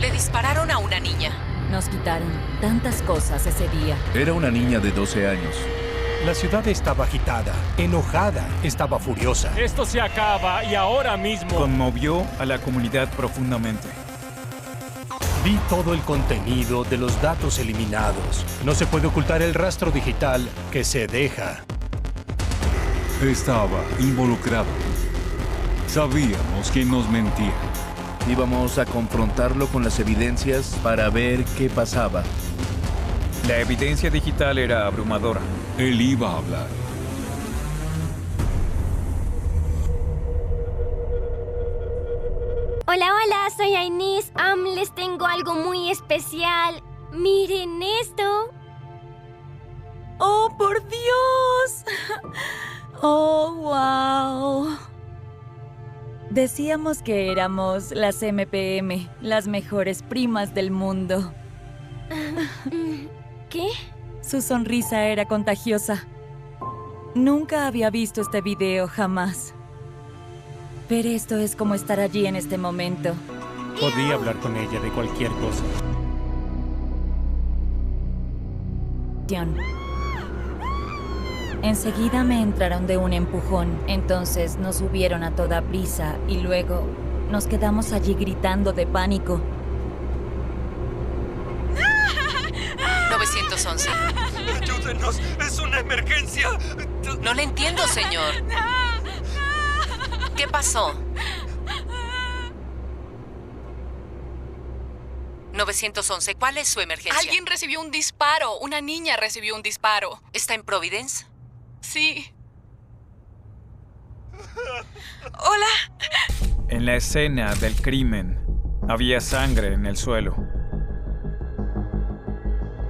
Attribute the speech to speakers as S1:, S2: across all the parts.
S1: Le dispararon a una niña.
S2: Nos quitaron tantas cosas ese día.
S3: Era una niña de 12 años.
S4: La ciudad estaba agitada, enojada, estaba furiosa.
S5: Esto se acaba y ahora mismo.
S6: Conmovió a la comunidad profundamente.
S4: Vi todo el contenido de los datos eliminados. No se puede ocultar el rastro digital que se deja.
S7: Estaba involucrado. Sabíamos quién nos mentía.
S3: Íbamos a confrontarlo con las evidencias para ver qué pasaba.
S6: La evidencia digital era abrumadora.
S7: Él iba a hablar.
S8: Hola, hola, soy Ainis. Les tengo algo muy especial. Miren esto.
S2: ¡Oh, por Dios! ¡Oh, wow! Decíamos que éramos las MPM, las mejores primas del mundo.
S8: ¿Qué?
S2: Su sonrisa era contagiosa. Nunca había visto este video, jamás. Pero esto es como estar allí en este momento.
S4: Podía hablar con ella de cualquier cosa.
S2: Enseguida me entraron de un empujón, entonces nos subieron a toda prisa y luego nos quedamos allí gritando de pánico.
S1: 911.
S5: ¡Ayúdenos! ¡Es una emergencia!
S1: No le entiendo, señor. ¿Qué pasó? 911, ¿cuál es su emergencia?
S9: Alguien recibió un disparo. Una niña recibió un disparo.
S1: ¿Está en Providence?
S9: Sí. Hola.
S6: En la escena del crimen, había sangre en el suelo.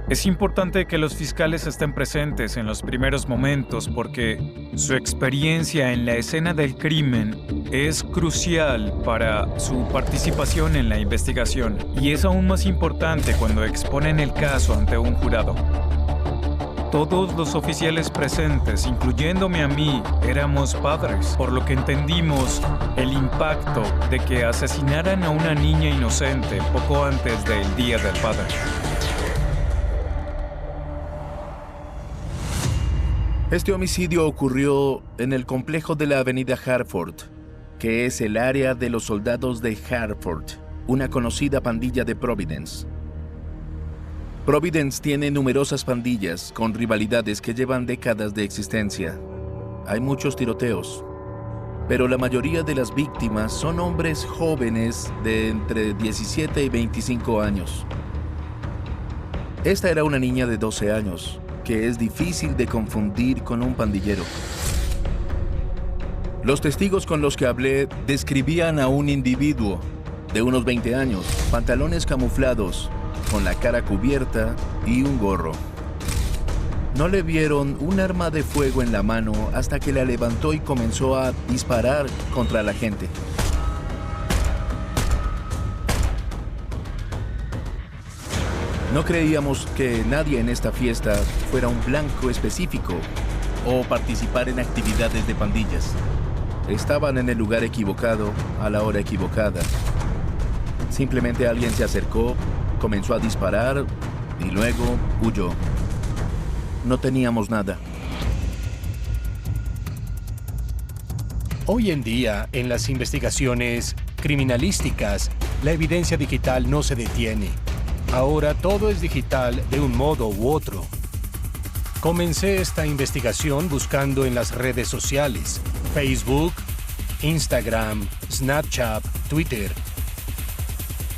S6: Es importante que los fiscales estén presentes en los primeros momentos porque su experiencia en la escena del crimen es crucial para su participación en la investigación y es aún más importante cuando exponen el caso ante un jurado. Todos los oficiales presentes, incluyéndome a mí, éramos padres, por lo que entendimos el impacto de que asesinaran a una niña inocente poco antes del Día del Padre.
S3: Este homicidio ocurrió en el complejo de la avenida Hartford, que es el área de los soldados de Hartford, una conocida pandilla de Providence. Providence tiene numerosas pandillas con rivalidades que llevan décadas de existencia. Hay muchos tiroteos, pero la mayoría de las víctimas son hombres jóvenes de entre 17 y 25 años. Esta era una niña de 12 años, que es difícil de confundir con un pandillero. Los testigos con los que hablé describían a un individuo de unos 20 años, pantalones camuflados, con la cara cubierta y un gorro. No le vieron un arma de fuego en la mano hasta que la levantó y comenzó a disparar contra la gente. No creíamos que nadie en esta fiesta fuera un blanco específico o participar en actividades de pandillas. Estaban en el lugar equivocado, a la hora equivocada. Simplemente alguien se acercó, comenzó a disparar y luego huyó. No teníamos nada.
S4: Hoy en día, en las investigaciones criminalísticas, la evidencia digital no se detiene. Ahora todo es digital de un modo u otro. Comencé esta investigación buscando en las redes sociales: Facebook, Instagram, Snapchat, Twitter.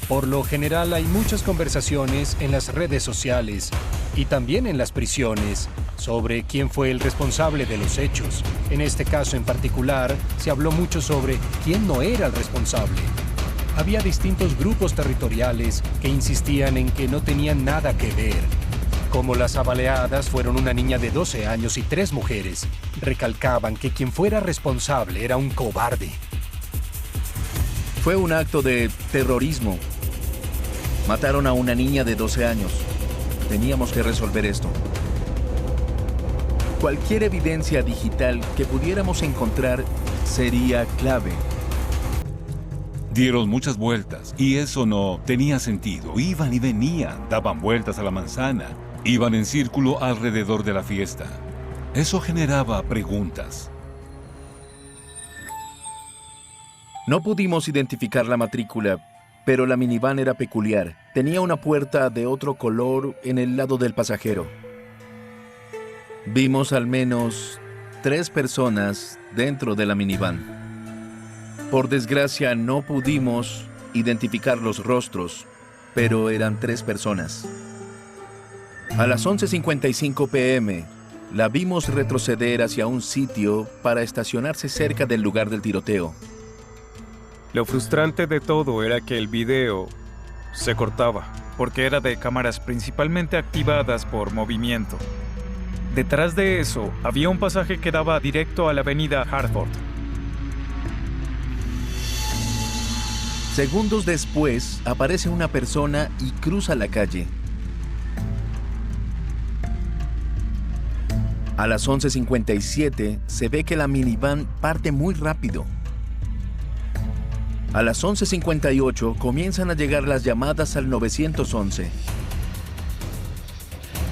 S4: Por lo general hay muchas conversaciones en las redes sociales y también en las prisiones sobre quién fue el responsable de los hechos. En este caso en particular, se habló mucho sobre quién no era el responsable. Había distintos grupos territoriales que insistían en que no tenían nada que ver. Como las apaleadas fueron una niña de 12 años y 3 mujeres, recalcaban que quien fuera responsable era un cobarde.
S3: Fue un acto de terrorismo. Mataron a una niña de 12 años. Teníamos que resolver esto. Cualquier evidencia digital que pudiéramos encontrar sería clave.
S7: Dieron muchas vueltas y eso no tenía sentido. Iban y venían, daban vueltas a la manzana, iban en círculo alrededor de la fiesta. Eso generaba preguntas.
S3: No pudimos identificar la matrícula, pero la minivan era peculiar. Tenía una puerta de otro color en el lado del pasajero. Vimos al menos 3 personas dentro de la minivan. Por desgracia, no pudimos identificar los rostros, pero eran 3 personas. A las 11:55 p.m., la vimos retroceder hacia un sitio para estacionarse cerca del lugar del tiroteo.
S6: Lo frustrante de todo era que el video se cortaba, porque era de cámaras principalmente activadas por movimiento. Detrás de eso, había un pasaje que daba directo a la avenida Hartford.
S3: Segundos después, aparece una persona y cruza la calle. A las 11:57, se ve que la minivan parte muy rápido. A las 11:58, comienzan a llegar las llamadas al 911.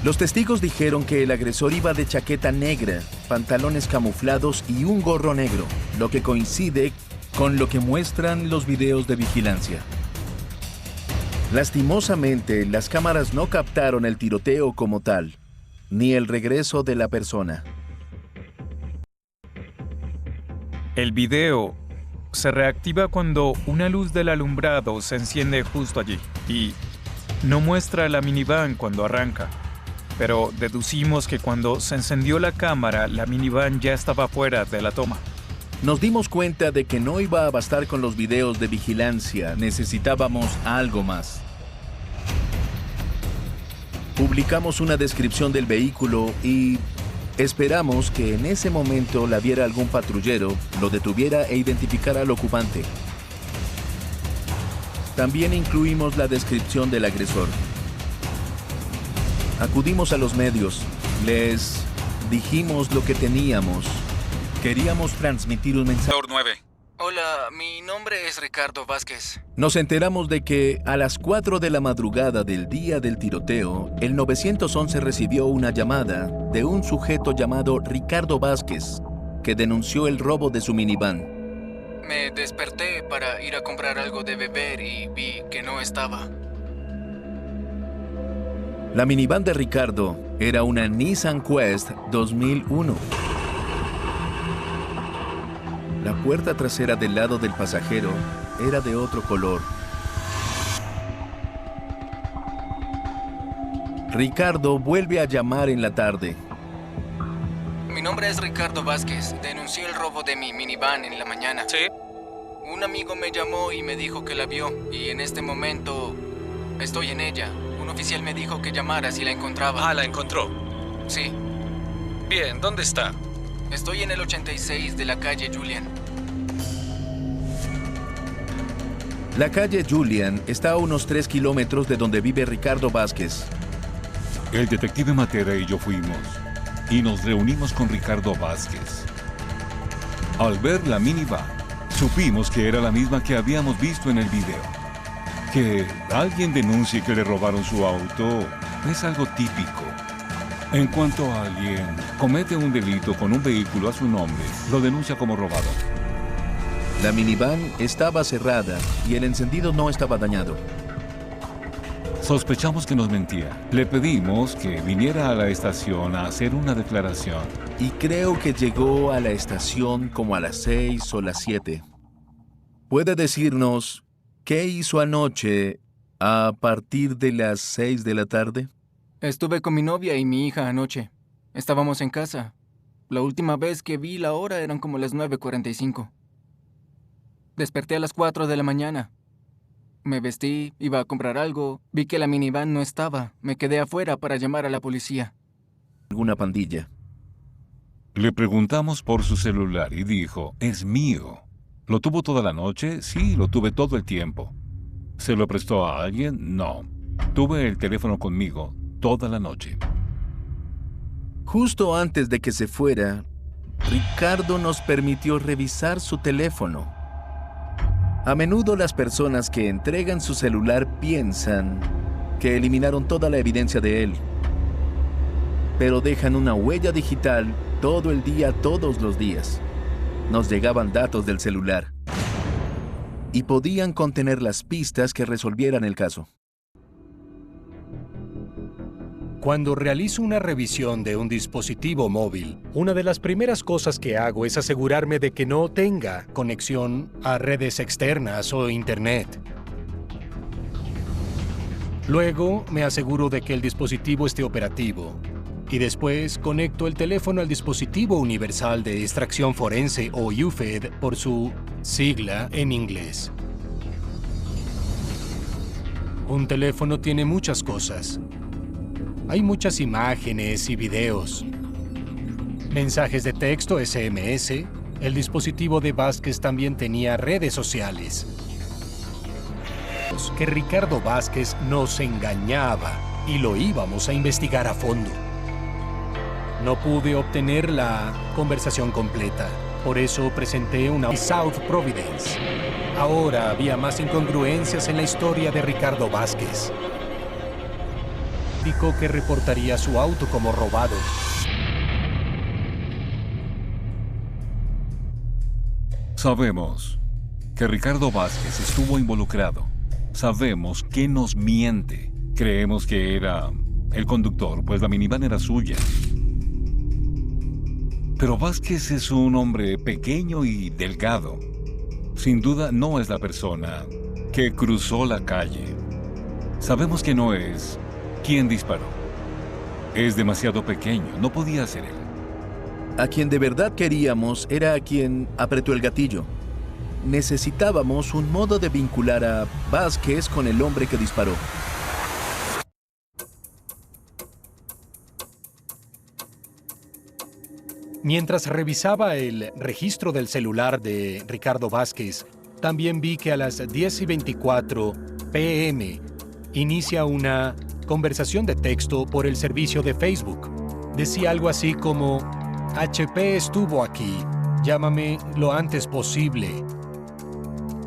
S3: Los testigos dijeron que el agresor iba de chaqueta negra, pantalones camuflados y un gorro negro, lo que coincide con lo que muestran los videos de vigilancia. Lastimosamente, las cámaras no captaron el tiroteo como tal, ni el regreso de la persona.
S6: El video se reactiva cuando una luz del alumbrado se enciende justo allí y no muestra la minivan cuando arranca, pero deducimos que cuando se encendió la cámara, la minivan ya estaba fuera de la toma.
S3: Nos dimos cuenta de que no iba a bastar con los videos de vigilancia, necesitábamos algo más. Publicamos una descripción del vehículo y esperamos que en ese momento la viera algún patrullero, lo detuviera e identificara al ocupante. También incluimos la descripción del agresor. Acudimos a los medios, les dijimos lo que teníamos. Queríamos transmitir un mensaje.
S10: 9. Hola, mi nombre es Ricardo Vázquez.
S3: Nos enteramos de que a las 4 de la madrugada del día del tiroteo, el 911 recibió una llamada de un sujeto llamado Ricardo Vázquez, que denunció el robo de su minivan.
S10: Me desperté para ir a comprar algo de beber y vi que no estaba.
S3: La minivan de Ricardo era una Nissan Quest 2001. La puerta trasera del lado del pasajero era de otro color. Ricardo vuelve a llamar en la tarde.
S10: Mi nombre es Ricardo Vázquez. Denuncié el robo de mi minivan en la mañana.
S5: ¿Sí?
S10: Un amigo me llamó y me dijo que la vio. Y en este momento estoy en ella. Un oficial me dijo que llamara si la encontraba.
S5: Ah, ¿la encontró?
S10: Sí.
S5: Bien, ¿dónde está?
S10: Estoy en el 86 de la calle Julian.
S3: La calle Julian está a unos 3 kilómetros de donde vive Ricardo Vázquez.
S7: El detective Matera y yo fuimos y nos reunimos con Ricardo Vázquez. Al ver la minivan, supimos que era la misma que habíamos visto en el video. Que alguien denuncie que le robaron su auto es algo típico. En cuanto alguien comete un delito con un vehículo a su nombre, lo denuncia como robado.
S3: La minivan estaba cerrada y el encendido no estaba dañado.
S7: Sospechamos que nos mentía. Le pedimos que viniera a la estación a hacer una declaración.
S3: Y creo que llegó a la estación como a las 6 o las 7. ¿Puede decirnos qué hizo anoche a partir de las 6 de la tarde?
S10: Estuve con mi novia y mi hija anoche. Estábamos en casa. La última vez que vi la hora eran como las 9:45. Desperté a las 4 de la mañana. Me vestí, iba a comprar algo, vi que la minivan no estaba. Me quedé afuera para llamar a la policía.
S3: ¿Alguna pandilla?
S7: Le preguntamos por su celular y dijo, es mío. ¿Lo tuvo toda la noche? Sí, lo tuve todo el tiempo. ¿Se lo prestó a alguien? No. Tuve el teléfono conmigo toda la noche.
S3: Justo antes de que se fuera, Ricardo nos permitió revisar su teléfono. A menudo las personas que entregan su celular piensan que eliminaron toda la evidencia de él, pero dejan una huella digital todo el día, todos los días. Nos llegaban datos del celular y podían contener las pistas que resolvieran el caso.
S4: Cuando realizo una revisión de un dispositivo móvil, una de las primeras cosas que hago es asegurarme de que no tenga conexión a redes externas o Internet. Luego, me aseguro de que el dispositivo esté operativo. Y después conecto el teléfono al dispositivo universal de extracción forense o UFED por su sigla en inglés. Un teléfono tiene muchas cosas. Hay muchas imágenes y videos. Mensajes de texto SMS. El dispositivo de Vázquez también tenía redes sociales. Que Ricardo Vázquez nos engañaba y lo íbamos a investigar a fondo. No pude obtener la conversación completa, por eso presenté una South Providence. Ahora había más incongruencias en la historia de Ricardo Vázquez. Dijo que reportaría su auto como robado.
S7: Sabemos que Ricardo Vázquez estuvo involucrado. Sabemos que nos miente. Creemos que era el conductor, pues la minivan era suya. Pero Vázquez es un hombre pequeño y delgado. Sin duda no es la persona que cruzó la calle. Sabemos que no es quien disparó. Es demasiado pequeño, no podía ser él.
S3: A quien de verdad queríamos era a quien apretó el gatillo. Necesitábamos un modo de vincular a Vázquez con el hombre que disparó.
S4: Mientras revisaba el registro del celular de Ricardo Vázquez, también vi que a las 10:24 p.m. inicia una conversación de texto por el servicio de Facebook. Decía algo así como: HP estuvo aquí, llámame lo antes posible.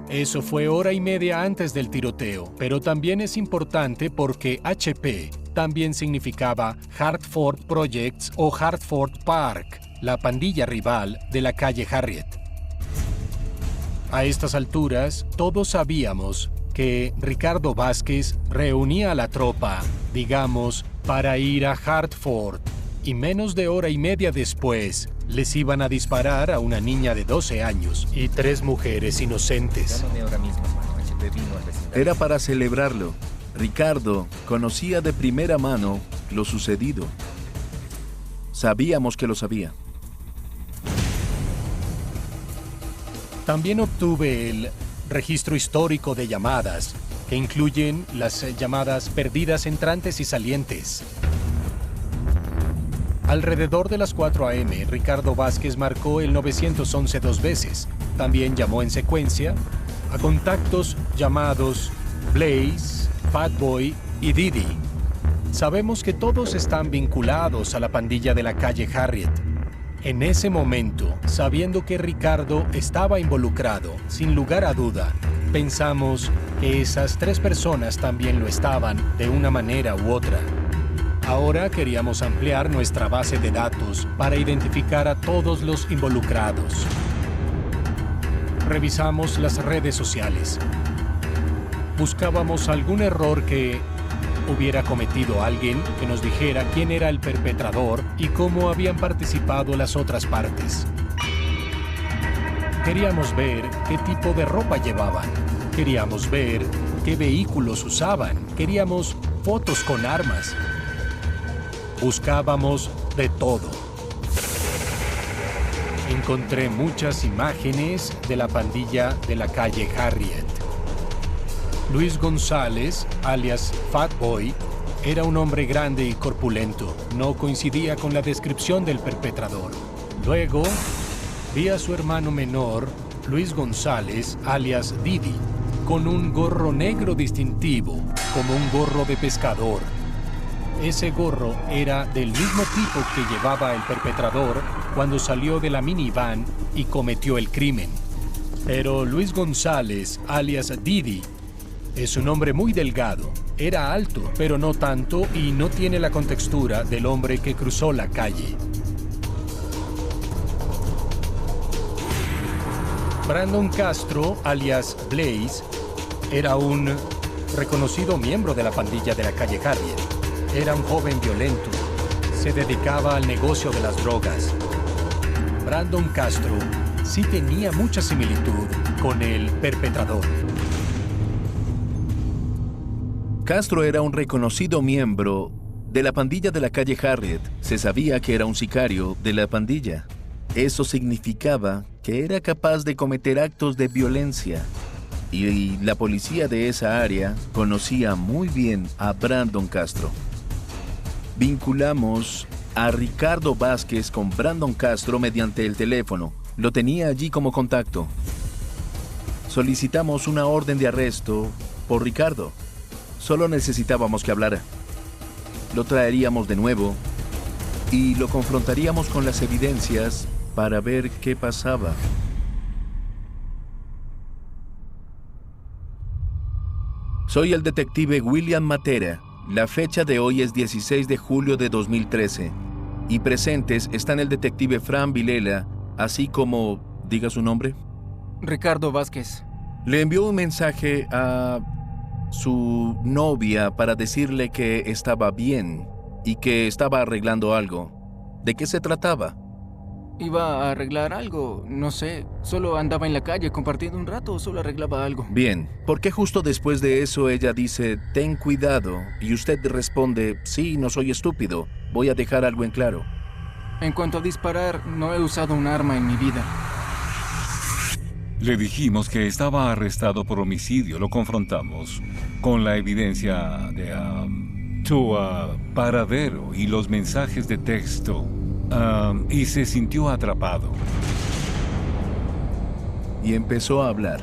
S4: Eso fue hora y media antes del tiroteo, pero también es importante porque HP también significaba Hartford Projects o Hartford Park, la pandilla rival de la calle Harriet. A estas alturas, todos sabíamos que Ricardo Vázquez reunía a la tropa, digamos, para ir a Hartford, y menos de hora y media después, les iban a disparar a una niña de 12 años y 3 mujeres inocentes.
S3: Era para celebrarlo. Ricardo conocía de primera mano lo sucedido. Sabíamos que lo sabía.
S4: También obtuve el registro histórico de llamadas, que incluyen las llamadas perdidas entrantes y salientes. Alrededor de las 4 a.m., Ricardo Vázquez marcó el 911 2 veces. También llamó en secuencia a contactos llamados Blaze, Fatboy y Didi. Sabemos que todos están vinculados a la pandilla de la calle Harriet. En ese momento, sabiendo que Ricardo estaba involucrado, sin lugar a duda, pensamos que esas 3 personas también lo estaban de una manera u otra. Ahora queríamos ampliar nuestra base de datos para identificar a todos los involucrados. Revisamos las redes sociales. Buscábamos algún error que hubiera cometido alguien que nos dijera quién era el perpetrador y cómo habían participado las otras partes. Queríamos ver qué tipo de ropa llevaban. Queríamos ver qué vehículos usaban. Queríamos fotos con armas. Buscábamos de todo. Encontré muchas imágenes de la pandilla de la calle Harriet. Luis González, alias Fatboy, era un hombre grande y corpulento. No coincidía con la descripción del perpetrador. Luego, vi a su hermano menor, Luis González, alias Didi, con un gorro negro distintivo, como un gorro de pescador. Ese gorro era del mismo tipo que llevaba el perpetrador cuando salió de la minivan y cometió el crimen. Pero Luis González, alias Didi, es un hombre muy delgado. Era alto, pero no tanto, y no tiene la contextura del hombre que cruzó la calle. Brandon Castro, alias Blaze, era un reconocido miembro de la pandilla de la calle Harriet. Era un joven violento. Se dedicaba al negocio de las drogas. Brandon Castro sí tenía mucha similitud con el perpetrador.
S3: Castro era un reconocido miembro de la pandilla de la calle Harriet. Se sabía que era un sicario de la pandilla. Eso significaba que era capaz de cometer actos de violencia. Y la policía de esa área conocía muy bien a Brandon Castro. Vinculamos a Ricardo Vázquez con Brandon Castro mediante el teléfono. Lo tenía allí como contacto. Solicitamos una orden de arresto por Ricardo. Solo necesitábamos que hablara. Lo traeríamos de nuevo y lo confrontaríamos con las evidencias para ver qué pasaba. Soy el detective William Matera. La fecha de hoy es 16 de julio de 2013. Y presentes están el detective Fran Vilela, así como... ¿Diga su nombre?
S10: Ricardo Vázquez.
S3: Le envió un mensaje a su novia para decirle que estaba bien y que estaba arreglando algo. ¿De qué se trataba?
S10: Iba a arreglar algo, no sé. Solo andaba en la calle compartiendo un rato, solo arreglaba algo.
S3: Bien, ¿por qué justo después de eso ella dice, ten cuidado, y usted responde, sí, no soy estúpido, voy a dejar algo en claro?
S10: En cuanto a disparar, no he usado un arma en mi vida.
S7: Le dijimos que estaba arrestado por homicidio. Lo confrontamos con la evidencia de su paradero y los mensajes de texto. Y se sintió atrapado.
S3: Y empezó a hablar.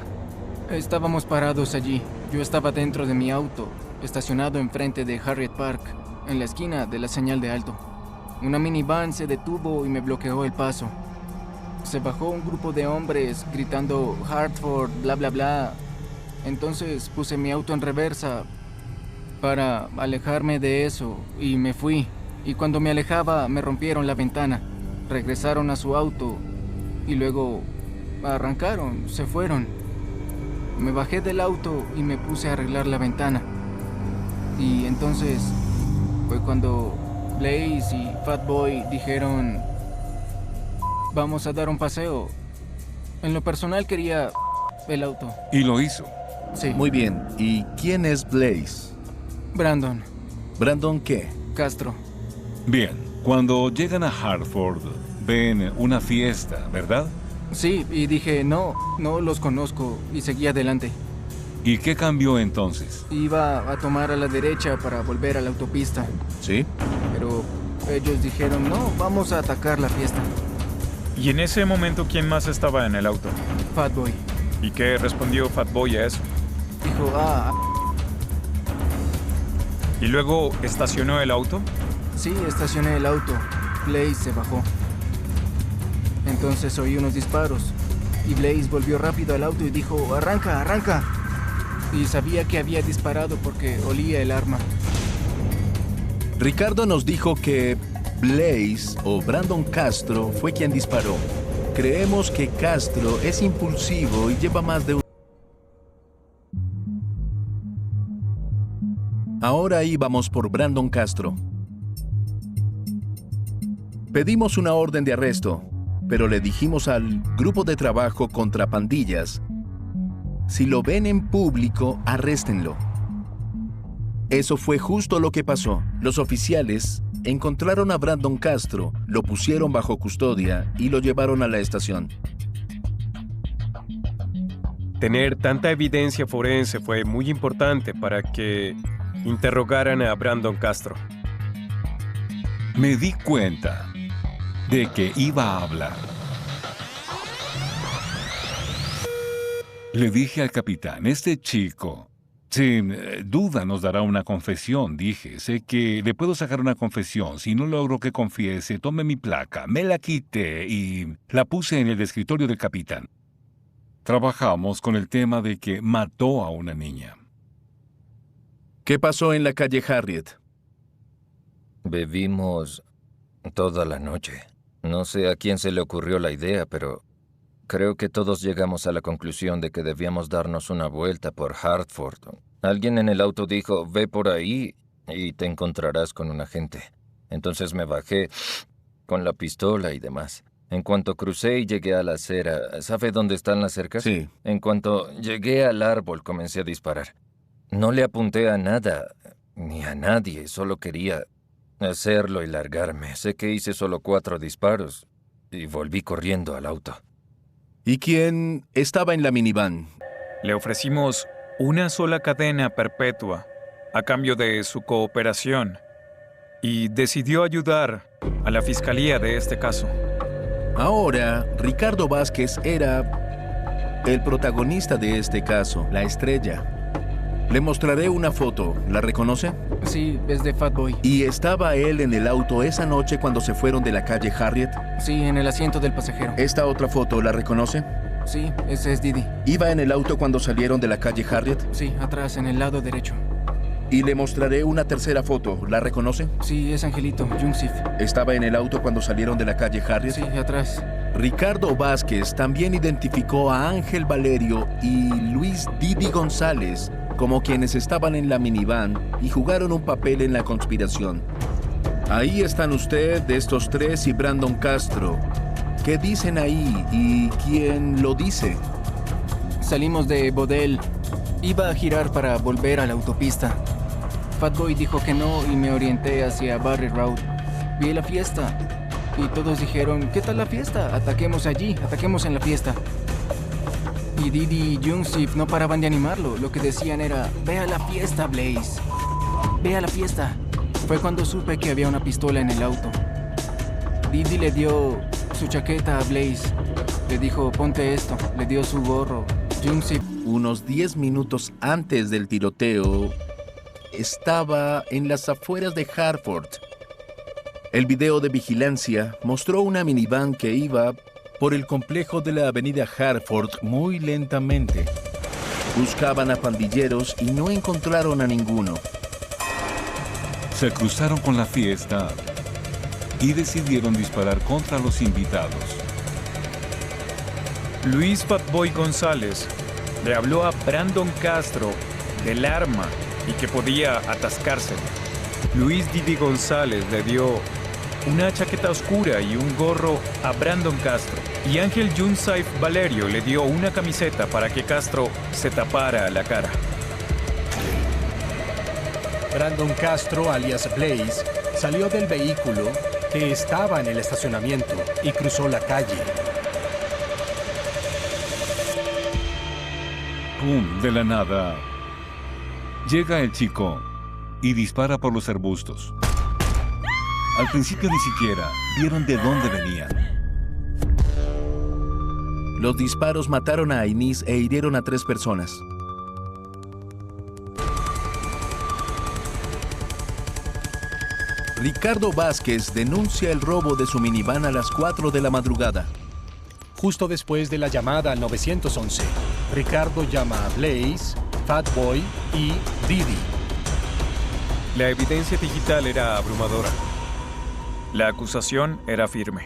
S10: Estábamos parados allí. Yo estaba dentro de mi auto, estacionado enfrente de Harriet Park, en la esquina de la señal de alto. Una minivan se detuvo y me bloqueó el paso. Se bajó un grupo de hombres gritando Hartford, bla bla bla. Entonces puse mi auto en reversa para alejarme de eso y me fui. Y cuando me alejaba me rompieron la ventana. Regresaron a su auto y luego arrancaron, se fueron. Me bajé del auto y me puse a arreglar la ventana. Y entonces fue cuando Blaze y Fatboy dijeron, vamos a dar un paseo. En lo personal quería el auto.
S7: Y lo hizo.
S10: Sí.
S3: Muy bien. ¿Y quién es Blaze?
S10: Brandon.
S3: ¿Brandon qué?
S10: Castro.
S7: Bien, cuando llegan a Hartford, ven una fiesta, ¿verdad?
S10: Sí, y dije, no los conozco, y seguí adelante.
S7: ¿Y qué cambió entonces?
S10: Iba a tomar a la derecha para volver a la autopista.
S3: ¿Sí?
S10: Pero ellos dijeron, no, vamos a atacar la fiesta.
S6: ¿Y en ese momento quién más estaba en el auto?
S10: Fatboy.
S6: ¿Y qué respondió Fatboy a eso?
S10: Dijo,
S6: ¿Y luego estacionó el auto?
S10: Sí, estacioné el auto. Blaze se bajó. Entonces oí unos disparos. Y Blaze volvió rápido al auto y dijo, arranca, arranca. Y sabía que había disparado porque olía el arma.
S3: Ricardo nos dijo que Blaze o Brandon Castro fue quien disparó. Creemos que Castro es impulsivo y lleva más de un... Ahora íbamos por Brandon Castro. Pedimos una orden de arresto, pero le dijimos al grupo de trabajo contra pandillas, si lo ven en público, arréstenlo. Eso fue justo lo que pasó. Los oficiales encontraron a Brandon Castro, lo pusieron bajo custodia y lo llevaron a la estación.
S11: Tener tanta evidencia forense fue muy importante para que interrogaran a Brandon Castro.
S7: Me di cuenta de que iba a hablar. Le dije al capitán, este chico, sin duda nos dará una confesión, dije. Sé que le puedo sacar una confesión. Si no logro que confiese, tome mi placa. Me la quité y la puse en el escritorio del capitán. trabajamos con el tema de que mató a una niña.
S3: ¿Qué pasó en la calle Harriet?
S12: Bebimos toda la noche. No sé a quién se le ocurrió la idea, pero creo que todos llegamos a la conclusión de que debíamos darnos una vuelta por Hartford. Alguien en el auto dijo, ve por ahí y te encontrarás con un agente. Entonces me bajé con la pistola y demás. En cuanto crucé y llegué a la acera, ¿sabe dónde están las cercas?
S3: Sí.
S12: En cuanto llegué al árbol, comencé a disparar. No le apunté a nada, ni a nadie, solo quería hacerlo y largarme. Sé que hice solo 4 disparos y volví corriendo al auto.
S3: ¿Y quién estaba en la minivan?
S6: Le ofrecimos una sola cadena perpetua a cambio de su cooperación y decidió ayudar a la fiscalía de este caso.
S3: Ahora, Ricardo Vázquez era el protagonista de este caso, la estrella. Le mostraré una foto. ¿La reconoce?
S10: Sí, es de Fatboy.
S3: ¿Y estaba él en el auto esa noche cuando se fueron de la calle Harriet?
S10: Sí, en el asiento del pasajero.
S3: ¿Esta otra foto la reconoce?
S10: Sí, ese es Didi.
S3: ¿Iba en el auto cuando salieron de la calle Harriet?
S10: Sí, atrás, en el lado derecho.
S3: Y le mostraré una tercera foto. ¿La reconoce?
S10: Sí, es Angelito, Jungsif.
S3: ¿Estaba en el auto cuando salieron de la calle Harriet?
S10: Sí, atrás.
S3: Ricardo Vázquez también identificó a Ángel Valerio y Luis Didi González como quienes estaban en la minivan y jugaron un papel en la conspiración. Ahí están usted, estos tres y Brandon Castro. ¿Qué dicen ahí y quién lo dice?
S10: Salimos de Bodell. Iba a girar para volver a la autopista. Fatboy dijo que no y me orienté hacia Barrett Road. Vi la fiesta y todos dijeron, ¿qué tal la fiesta? Ataquemos allí, ataquemos en la fiesta. Y Didi y Jungsif no paraban de animarlo. Lo que decían era, ve a la fiesta, Blaze. Ve a la fiesta. Fue cuando supe que había una pistola en el auto. Didi le dio su chaqueta a Blaze. Le dijo, ponte esto. Le dio su gorro. Jungsif.
S3: Unos 10 minutos antes del tiroteo, estaba en las afueras de Hartford. El video de vigilancia mostró una minivan que iba por el complejo de la avenida Hartford muy lentamente. Buscaban a pandilleros y no encontraron a ninguno.
S7: Se cruzaron con la fiesta y decidieron disparar contra los invitados.
S6: Luis Fatboy González le habló a Brandon Castro del arma y que podía atascarse. Luis Didi González le dio una chaqueta oscura y un gorro a Brandon Castro. Y Ángel Jungsif Valerio le dio una camiseta para que Castro se tapara la cara.
S4: Brandon Castro, alias Blaze, salió del vehículo que estaba en el estacionamiento y cruzó la calle.
S7: ¡Pum! De la nada, llega el chico y dispara por los arbustos. Al principio ni siquiera vieron de dónde venían.
S3: Los disparos mataron a Inés e hirieron a 3 personas. Ricardo Vázquez denuncia el robo de su minivan a las 4 de la madrugada.
S4: Justo después de la llamada al 911, Ricardo llama a Blaze, Fatboy y Didi.
S6: La evidencia digital era abrumadora. La acusación era firme.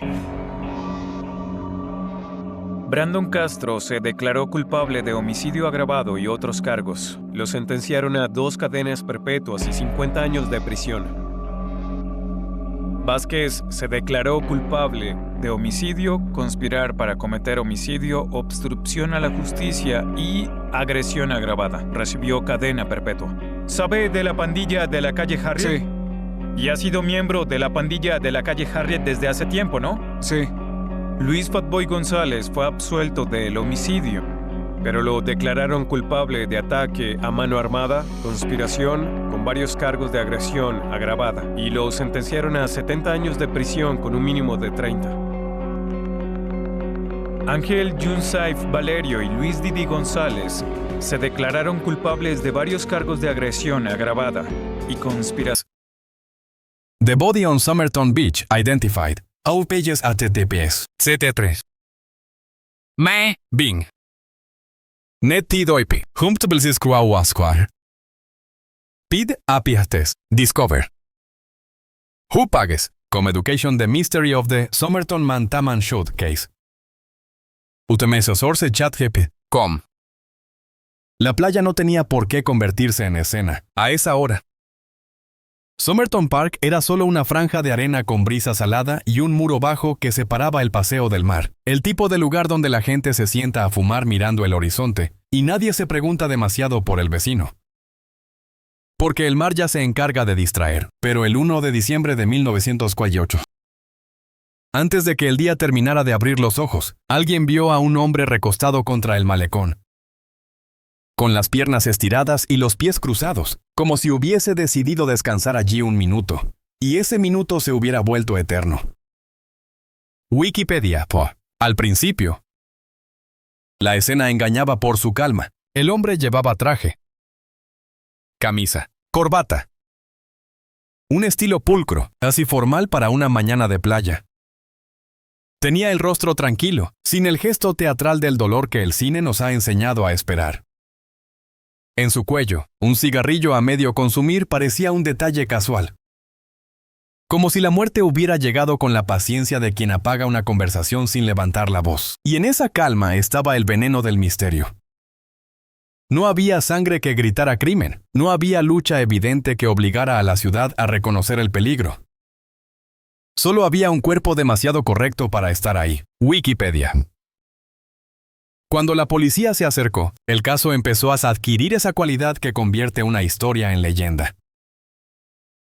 S6: Brandon Castro se declaró culpable de homicidio agravado y otros cargos. Lo sentenciaron a 2 cadenas perpetuas y 50 años de prisión. Vázquez se declaró culpable de homicidio, conspirar para cometer homicidio, obstrucción a la justicia y agresión agravada. Recibió cadena perpetua. ¿Sabe de la pandilla de la calle Harriet?
S10: Sí.
S6: Y ha sido miembro de la pandilla de la calle Harriet desde hace tiempo, ¿no?
S10: Sí.
S6: Luis Fatboy González fue absuelto del homicidio, pero lo declararon culpable de ataque a mano armada, conspiración, con varios cargos de agresión agravada, y lo sentenciaron a 70 años de prisión con un mínimo de 30. Ángel Jungsif Valerio y Luis Didi González se declararon culpables de varios cargos de agresión agravada y conspiración.
S13: The body on Somerton Beach identified. All pages HTTPS. CT3. Bing. Net tid oipi, humtbilsis squar. Pid apiates, discover. Hupages, com education the mystery of the Somerton Mantaman Shoot case. Utemesosorse chat.com. La playa no tenía por qué convertirse en escena, a esa hora. Somerton Park era solo una franja de arena con brisa salada y un muro bajo que separaba el paseo del mar, el tipo de lugar donde la gente se sienta a fumar mirando el horizonte, y nadie se pregunta demasiado por el vecino. Porque el mar ya se encarga de distraer, pero el 1 de diciembre de 1948. Antes de que el día terminara de abrir los ojos, alguien vio a un hombre recostado contra el malecón, con las piernas estiradas y los pies cruzados, como si hubiese decidido descansar allí un minuto, y ese minuto se hubiera vuelto eterno. Wikipedia. Al principio, la escena engañaba por su calma. El hombre llevaba traje, camisa, corbata. Un estilo pulcro, casi formal para una mañana de playa. Tenía el rostro tranquilo, sin el gesto teatral del dolor que el cine nos ha enseñado a esperar. En su cuello, un cigarrillo a medio consumir parecía un detalle casual. Como si la muerte hubiera llegado con la paciencia de quien apaga una conversación sin levantar la voz. Y en esa calma estaba el veneno del misterio. No había sangre que gritara crimen, no había lucha evidente que obligara a la ciudad a reconocer el peligro. Solo había un cuerpo demasiado correcto para estar ahí. Wikipedia. Cuando la policía se acercó, el caso empezó a adquirir esa cualidad que convierte una historia en leyenda.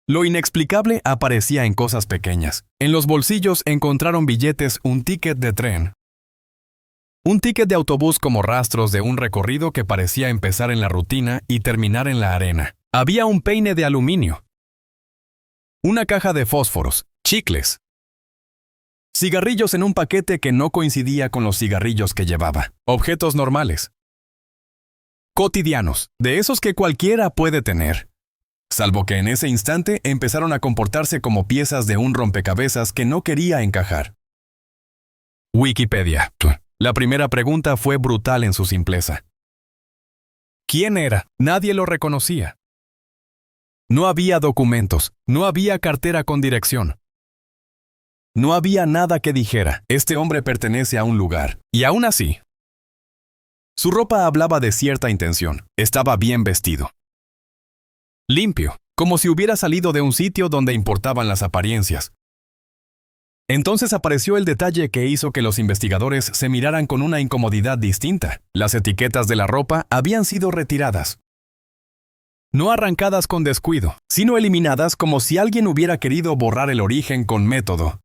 S13: Lo inexplicable aparecía en cosas pequeñas. En los bolsillos encontraron billetes, un ticket de tren, un ticket de autobús como rastros de un recorrido que parecía empezar en la rutina y terminar en la arena. Había un peine de aluminio, una caja de fósforos, chicles, cigarrillos en un paquete que no coincidía con los cigarrillos que llevaba. Objetos normales, cotidianos, de esos que cualquiera puede tener. Salvo que en ese instante empezaron a comportarse como piezas de un rompecabezas que no quería encajar. Wikipedia. La primera pregunta fue brutal en su simpleza. ¿Quién era? Nadie lo reconocía. No había documentos, no había cartera con dirección. No había nada que dijera, este hombre pertenece a un lugar. Y aún así, su ropa hablaba de cierta intención. Estaba bien vestido, limpio, como si hubiera salido de un sitio donde importaban las apariencias. Entonces apareció el detalle que hizo que los investigadores se miraran con una incomodidad distinta. Las etiquetas de la ropa habían sido retiradas. No arrancadas con descuido, sino eliminadas como si alguien hubiera querido borrar el origen con método.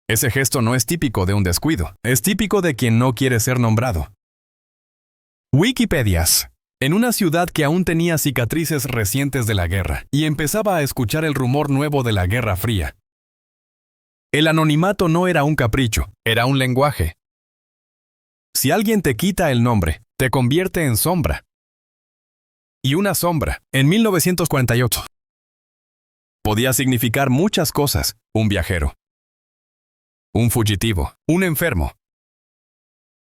S13: Ese gesto no es típico de un descuido, es típico de quien no quiere ser nombrado. Wikipedias. En una ciudad que aún tenía cicatrices recientes de la guerra y empezaba a escuchar el rumor nuevo de la Guerra Fría. El anonimato no era un capricho, era un lenguaje. Si alguien te quita el nombre, te convierte en sombra. Y una sombra, en 1948, podía significar muchas cosas: un viajero, un fugitivo, un enfermo,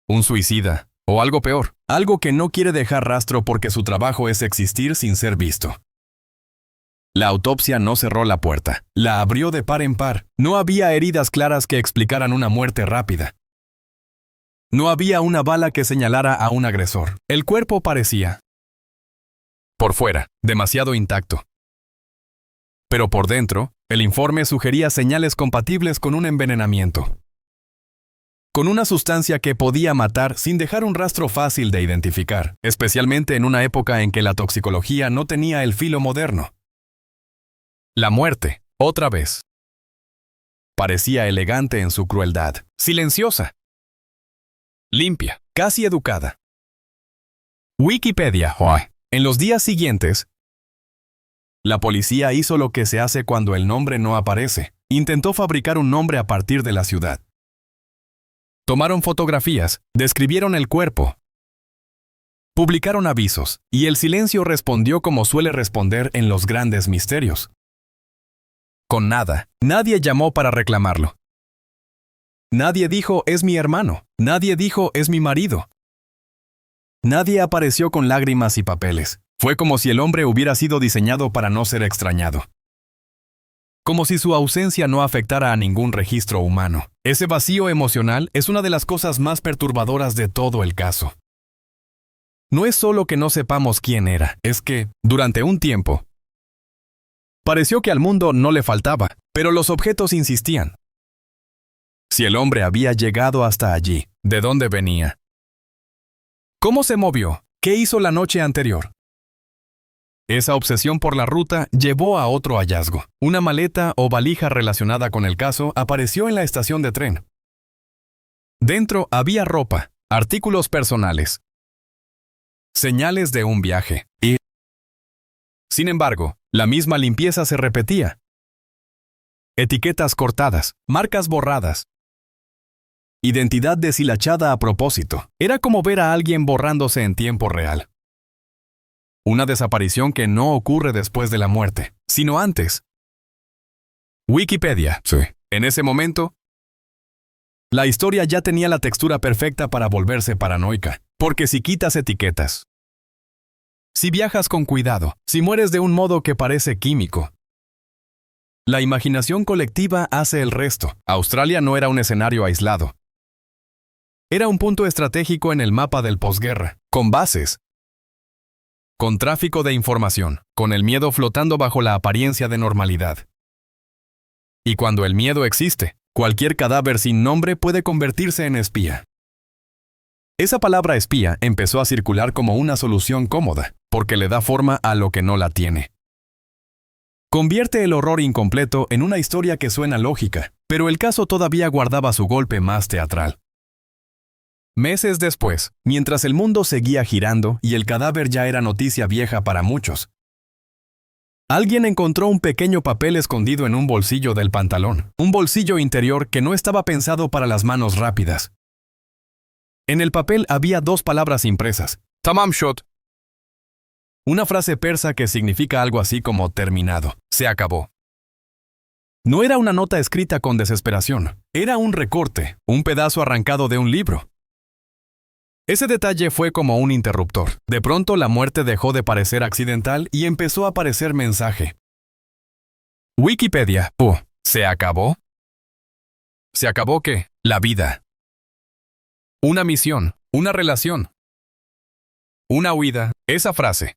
S13: un suicida, o algo peor, algo que no quiere dejar rastro porque su trabajo es existir sin ser visto. La autopsia no cerró la puerta, la abrió de par en par. No había heridas claras que explicaran una muerte rápida. No había una bala que señalara a un agresor. El cuerpo parecía, por fuera, demasiado intacto. Pero por dentro, el informe sugería señales compatibles con un envenenamiento, con una sustancia que podía matar sin dejar un rastro fácil de identificar, especialmente en una época en que la toxicología no tenía el filo moderno. La muerte, otra vez, parecía elegante en su crueldad, silenciosa, limpia, casi educada. Wikipedia. En los días siguientes, la policía hizo lo que se hace cuando el nombre no aparece. Intentó fabricar un nombre a partir de la ciudad. Tomaron fotografías, describieron el cuerpo, publicaron avisos, y el silencio respondió como suele responder en los grandes misterios. Con nada, nadie llamó para reclamarlo. Nadie dijo, es mi hermano. Nadie dijo, es mi marido. Nadie apareció con lágrimas y papeles. Fue como si el hombre hubiera sido diseñado para no ser extrañado. Como si su ausencia no afectara a ningún registro humano. Ese vacío emocional es una de las cosas más perturbadoras de todo el caso. No es solo que no sepamos quién era, es que, durante un tiempo, pareció que al mundo no le faltaba, pero los objetos insistían. Si el hombre había llegado hasta allí, ¿de dónde venía? ¿Cómo se movió? ¿Qué hizo la noche anterior? Esa obsesión por la ruta llevó a otro hallazgo. Una maleta o valija relacionada con el caso apareció en la estación de tren. Dentro había ropa, artículos personales, señales de un viaje y... Sin embargo, la misma limpieza se repetía. Etiquetas cortadas, marcas borradas. Identidad deshilachada a propósito. Era como ver a alguien borrándose en tiempo real. Una desaparición que no ocurre después de la muerte, sino antes. Wikipedia. Sí. En ese momento, la historia ya tenía la textura perfecta para volverse paranoica, porque si quitas etiquetas, si viajas con cuidado, si mueres de un modo que parece químico, la imaginación colectiva hace el resto. Australia no era un escenario aislado. Era un punto estratégico en el mapa del posguerra, con bases, con tráfico de información, con el miedo flotando bajo la apariencia de normalidad. Y cuando el miedo existe, cualquier cadáver sin nombre puede convertirse en espía. Esa palabra espía empezó a circular como una solución cómoda, porque le da forma a lo que no la tiene. Convierte el horror incompleto en una historia que suena lógica, pero el caso todavía guardaba su golpe más teatral. Meses después, mientras el mundo seguía girando y el cadáver ya era noticia vieja para muchos, alguien encontró un pequeño papel escondido en un bolsillo del pantalón, un bolsillo interior que no estaba pensado para las manos rápidas. En el papel había 2 palabras impresas, Tamam shot. Una frase persa que significa algo así como terminado, se acabó. No era una nota escrita con desesperación, era un recorte, un pedazo arrancado de un libro. Ese detalle fue como un interruptor. De pronto la muerte dejó de parecer accidental y empezó a parecer mensaje. Wikipedia. ¿Se acabó? ¿Se acabó qué? La vida. Una misión, una relación. Una huida. Esa frase,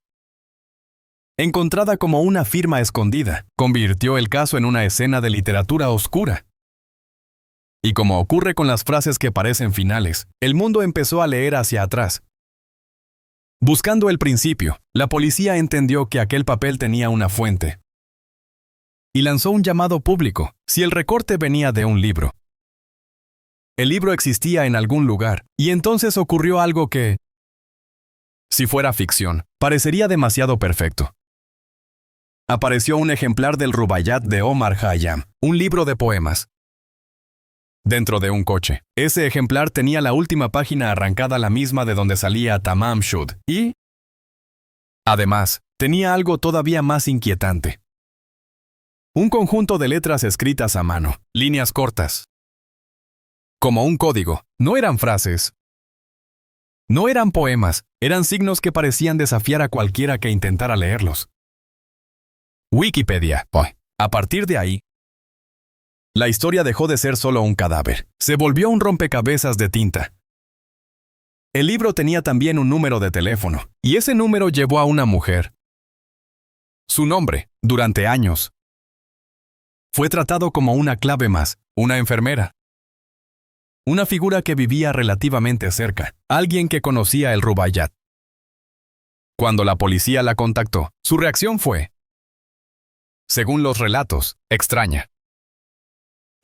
S13: encontrada como una firma escondida, convirtió el caso en una escena de literatura oscura. Y como ocurre con las frases que parecen finales, el mundo empezó a leer hacia atrás. Buscando el principio, la policía entendió que aquel papel tenía una fuente. Y lanzó un llamado público, si el recorte venía de un libro. El libro existía en algún lugar, y entonces ocurrió algo que, si fuera ficción, parecería demasiado perfecto. Apareció un ejemplar del Rubaiyat de Omar Khayyam, un libro de poemas, dentro de un coche. Ese ejemplar tenía la última página arrancada la misma de donde salía Tamam Shud, y, además, tenía algo todavía más inquietante. Un conjunto de letras escritas a mano, líneas cortas. Como un código, no eran frases. No eran poemas, eran signos que parecían desafiar a cualquiera que intentara leerlos. Wikipedia. A partir de ahí, la historia dejó de ser solo un cadáver. Se volvió un rompecabezas de tinta. El libro tenía también un número de teléfono, y ese número llevó a una mujer. Su nombre, durante años, fue tratado como una clave más, una enfermera. Una figura que vivía relativamente cerca, alguien que conocía el Rubaiyat. Cuando la policía la contactó, su reacción fue, según los relatos, extraña.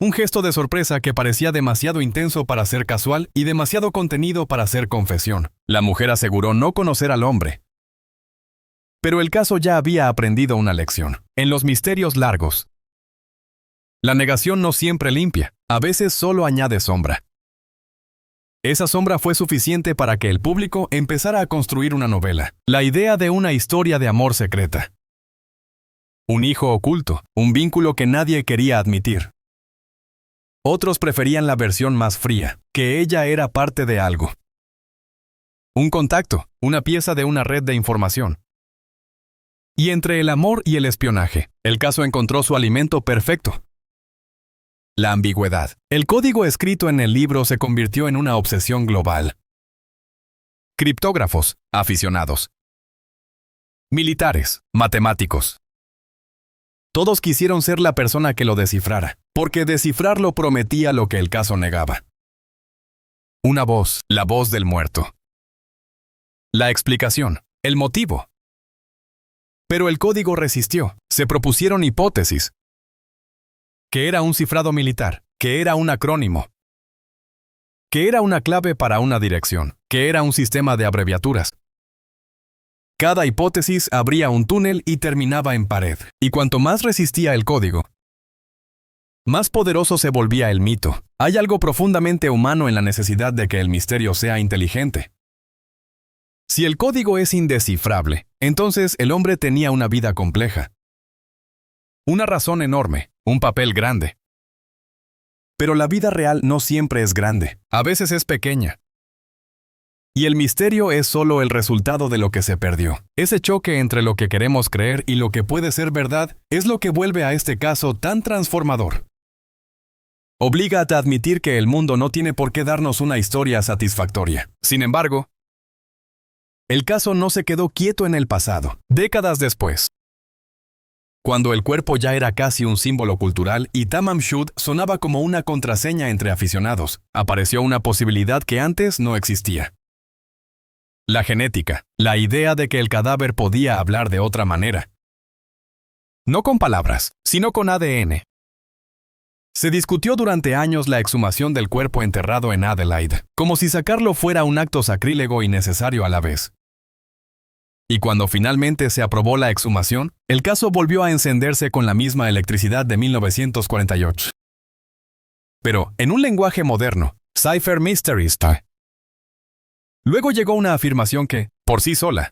S13: Un gesto de sorpresa que parecía demasiado intenso para ser casual y demasiado contenido para ser confesión. La mujer aseguró no conocer al hombre. Pero el caso ya había aprendido una lección. En los misterios largos, la negación no siempre limpia, a veces solo añade sombra. Esa sombra fue suficiente para que el público empezara a construir una novela, la idea de una historia de amor secreta. Un hijo oculto, un vínculo que nadie quería admitir. Otros preferían la versión más fría, que ella era parte de algo. un contacto, una pieza de una red de información. Y entre el amor y el espionaje, el caso encontró su alimento perfecto. La ambigüedad. El código escrito en el libro se convirtió en una obsesión global. Criptógrafos, aficionados. Militares, matemáticos. Todos quisieron ser la persona que lo descifrara, porque descifrarlo prometía lo que el caso negaba. Una voz, la voz del muerto. La explicación, el motivo. Pero el código resistió. Se propusieron hipótesis. Que era un cifrado militar, que era un acrónimo, que era una clave para una dirección, que era un sistema de abreviaturas. Cada hipótesis abría un túnel y terminaba en pared, y cuanto más resistía el código, más poderoso se volvía el mito. Hay algo profundamente humano en la necesidad de que el misterio sea inteligente. Si el código es indescifrable, entonces el hombre tenía una vida compleja. Una razón enorme, un papel grande. Pero la vida real no siempre es grande, a veces es pequeña. Y el misterio es solo el resultado de lo que se perdió. Ese choque entre lo que queremos creer y lo que puede ser verdad es lo que vuelve a este caso tan transformador. Oblígate a admitir que el mundo no tiene por qué darnos una historia satisfactoria. Sin embargo, el caso no se quedó quieto en el pasado. Décadas después, cuando el cuerpo ya era casi un símbolo cultural y Tamam Shud sonaba como una contraseña entre aficionados, apareció una posibilidad que antes no existía. La genética, la idea de que el cadáver podía hablar de otra manera. No con palabras, sino con ADN. Se discutió durante años la exhumación del cuerpo enterrado en Adelaide, como si sacarlo fuera un acto sacrílego y necesario a la vez. Y cuando finalmente se aprobó la exhumación, el caso volvió a encenderse con la misma electricidad de 1948. Pero, en un lenguaje moderno, Cypher Mystery Star. Luego llegó una afirmación que, por sí sola,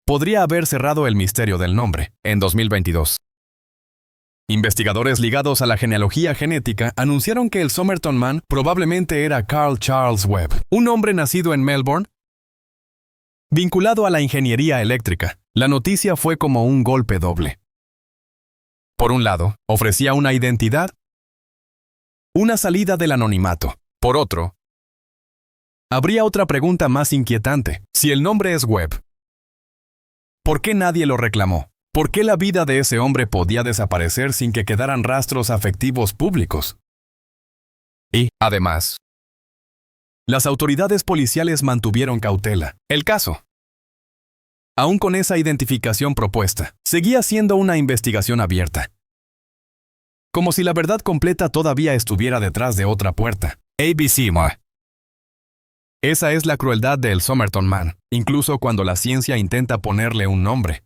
S13: podría haber cerrado el misterio del nombre, en 2022. Investigadores ligados a la genealogía genética anunciaron que el Somerton Man probablemente era Carl Charles Webb, un hombre nacido en Melbourne, vinculado a la ingeniería eléctrica. La noticia fue como un golpe doble. Por un lado, ofrecía una identidad, una salida del anonimato. Por otro, habría otra pregunta más inquietante. Si el nombre es Webb, ¿por qué nadie lo reclamó? ¿Por qué la vida de ese hombre podía desaparecer sin que quedaran rastros afectivos públicos? Y, además, las autoridades policiales mantuvieron cautela. El caso, aún con esa identificación propuesta, seguía siendo una investigación abierta. Como si la verdad completa todavía estuviera detrás de otra puerta. ABC Ma. Esa es la crueldad del Somerton Man, incluso cuando la ciencia intenta ponerle un nombre.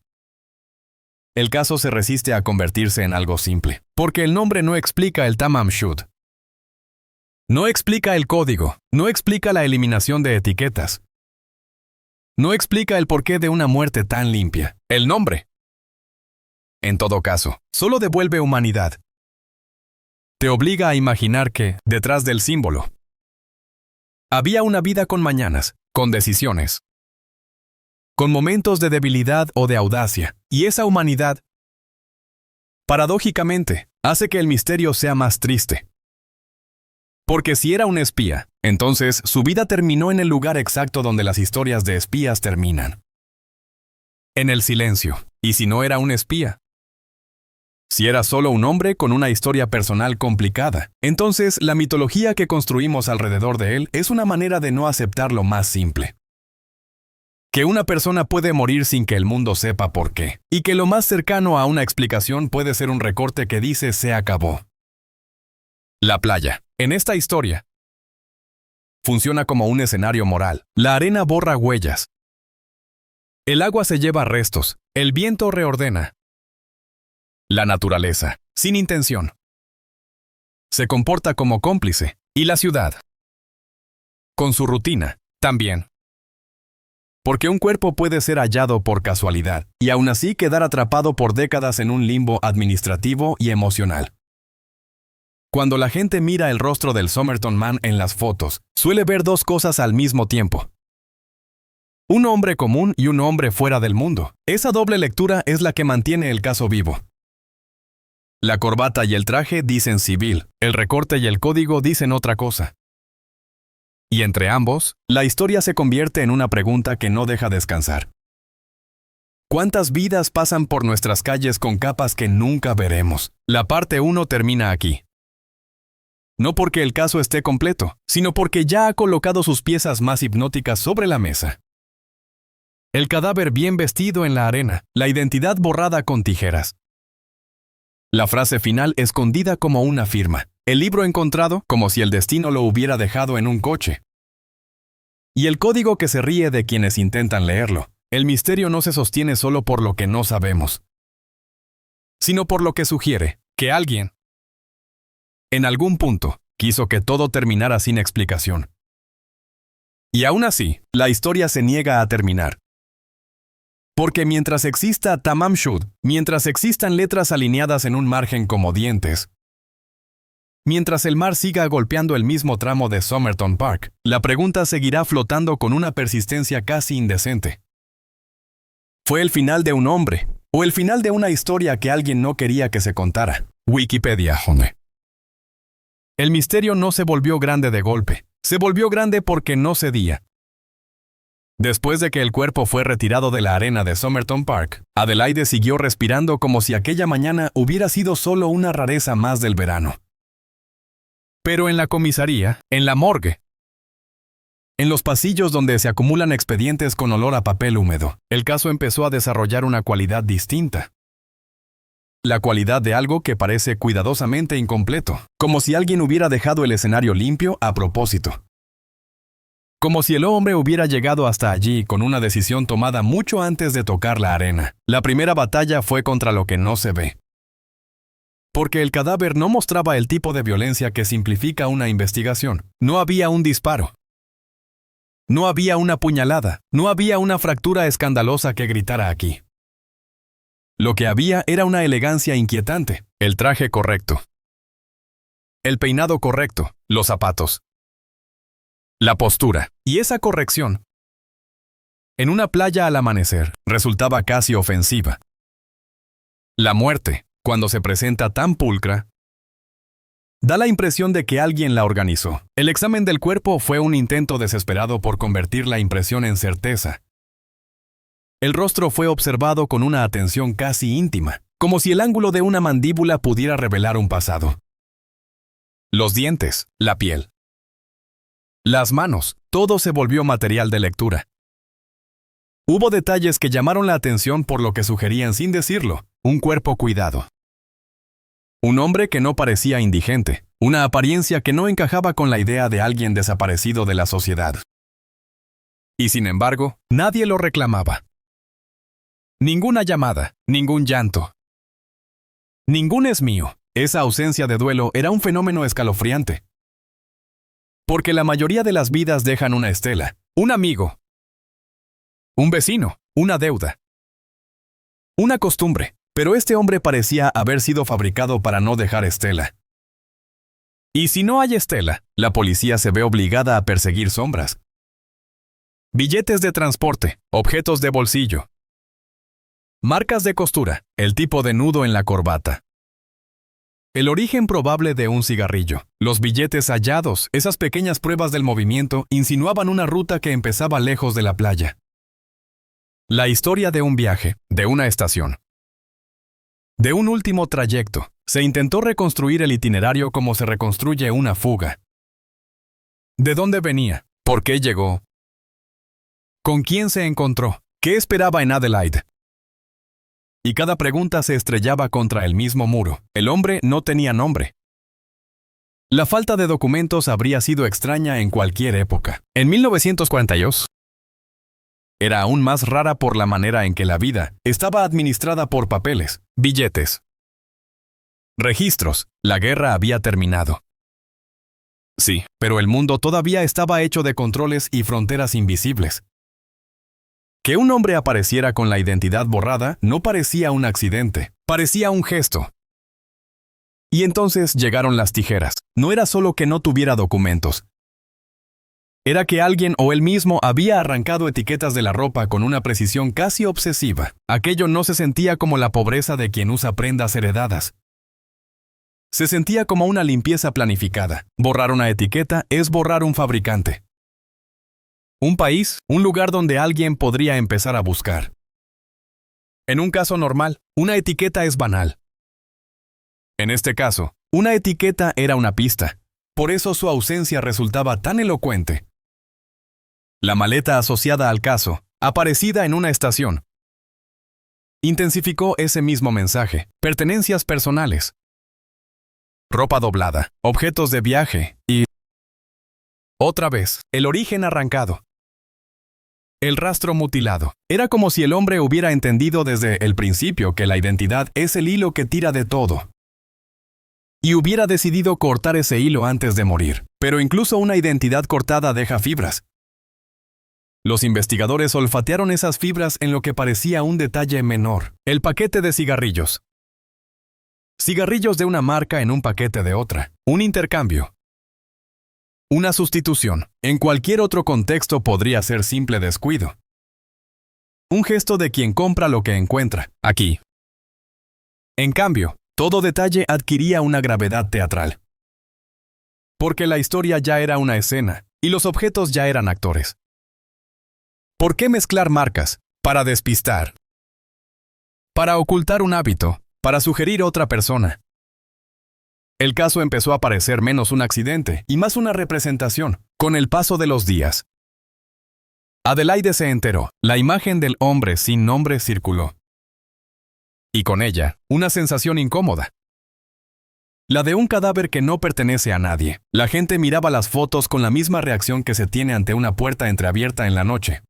S13: El caso se resiste a convertirse en algo simple, porque el nombre no explica el Tamam Shud. No explica el código, no explica la eliminación de etiquetas. No explica el porqué de una muerte tan limpia. El nombre, en todo caso, solo devuelve humanidad. Te obliga a imaginar que, detrás del símbolo, había una vida con mañanas, con decisiones, con momentos de debilidad o de audacia, y esa humanidad, paradójicamente, hace que el misterio sea más triste. Porque si era un espía, entonces su vida terminó en el lugar exacto donde las historias de espías terminan. En el silencio. Y si no era un espía, si era solo un hombre con una historia personal complicada, entonces la mitología que construimos alrededor de él es una manera de no aceptar lo más simple. Que una persona puede morir sin que el mundo sepa por qué, y que lo más cercano a una explicación puede ser un recorte que dice se acabó. La playa, en esta historia, funciona como un escenario moral. La arena borra huellas. El agua se lleva restos, el viento reordena. La naturaleza, sin intención, se comporta como cómplice, y la ciudad, con su rutina, también. Porque un cuerpo puede ser hallado por casualidad, y aún así quedar atrapado por décadas en un limbo administrativo y emocional. Cuando la gente mira el rostro del Somerton Man en las fotos, suele ver dos cosas al mismo tiempo. Un hombre común y un hombre fuera del mundo. Esa doble lectura es la que mantiene el caso vivo. La corbata y el traje dicen civil, el recorte y el código dicen otra cosa. Y entre ambos, la historia se convierte en una pregunta que no deja descansar. ¿Cuántas vidas pasan por nuestras calles con capas que nunca veremos? La parte 1 termina aquí. No porque el caso esté completo, sino porque ya ha colocado sus piezas más hipnóticas sobre la mesa. El cadáver bien vestido en la arena, la identidad borrada con tijeras. La frase final escondida como una firma, el libro encontrado como si el destino lo hubiera dejado en un coche. Y el código que se ríe de quienes intentan leerlo. El misterio no se sostiene solo por lo que no sabemos, sino por lo que sugiere que alguien, en algún punto, quiso que todo terminara sin explicación. Y aún así, la historia se niega a terminar. Porque mientras exista Tamam Shud, mientras existan letras alineadas en un margen como dientes, mientras el mar siga golpeando el mismo tramo de Somerton Park, la pregunta seguirá flotando con una persistencia casi indecente. ¿Fue el final de un hombre o el final de una historia que alguien no quería que se contara? Wikipedia, Jone. El misterio no se volvió grande de golpe, se volvió grande porque no cedía. Después de que el cuerpo fue retirado de la arena de Somerton Park, Adelaide siguió respirando como si aquella mañana hubiera sido solo una rareza más del verano. Pero en la comisaría, en la morgue, en los pasillos donde se acumulan expedientes con olor a papel húmedo, el caso empezó a desarrollar una cualidad distinta. La cualidad de algo que parece cuidadosamente incompleto, como si alguien hubiera dejado el escenario limpio a propósito. Como si el hombre hubiera llegado hasta allí con una decisión tomada mucho antes de tocar la arena. La primera batalla fue contra lo que no se ve. Porque el cadáver no mostraba el tipo de violencia que simplifica una investigación. No había un disparo. No había una puñalada, no había una fractura escandalosa que gritara aquí. Lo que había era una elegancia inquietante, el traje correcto, el peinado correcto, los zapatos, la postura, y esa corrección, en una playa al amanecer, resultaba casi ofensiva. La muerte, cuando se presenta tan pulcra, da la impresión de que alguien la organizó. El examen del cuerpo fue un intento desesperado por convertir la impresión en certeza. El rostro fue observado con una atención casi íntima, como si el ángulo de una mandíbula pudiera revelar un pasado. Los dientes, la piel, las manos, todo se volvió material de lectura. Hubo detalles que llamaron la atención por lo que sugerían sin decirlo, un cuerpo cuidado. Un hombre que no parecía indigente, una apariencia que no encajaba con la idea de alguien desaparecido de la sociedad. Y sin embargo, nadie lo reclamaba. Ninguna llamada, ningún llanto. Ningún es mío. Esa ausencia de duelo era un fenómeno escalofriante. Porque la mayoría de las vidas dejan una estela, un amigo, un vecino, una deuda, una costumbre. Pero este hombre parecía haber sido fabricado para no dejar estela. Y si no hay estela, la policía se ve obligada a perseguir sombras. Billetes de transporte, objetos de bolsillo, marcas de costura, el tipo de nudo en la corbata. El origen probable de un cigarrillo, los billetes hallados, esas pequeñas pruebas del movimiento insinuaban una ruta que empezaba lejos de la playa. La historia de un viaje, de una estación. De un último trayecto, se intentó reconstruir el itinerario como se reconstruye una fuga. ¿De dónde venía? ¿Por qué llegó? ¿Con quién se encontró? ¿Qué esperaba en Adelaide? Y cada pregunta se estrellaba contra el mismo muro. El hombre no tenía nombre. La falta de documentos habría sido extraña en cualquier época. En 1942, era aún más rara por la manera en que la vida estaba administrada por papeles, billetes, registros. La guerra había terminado. Sí, pero el mundo todavía estaba hecho de controles y fronteras invisibles. Que un hombre apareciera con la identidad borrada no parecía un accidente, parecía un gesto. Y entonces llegaron las tijeras. No era solo que no tuviera documentos. era que alguien o él mismo había arrancado etiquetas de la ropa con una precisión casi obsesiva. Aquello no se sentía como la pobreza de quien usa prendas heredadas. Se sentía como una limpieza planificada. Borrar una etiqueta es borrar un fabricante. Un país, un lugar donde alguien podría empezar a buscar. En un caso normal, una etiqueta es banal. En este caso, una etiqueta era una pista. Por eso su ausencia resultaba tan elocuente. La maleta asociada al caso, aparecida en una estación, intensificó ese mismo mensaje. Pertenencias personales, ropa doblada, objetos de viaje y... otra vez, el origen arrancado. El rastro mutilado. Era como si el hombre hubiera entendido desde el principio que la identidad es el hilo que tira de todo. Y hubiera decidido cortar ese hilo antes de morir. Pero incluso una identidad cortada deja fibras. Los investigadores olfatearon esas fibras en lo que parecía un detalle menor. El paquete de cigarrillos. Cigarrillos de una marca en un paquete de otra. Un intercambio. Una sustitución. En cualquier otro contexto podría ser simple descuido. Un gesto de quien compra lo que encuentra. Aquí. En cambio, todo detalle adquiría una gravedad teatral. Porque la historia ya era una escena, y los objetos ya eran actores. ¿Por qué mezclar marcas? Para despistar. Para ocultar un hábito, para sugerir otra persona. El caso empezó a parecer menos un accidente y más una representación, con el paso de los días. Adelaide se enteró. La imagen del hombre sin nombre circuló. Y con ella, una sensación incómoda. La de un cadáver que no pertenece a nadie. La gente miraba las fotos con la misma reacción que se tiene ante una puerta entreabierta en la noche.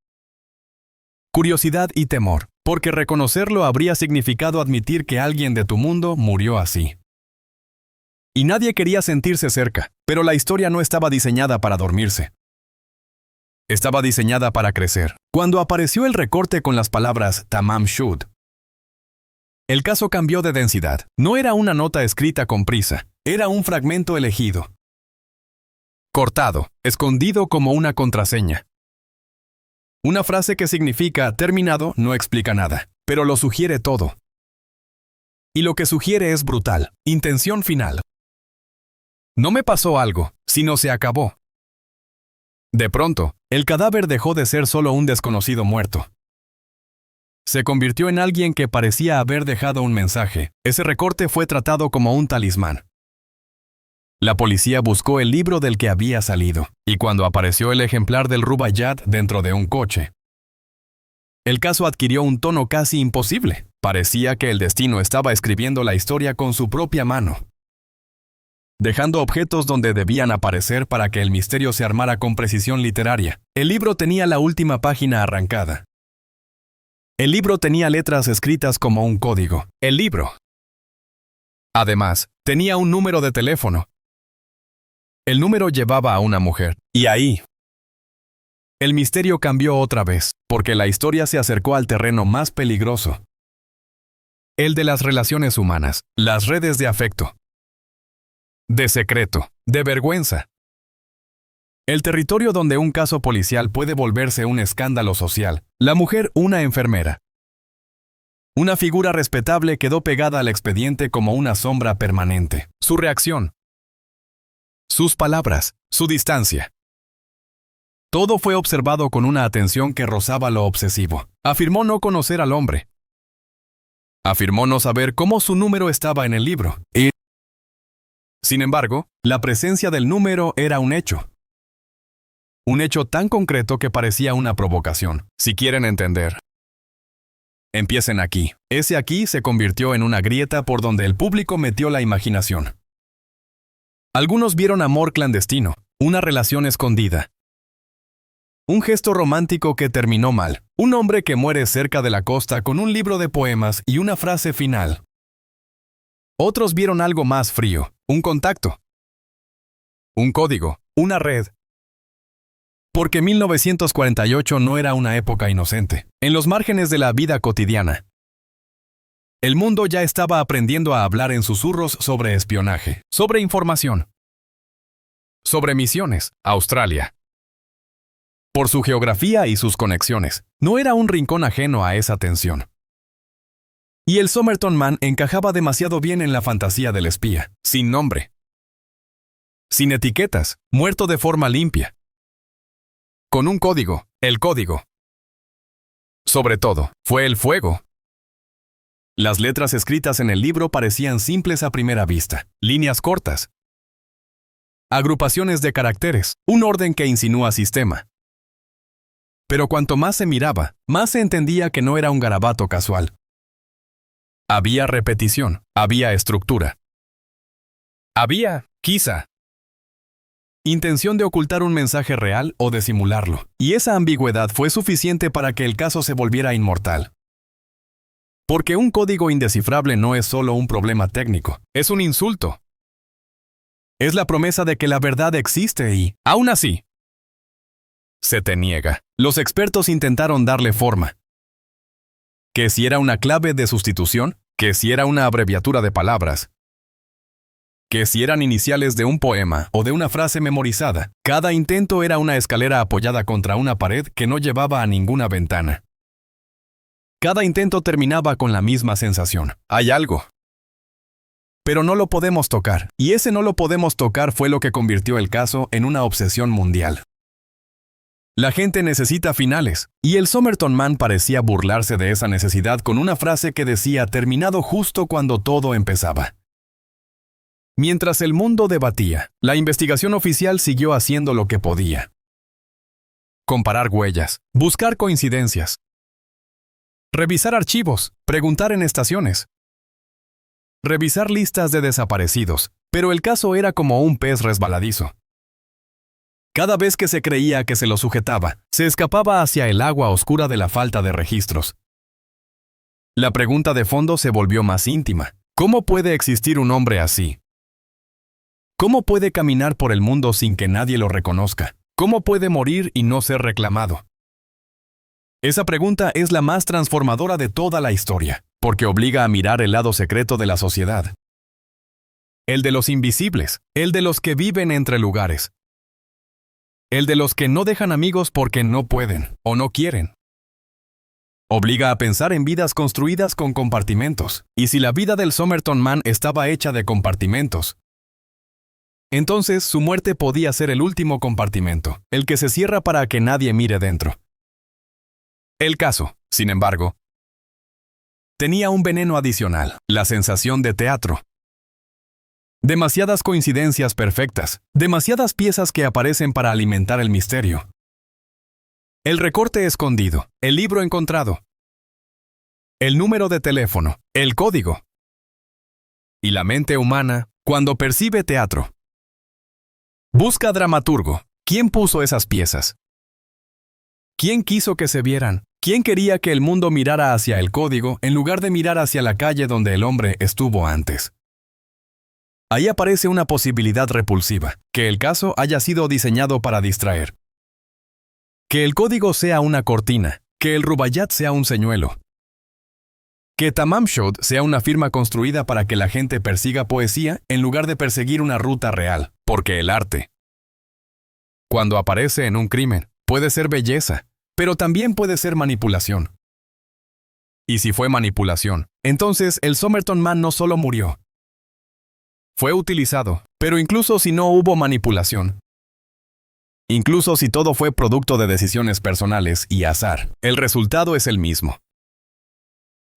S13: Curiosidad y temor, porque reconocerlo habría significado admitir que alguien de tu mundo murió así. Y nadie quería sentirse cerca, pero la historia no estaba diseñada para dormirse. Estaba diseñada para crecer. Cuando apareció el recorte con las palabras Tamam Shud, el caso cambió de densidad. No era una nota escrita con prisa, era un fragmento elegido. Cortado, escondido como una contraseña. Una frase que significa terminado no explica nada, pero lo sugiere todo. Y lo que sugiere es brutal, intención final. No me pasó algo, sino se acabó. De pronto, el cadáver dejó de ser solo un desconocido muerto. Se convirtió en alguien que parecía haber dejado un mensaje. Ese recorte fue tratado como un talismán. La policía buscó el libro del que había salido, y cuando apareció el ejemplar del Rubaiyat dentro de un coche, el caso adquirió un tono casi imposible. Parecía que el destino estaba escribiendo la historia con su propia mano, dejando objetos donde debían aparecer para que el misterio se armara con precisión literaria. El libro tenía la última página arrancada. El libro tenía letras escritas como un código. El libro. Además, tenía un número de teléfono. El número llevaba a una mujer. Y ahí, el misterio cambió otra vez, porque la historia se acercó al terreno más peligroso. El de las relaciones humanas, las redes de afecto. De secreto, de vergüenza. El territorio donde un caso policial puede volverse un escándalo social. La mujer, una enfermera. Una figura respetable quedó pegada al expediente como una sombra permanente. Su reacción. Sus palabras, su distancia. Todo fue observado con una atención que rozaba lo obsesivo. Afirmó no conocer al hombre. Afirmó no saber cómo su número estaba en el libro. Y, sin embargo, la presencia del número era un hecho. Un hecho tan concreto que parecía una provocación. Si quieren entender, empiecen aquí. Ese aquí se convirtió en una grieta por donde el público metió la imaginación. Algunos vieron amor clandestino, una relación escondida. Un gesto romántico que terminó mal. Un hombre que muere cerca de la costa con un libro de poemas y una frase final. Otros vieron algo más frío, un contacto. Un código, una red. Porque 1948 no era una época inocente. En los márgenes de la vida cotidiana, el mundo ya estaba aprendiendo a hablar en susurros sobre espionaje, sobre información, sobre misiones. Australia. por su geografía y sus conexiones. No era un rincón ajeno a esa tensión. Y el Somerton Man encajaba demasiado bien en la fantasía del espía, sin nombre, sin etiquetas, muerto de forma limpia, con un código, el código. Sobre todo, fue el fuego. Las letras escritas en el libro parecían simples a primera vista, líneas cortas, agrupaciones de caracteres, un orden que insinúa sistema. Pero cuanto más se miraba, más se entendía que no era un garabato casual. Había repetición, había estructura. Había, quizá, intención de ocultar un mensaje real o de simularlo, y esa ambigüedad fue suficiente para que el caso se volviera inmortal. Porque un código indescifrable no es solo un problema técnico, es un insulto. Es la promesa de que la verdad existe y, aún así, se te niega. Los expertos intentaron darle forma. Que si era una clave de sustitución, que si era una abreviatura de palabras, que si eran iniciales de un poema o de una frase memorizada. Cada intento era una escalera apoyada contra una pared que no llevaba a ninguna ventana. Cada intento terminaba con la misma sensación. Hay algo. Pero no lo podemos tocar, y ese no lo podemos tocar fue lo que convirtió el caso en una obsesión mundial. La gente necesita finales, y el Somerton Man parecía burlarse de esa necesidad con una frase que decía terminado justo cuando todo empezaba. Mientras el mundo debatía, la investigación oficial siguió haciendo lo que podía. Comparar huellas, buscar coincidencias, revisar archivos, preguntar en estaciones, revisar listas de desaparecidos, pero el caso era como un pez resbaladizo. Cada vez que se creía que se lo sujetaba, se escapaba hacia el agua oscura de la falta de registros. La pregunta de fondo se volvió más íntima. ¿Cómo puede existir un hombre así? ¿Cómo puede caminar por el mundo sin que nadie lo reconozca? ¿Cómo puede morir y no ser reclamado? Esa pregunta es la más transformadora de toda la historia, porque obliga a mirar el lado secreto de la sociedad. El de los invisibles, el de los que viven entre lugares. El de los que no dejan amigos porque no pueden o no quieren. Obliga a pensar en vidas construidas con compartimentos, y si la vida del Somerton Man estaba hecha de compartimentos, entonces su muerte podía ser el último compartimento, el que se cierra para que nadie mire dentro. El caso, sin embargo, tenía un veneno adicional, la sensación de teatro. Demasiadas coincidencias perfectas, demasiadas piezas que aparecen para alimentar el misterio. El recorte escondido, el libro encontrado, el número de teléfono, el código. Y la mente humana, cuando percibe teatro, busca dramaturgo. ¿Quién puso esas piezas? ¿Quién quiso que se vieran? ¿Quién quería que el mundo mirara hacia el código en lugar de mirar hacia la calle donde el hombre estuvo antes? Ahí aparece una posibilidad repulsiva, que el caso haya sido diseñado para distraer. Que el código sea una cortina, que el Rubaiyat sea un señuelo. Que Tamam Shud sea una firma construida para que la gente persiga poesía en lugar de perseguir una ruta real, porque el arte, cuando aparece en un crimen, puede ser belleza, pero también puede ser manipulación. Y si fue manipulación, entonces el Somerton Man no solo murió, fue utilizado, pero incluso si no hubo manipulación, incluso si todo fue producto de decisiones personales y azar, el resultado es el mismo.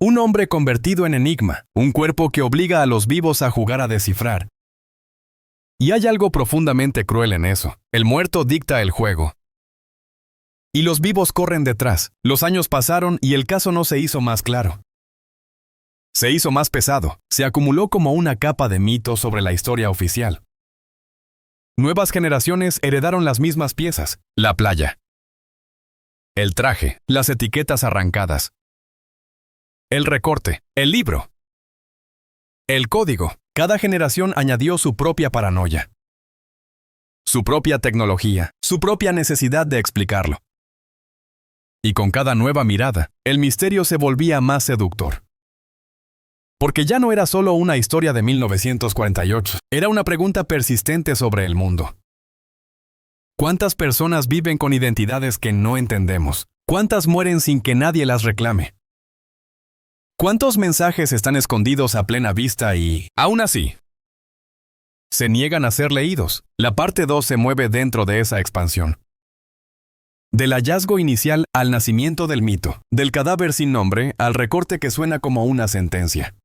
S13: Un hombre convertido en enigma, un cuerpo que obliga a los vivos a jugar a descifrar. Y hay algo profundamente cruel en eso. El muerto dicta el juego. Y los vivos corren detrás. Los años pasaron y el caso no se hizo más claro. Se hizo más pesado, se acumuló como una capa de mito sobre la historia oficial. Nuevas generaciones heredaron las mismas piezas, la playa, el traje, las etiquetas arrancadas, el recorte, el libro, el código. Cada generación añadió su propia paranoia, su propia tecnología, su propia necesidad de explicarlo. Y con cada nueva mirada, el misterio se volvía más seductor. Porque ya no era solo una historia de 1948, era una pregunta persistente sobre el mundo. ¿Cuántas personas viven con identidades que no entendemos? ¿Cuántas mueren sin que nadie las reclame? ¿Cuántos mensajes están escondidos a plena vista y, aún así, se niegan a ser leídos? La parte 2 se mueve dentro de esa expansión. Del hallazgo inicial al nacimiento del mito, del cadáver sin nombre al recorte que suena como una sentencia.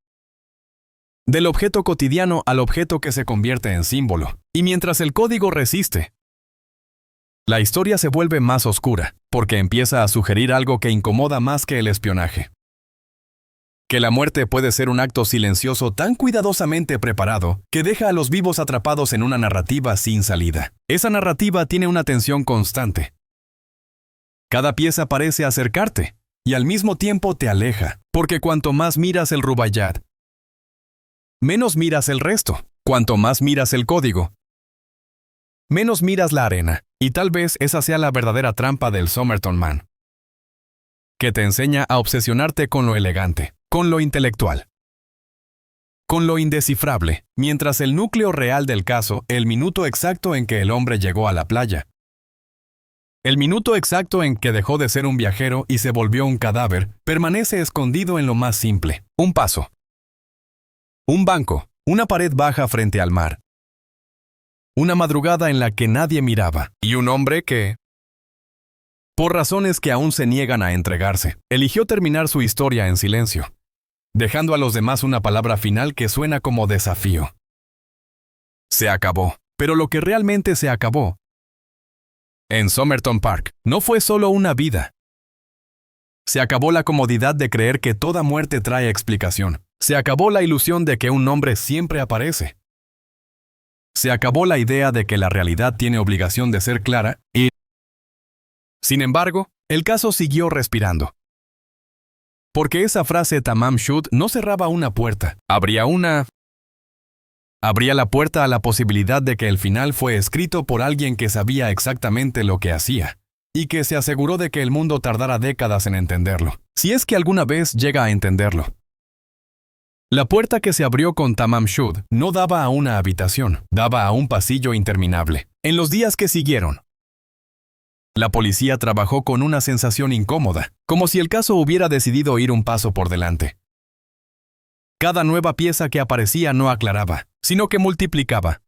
S13: Del objeto cotidiano al objeto que se convierte en símbolo. Y mientras el código resiste, la historia se vuelve más oscura, porque empieza a sugerir algo que incomoda más que el espionaje. Que la muerte puede ser un acto silencioso tan cuidadosamente preparado que deja a los vivos atrapados en una narrativa sin salida. Esa narrativa tiene una tensión constante. Cada pieza parece acercarte, y al mismo tiempo te aleja, porque cuanto más miras el Rubaiyat, menos miras el resto. Cuanto más miras el código, menos miras la arena, y tal vez esa sea la verdadera trampa del Somerton Man, que te enseña a obsesionarte con lo elegante, con lo intelectual, con lo indescifrable, mientras el núcleo real del caso, el minuto exacto en que el hombre llegó a la playa, el minuto exacto en que dejó de ser un viajero y se volvió un cadáver, permanece escondido en lo más simple: un paso, un banco, una pared baja frente al mar, una madrugada en la que nadie miraba, y un hombre que, por razones que aún se niegan a entregarse, eligió terminar su historia en silencio, dejando a los demás una palabra final que suena como desafío. Se acabó, pero lo que realmente se acabó en Somerton Park no fue solo una vida. Se acabó la comodidad de creer que toda muerte trae explicación. Se acabó la ilusión de que un nombre siempre aparece. Se acabó la idea de que la realidad tiene obligación de ser clara y, sin embargo, el caso siguió respirando. Porque esa frase Tamam Shud no cerraba una puerta, abría la puerta a la posibilidad de que el final fue escrito por alguien que sabía exactamente lo que hacía, y que se aseguró de que el mundo tardara décadas en entenderlo, si es que alguna vez llega a entenderlo. La puerta que se abrió con Tamam Shud no daba a una habitación, daba a un pasillo interminable. En los días que siguieron, la policía trabajó con una sensación incómoda, como si el caso hubiera decidido ir un paso por delante. Cada nueva pieza que aparecía no aclaraba, sino que multiplicaba.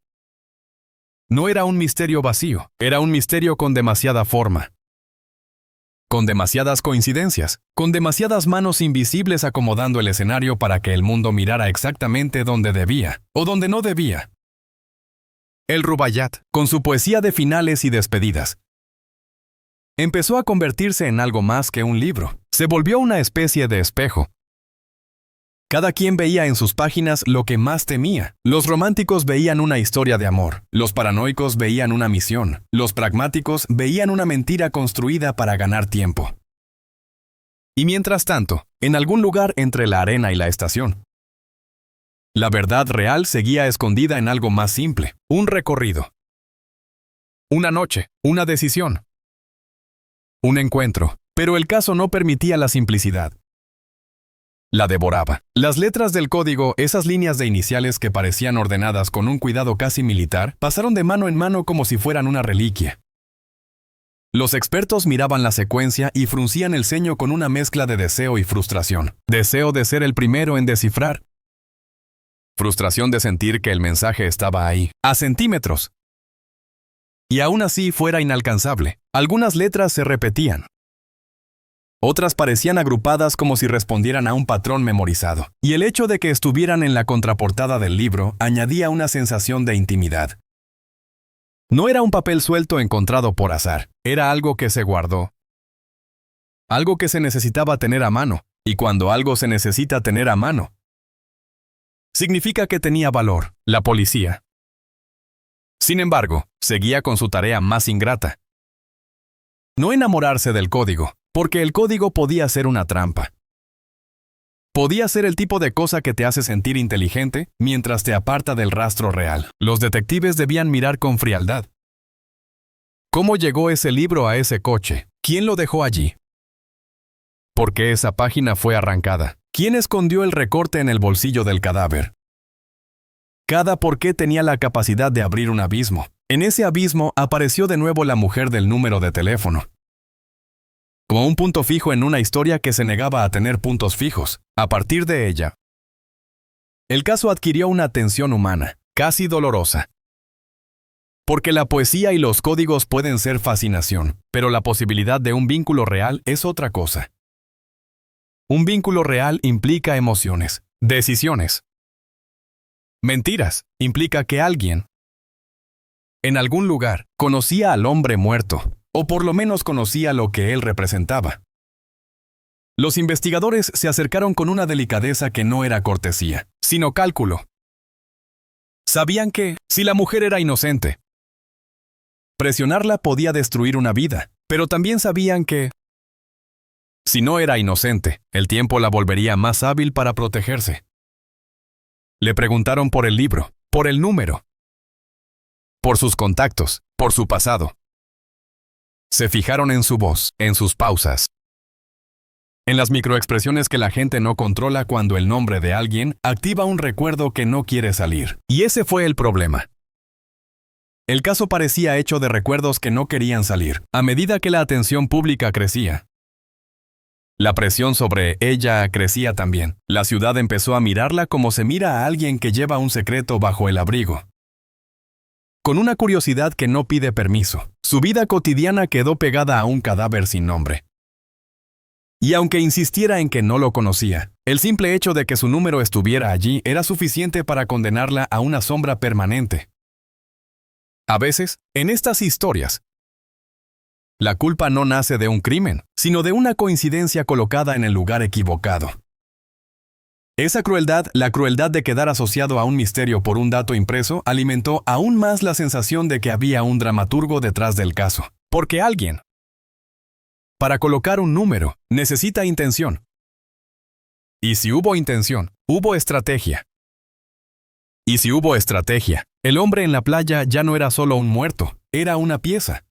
S13: No era un misterio vacío, era un misterio con demasiada forma, con demasiadas coincidencias, con demasiadas manos invisibles acomodando el escenario para que el mundo mirara exactamente donde debía, o donde no debía. El Rubaiyat, con su poesía de finales y despedidas, empezó a convertirse en algo más que un libro. Se volvió una especie de espejo. Cada quien veía en sus páginas lo que más temía. Los románticos veían una historia de amor. Los paranoicos veían una misión. Los pragmáticos veían una mentira construida para ganar tiempo. Y mientras tanto, en algún lugar entre la arena y la estación, la verdad real seguía escondida en algo más simple: un recorrido, una noche, una decisión, un encuentro. Pero el caso no permitía la simplicidad. La devoraba. Las letras del código, esas líneas de iniciales que parecían ordenadas con un cuidado casi militar, pasaron de mano en mano como si fueran una reliquia. Los expertos miraban la secuencia y fruncían el ceño con una mezcla de deseo y frustración. Deseo de ser el primero en descifrar. Frustración de sentir que el mensaje estaba ahí, a centímetros. Y aún así fuera inalcanzable. Algunas letras se repetían. Otras parecían agrupadas como si respondieran a un patrón memorizado, y el hecho de que estuvieran en la contraportada del libro añadía una sensación de intimidad. No era un papel suelto encontrado por azar, era algo que se guardó. Algo que se necesitaba tener a mano, y cuando algo se necesita tener a mano, significa que tenía valor. La policía, sin embargo, seguía con su tarea más ingrata. No enamorarse del código, porque el código podía ser una trampa. Podía ser el tipo de cosa que te hace sentir inteligente mientras te aparta del rastro real. Los detectives debían mirar con frialdad. ¿Cómo llegó ese libro a ese coche? ¿Quién lo dejó allí? ¿Por qué esa página fue arrancada? ¿Quién escondió el recorte en el bolsillo del cadáver? Cada por qué tenía la capacidad de abrir un abismo. En ese abismo apareció de nuevo la mujer del número de teléfono. Como un punto fijo en una historia que se negaba a tener puntos fijos. A partir de ella, el caso adquirió una tensión humana, casi dolorosa. Porque la poesía y los códigos pueden ser fascinación, pero la posibilidad de un vínculo real es otra cosa. Un vínculo real implica emociones, decisiones. Mentiras implica que alguien, en algún lugar, conocía al hombre muerto, o por lo menos conocía lo que él representaba. Los investigadores se acercaron con una delicadeza que no era cortesía, sino cálculo. Sabían que, si la mujer era inocente, presionarla podía destruir una vida, pero también sabían que, si no era inocente, el tiempo la volvería más hábil para protegerse. Le preguntaron por el libro, por el número, por sus contactos, por su pasado. Se fijaron en su voz, en sus pausas, en las microexpresiones que la gente no controla cuando el nombre de alguien activa un recuerdo que no quiere salir. Y ese fue el problema. El caso parecía hecho de recuerdos que no querían salir, a medida que la atención pública crecía. La presión sobre ella crecía también. La ciudad empezó a mirarla como se mira a alguien que lleva un secreto bajo el abrigo. Con una curiosidad que no pide permiso, su vida cotidiana quedó pegada a un cadáver sin nombre. Y aunque insistiera en que no lo conocía, el simple hecho de que su número estuviera allí era suficiente para condenarla a una sombra permanente. A veces, en estas historias, la culpa no nace de un crimen, sino de una coincidencia colocada en el lugar equivocado. Esa crueldad, la crueldad de quedar asociado a un misterio por un dato impreso, alimentó aún más la sensación de que había un dramaturgo detrás del caso. Porque alguien, para colocar un número, necesita intención. Y si hubo intención, hubo estrategia. Y si hubo estrategia, el hombre en la playa ya no era solo un muerto, era una pieza.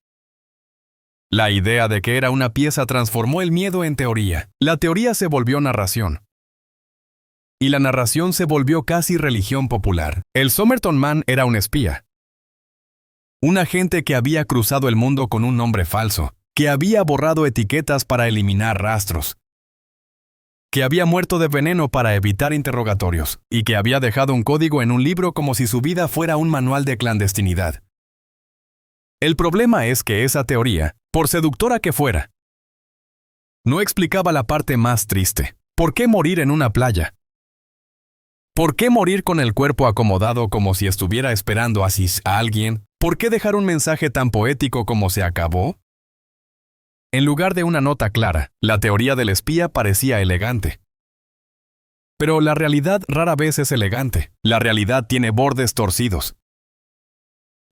S13: La idea de que era una pieza transformó el miedo en teoría. La teoría se volvió narración. Y la narración se volvió casi religión popular. El Somerton Man era un espía. Un agente que había cruzado el mundo con un nombre falso, que había borrado etiquetas para eliminar rastros, que había muerto de veneno para evitar interrogatorios, y que había dejado un código en un libro como si su vida fuera un manual de clandestinidad. El problema es que esa teoría, por seductora que fuera, no explicaba la parte más triste. ¿Por qué morir en una playa? ¿Por qué morir con el cuerpo acomodado como si estuviera esperando a alguien? ¿Por qué dejar un mensaje tan poético como se acabó? En lugar de una nota clara, la teoría del espía parecía elegante. Pero la realidad rara vez es elegante. La realidad tiene bordes torcidos,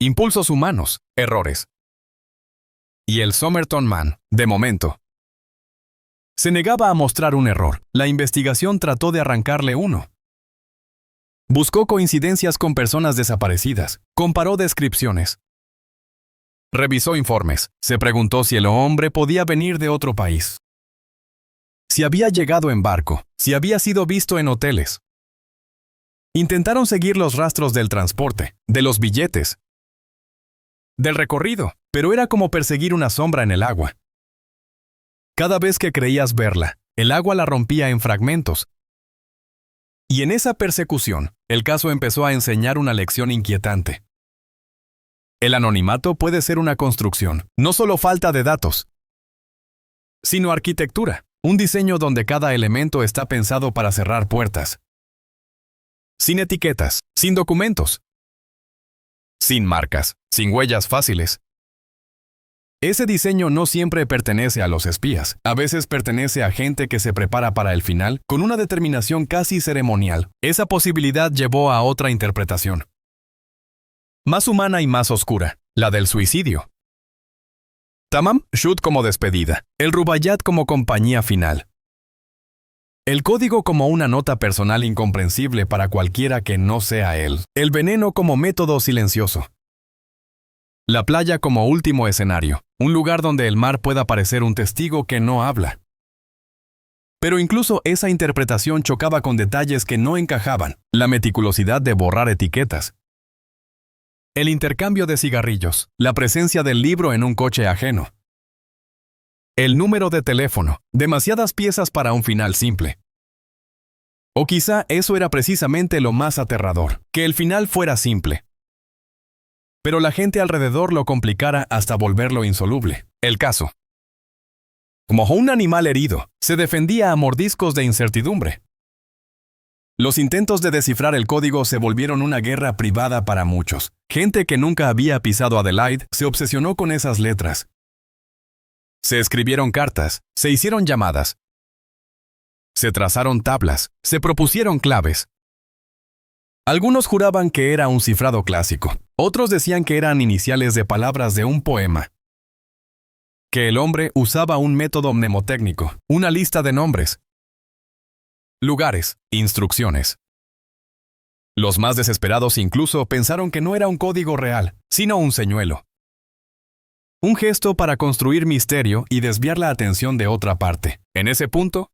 S13: impulsos humanos, errores. Y el Somerton Man, de momento, se negaba a mostrar un error. La investigación trató de arrancarle uno. Buscó coincidencias con personas desaparecidas, comparó descripciones, revisó informes, se preguntó si el hombre podía venir de otro país, si había llegado en barco, si había sido visto en hoteles. Intentaron seguir los rastros del transporte, de los billetes, del recorrido, pero era como perseguir una sombra en el agua. Cada vez que creías verla, el agua la rompía en fragmentos. Y en esa persecución, el caso empezó a enseñar una lección inquietante. El anonimato puede ser una construcción, no solo falta de datos, sino arquitectura, un diseño donde cada elemento está pensado para cerrar puertas. Sin etiquetas, sin documentos, sin marcas, sin huellas fáciles. Ese diseño no siempre pertenece a los espías, a veces pertenece a gente que se prepara para el final con una determinación casi ceremonial. Esa posibilidad llevó a otra interpretación, más humana y más oscura, la del suicidio. Tamam Shud como despedida, el Rubaiyat como compañía final. El código como una nota personal incomprensible para cualquiera que no sea él. El veneno como método silencioso. La playa como último escenario, un lugar donde el mar pueda parecer un testigo que no habla. Pero incluso esa interpretación chocaba con detalles que no encajaban, la meticulosidad de borrar etiquetas, el intercambio de cigarrillos, la presencia del libro en un coche ajeno. El número de teléfono, demasiadas piezas para un final simple. O quizá eso era precisamente lo más aterrador, que el final fuera simple. Pero la gente alrededor lo complicara hasta volverlo insoluble. El caso. Como un animal herido, se defendía a mordiscos de incertidumbre. Los intentos de descifrar el código se volvieron una guerra privada para muchos. Gente que nunca había pisado Adelaide se obsesionó con esas letras. Se escribieron cartas, se hicieron llamadas. Se trazaron tablas, se propusieron claves. Algunos juraban que era un cifrado clásico, otros decían que eran iniciales de palabras de un poema. Que el hombre usaba un método mnemotécnico, una lista de nombres, lugares, instrucciones. Los más desesperados incluso pensaron que no era un código real, sino un señuelo. Un gesto para construir misterio y desviar la atención de otra parte. En ese punto,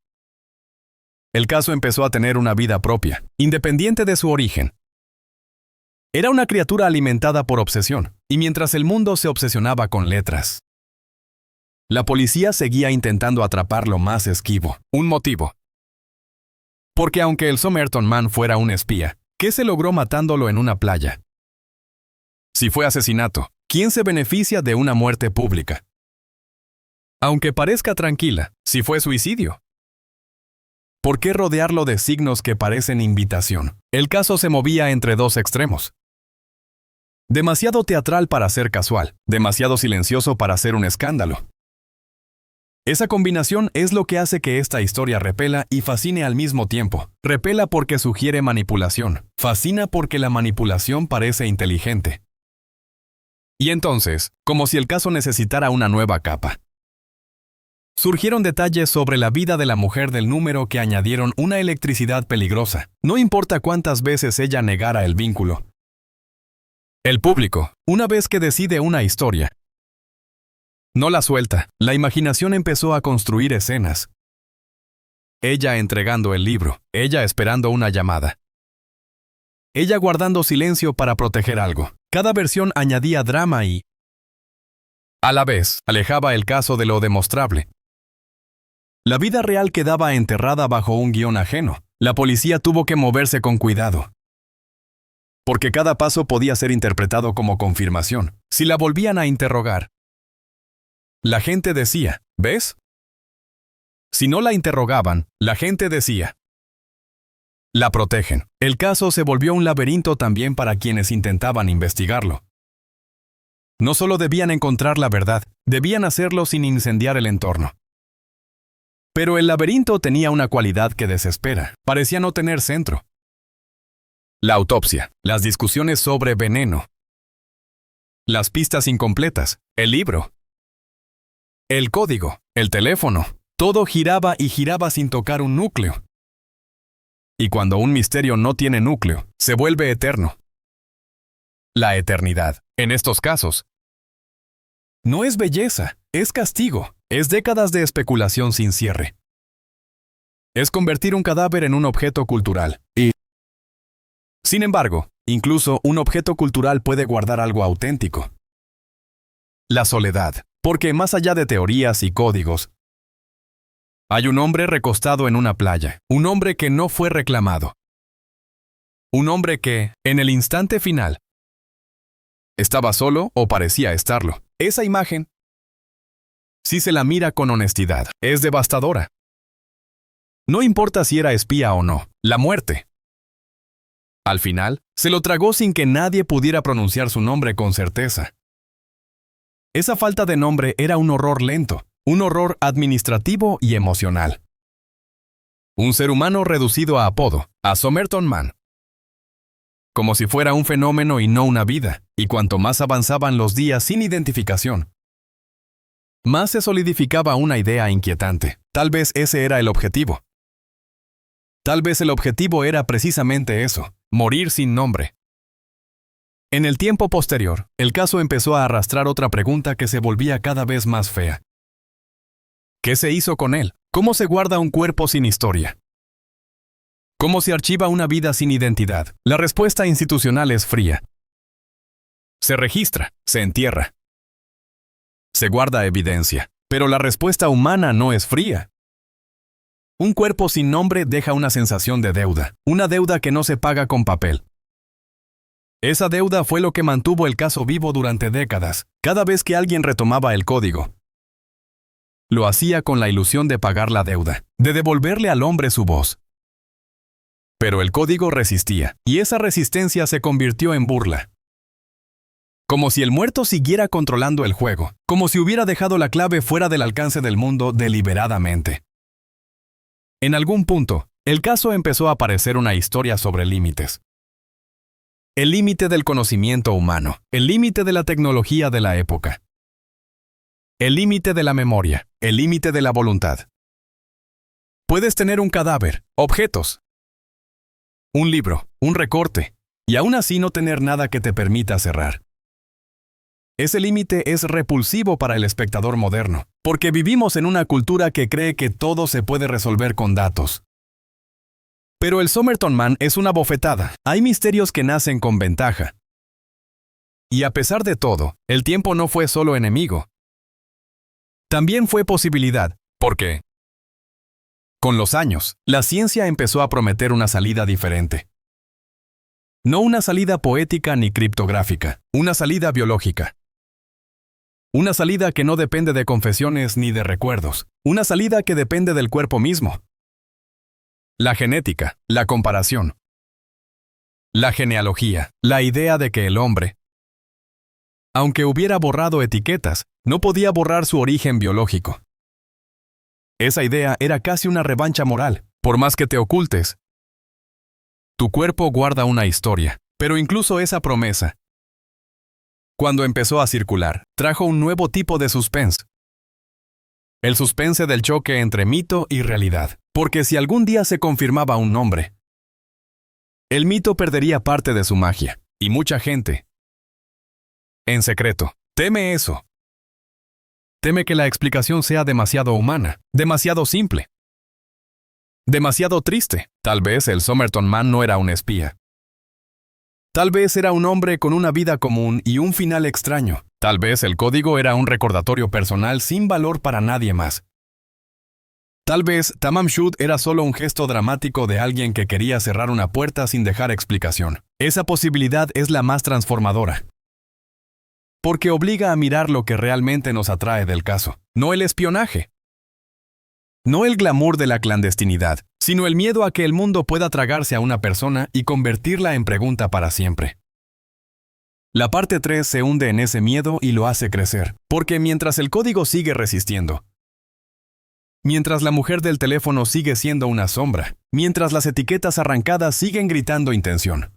S13: el caso empezó a tener una vida propia, independiente de su origen. Era una criatura alimentada por obsesión, y mientras el mundo se obsesionaba con letras, la policía seguía intentando atraparlo más esquivo. Un motivo. Porque aunque el Somerton Man fuera un espía, ¿qué se logró matándolo en una playa? Si fue asesinato, ¿quién se beneficia de una muerte pública? Aunque parezca tranquila, si fue suicidio. ¿Por qué rodearlo de signos que parecen invitación? El caso se movía entre dos extremos. Demasiado teatral para ser casual, demasiado silencioso para ser un escándalo. Esa combinación es lo que hace que esta historia repela y fascine al mismo tiempo. Repela porque sugiere manipulación, fascina porque la manipulación parece inteligente. Y entonces, como si el caso necesitara una nueva capa. Surgieron detalles sobre la vida de la mujer del número que añadieron una electricidad peligrosa, no importa cuántas veces ella negara el vínculo. El público, una vez que decide una historia, no la suelta. La imaginación empezó a construir escenas. Ella entregando el libro, ella esperando una llamada. Ella guardando silencio para proteger algo. Cada versión añadía drama y, a la vez, alejaba el caso de lo demostrable. La vida real quedaba enterrada bajo un guión ajeno. La policía tuvo que moverse con cuidado. Porque cada paso podía ser interpretado como confirmación. Si la volvían a interrogar, la gente decía, ¿ves? Si no la interrogaban, la gente decía, la protegen. El caso se volvió un laberinto también para quienes intentaban investigarlo. No solo debían encontrar la verdad, debían hacerlo sin incendiar el entorno. Pero el laberinto tenía una cualidad que desespera. Parecía no tener centro. La autopsia, las discusiones sobre veneno, las pistas incompletas, el libro, el código, el teléfono, todo giraba y giraba sin tocar un núcleo. Y cuando un misterio no tiene núcleo, se vuelve eterno. La eternidad, en estos casos, no es belleza, es castigo, es décadas de especulación sin cierre. Es convertir un cadáver en un objeto cultural. Y, sin embargo, incluso un objeto cultural puede guardar algo auténtico. La soledad. Porque más allá de teorías y códigos, hay un hombre recostado en una playa, un hombre que no fue reclamado. Un hombre que, en el instante final, estaba solo o parecía estarlo. Esa imagen, si se la mira con honestidad, es devastadora. No importa si era espía o no, la muerte. Al final, se lo tragó sin que nadie pudiera pronunciar su nombre con certeza. Esa falta de nombre era un horror lento, un horror administrativo y emocional. Un ser humano reducido a apodo, a Somerton Man. Como si fuera un fenómeno y no una vida, y cuanto más avanzaban los días sin identificación, más se solidificaba una idea inquietante. Tal vez ese era el objetivo. Tal vez el objetivo era precisamente eso, morir sin nombre. En el tiempo posterior, el caso empezó a arrastrar otra pregunta que se volvía cada vez más fea. ¿Qué se hizo con él? ¿Cómo se guarda un cuerpo sin historia? ¿Cómo se archiva una vida sin identidad? La respuesta institucional es fría. se registra, se entierra. Se guarda evidencia, pero la respuesta humana no es fría. Un cuerpo sin nombre deja una sensación de deuda, una deuda que no se paga con papel. Esa deuda fue lo que mantuvo el caso vivo durante décadas, cada vez que alguien retomaba el código. Lo hacía con la ilusión de pagar la deuda, de devolverle al hombre su voz. Pero el código resistía, y esa resistencia se convirtió en burla. Como si el muerto siguiera controlando el juego, como si hubiera dejado la clave fuera del alcance del mundo deliberadamente. En algún punto, el caso empezó a parecer una historia sobre límites. El límite del conocimiento humano, el límite de la tecnología de la época. El límite de la memoria, el límite de la voluntad. Puedes tener un cadáver, objetos, un libro, un recorte, y aún así no tener nada que te permita cerrar. Ese límite es repulsivo para el espectador moderno, porque vivimos en una cultura que cree que todo se puede resolver con datos. Pero el Somerton Man es una bofetada. Hay misterios que nacen con ventaja. Y a pesar de todo, el tiempo no fue solo enemigo. También fue posibilidad, porque con los años, la ciencia empezó a prometer una salida diferente. No una salida poética ni criptográfica, una salida biológica. Una salida que no depende de confesiones ni de recuerdos, una salida que depende del cuerpo mismo. La genética, la comparación. La genealogía, la idea de que el hombre, aunque hubiera borrado etiquetas, no podía borrar su origen biológico. Esa idea era casi una revancha moral, por más que te ocultes. Tu cuerpo guarda una historia, pero incluso esa promesa, cuando empezó a circular, trajo un nuevo tipo de suspense. El suspense del choque entre mito y realidad, porque si algún día se confirmaba un nombre, el mito perdería parte de su magia, y mucha gente, en secreto, teme eso. Teme que la explicación sea demasiado humana, demasiado simple, demasiado triste. Tal vez el Somerton Man no era un espía. Tal vez era un hombre con una vida común y un final extraño. Tal vez el código era un recordatorio personal sin valor para nadie más. Tal vez Tamam Shud era solo un gesto dramático de alguien que quería cerrar una puerta sin dejar explicación. Esa posibilidad es la más transformadora. Porque obliga a mirar lo que realmente nos atrae del caso, no el espionaje. No el glamour de la clandestinidad, sino el miedo a que el mundo pueda tragarse a una persona y convertirla en pregunta para siempre. La parte 3 se hunde en ese miedo y lo hace crecer, porque mientras el código sigue resistiendo, mientras la mujer del teléfono sigue siendo una sombra, mientras las etiquetas arrancadas siguen gritando intención,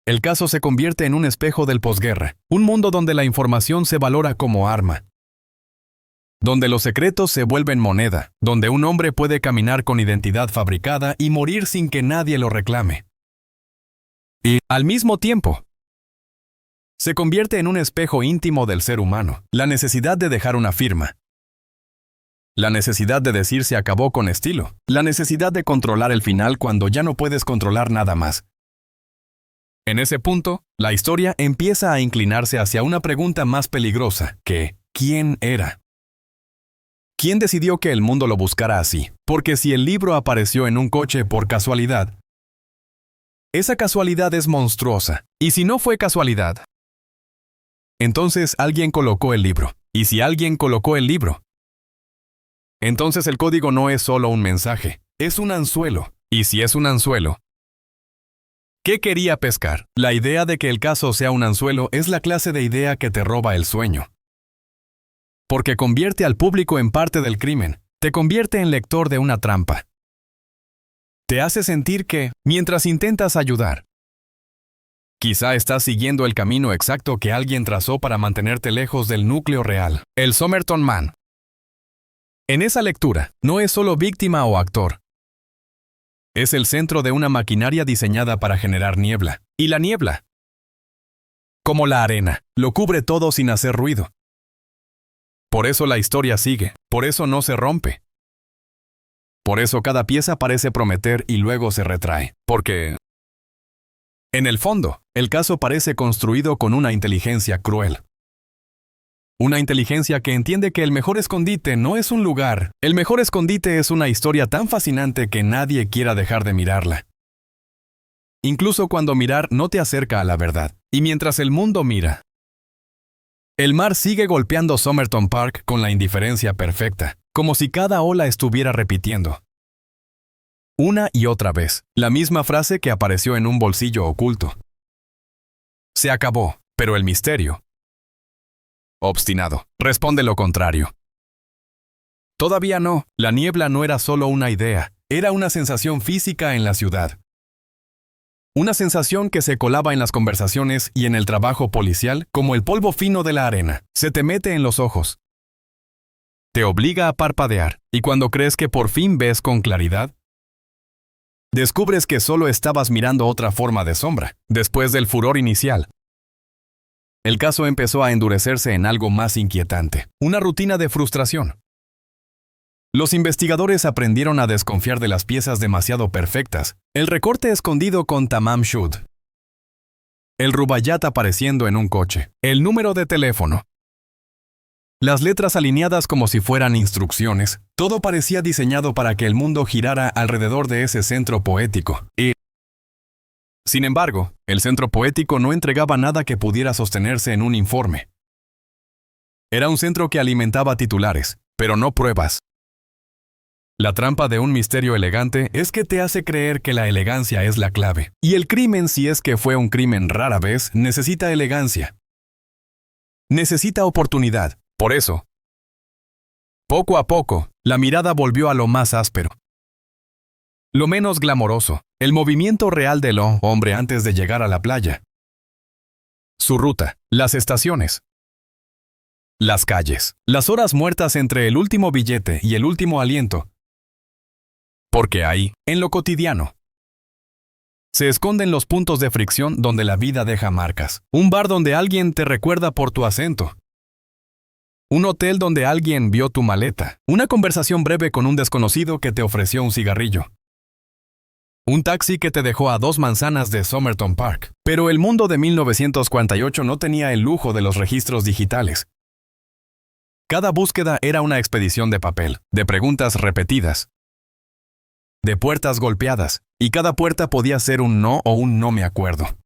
S13: el caso se convierte en un espejo del posguerra, un mundo donde la información se valora como arma, donde los secretos se vuelven moneda, donde un hombre puede caminar con identidad fabricada y morir sin que nadie lo reclame. Y, al mismo tiempo, se convierte en un espejo íntimo del ser humano, la necesidad de dejar una firma, la necesidad de decir se acabó con estilo, la necesidad de controlar el final cuando ya no puedes controlar nada más. En ese punto, la historia empieza a inclinarse hacia una pregunta más peligrosa que ¿quién era? ¿Quién decidió que el mundo lo buscara así? Porque si el libro apareció en un coche por casualidad, esa casualidad es monstruosa. Y si no fue casualidad, entonces alguien colocó el libro. Y si alguien colocó el libro, entonces el código no es solo un mensaje, es un anzuelo. Y si es un anzuelo, ¿qué quería pescar? La idea de que el caso sea un anzuelo es la clase de idea que te roba el sueño. Porque convierte al público en parte del crimen, te convierte en lector de una trampa. Te hace sentir que, mientras intentas ayudar, quizá estás siguiendo el camino exacto que alguien trazó para mantenerte lejos del núcleo real, el Somerton Man. En esa lectura, no es solo víctima o actor. Es el centro de una maquinaria diseñada para generar niebla. Y la niebla, como la arena, lo cubre todo sin hacer ruido. Por eso la historia sigue, por eso no se rompe. Por eso cada pieza parece prometer y luego se retrae, porque, en el fondo, el caso parece construido con una inteligencia cruel. Una inteligencia que entiende que el mejor escondite no es un lugar. El mejor escondite es una historia tan fascinante que nadie quiera dejar de mirarla. Incluso cuando mirar no te acerca a la verdad. Y mientras el mundo mira, el mar sigue golpeando Somerton Park con la indiferencia perfecta, como si cada ola estuviera repitiendo, una y otra vez, la misma frase que apareció en un bolsillo oculto. Se acabó, pero el misterio, obstinado, responde lo contrario. Todavía no, la niebla no era solo una idea, era una sensación física en la ciudad. Una sensación que se colaba en las conversaciones y en el trabajo policial como el polvo fino de la arena. Se te mete en los ojos. Te obliga a parpadear, y cuando crees que por fin ves con claridad, descubres que solo estabas mirando otra forma de sombra, después del furor inicial. El caso empezó a endurecerse en algo más inquietante, una rutina de frustración. Los investigadores aprendieron a desconfiar de las piezas demasiado perfectas, el recorte escondido con Tamam Shud, el Rubaiyat apareciendo en un coche, el número de teléfono, las letras alineadas como si fueran instrucciones. Todo parecía diseñado para que el mundo girara alrededor de ese centro poético. Y, sin embargo, el centro poético no entregaba nada que pudiera sostenerse en un informe. Era un centro que alimentaba titulares, pero no pruebas. La trampa de un misterio elegante es que te hace creer que la elegancia es la clave. Y el crimen, si es que fue un crimen rara vez, necesita elegancia. Necesita oportunidad. Por eso, poco a poco, la mirada volvió a lo más áspero, lo menos glamoroso, el movimiento real del hombre antes de llegar a la playa. Su ruta, las estaciones, las calles, las horas muertas entre el último billete y el último aliento. Porque ahí, en lo cotidiano, se esconden los puntos de fricción donde la vida deja marcas. Un bar donde alguien te recuerda por tu acento. Un hotel donde alguien vio tu maleta. Una conversación breve con un desconocido que te ofreció un cigarrillo. Un taxi que te dejó a 2 manzanas de Somerton Park. Pero el mundo de 1948 no tenía el lujo de los registros digitales. Cada búsqueda era una expedición de papel, de preguntas repetidas, de puertas golpeadas, y cada puerta podía ser un no o un no me acuerdo.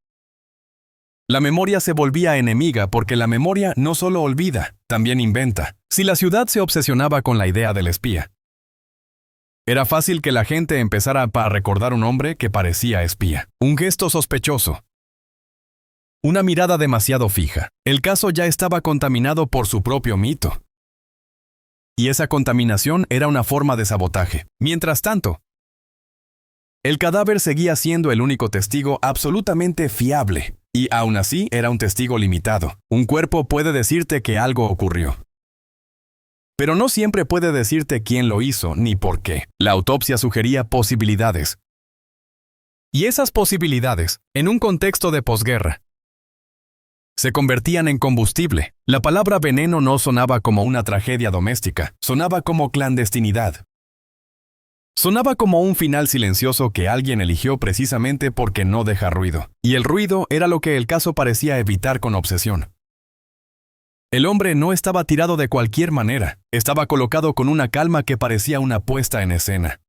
S13: La memoria se volvía enemiga porque la memoria no solo olvida, también inventa. Si la ciudad se obsesionaba con la idea del espía, era fácil que la gente empezara a recordar un hombre que parecía espía. Un gesto sospechoso. Una mirada demasiado fija. El caso ya estaba contaminado por su propio mito. Y esa contaminación era una forma de sabotaje. Mientras tanto, el cadáver seguía siendo el único testigo absolutamente fiable. Y aún así era un testigo limitado. Un cuerpo puede decirte que algo ocurrió, pero no siempre puede decirte quién lo hizo ni por qué. La autopsia sugería posibilidades. Y esas posibilidades, en un contexto de posguerra, se convertían en combustible. La palabra veneno no sonaba como una tragedia doméstica, sonaba como clandestinidad. Sonaba como un final silencioso que alguien eligió precisamente porque no deja ruido. Y el ruido era lo que el caso parecía evitar con obsesión. El hombre no estaba tirado de cualquier manera, estaba colocado con una calma que parecía una puesta en escena.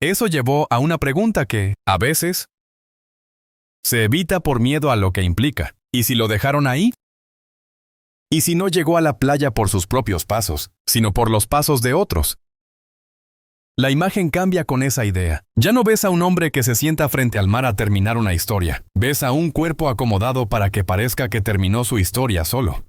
S13: Eso llevó a una pregunta que, a veces, se evita por miedo a lo que implica. ¿Y si lo dejaron ahí? ¿Y si no llegó a la playa por sus propios pasos, sino por los pasos de otros? La imagen cambia con esa idea. Ya no ves a un hombre que se sienta frente al mar a terminar una historia. Ves a un cuerpo acomodado para que parezca que terminó su historia solo.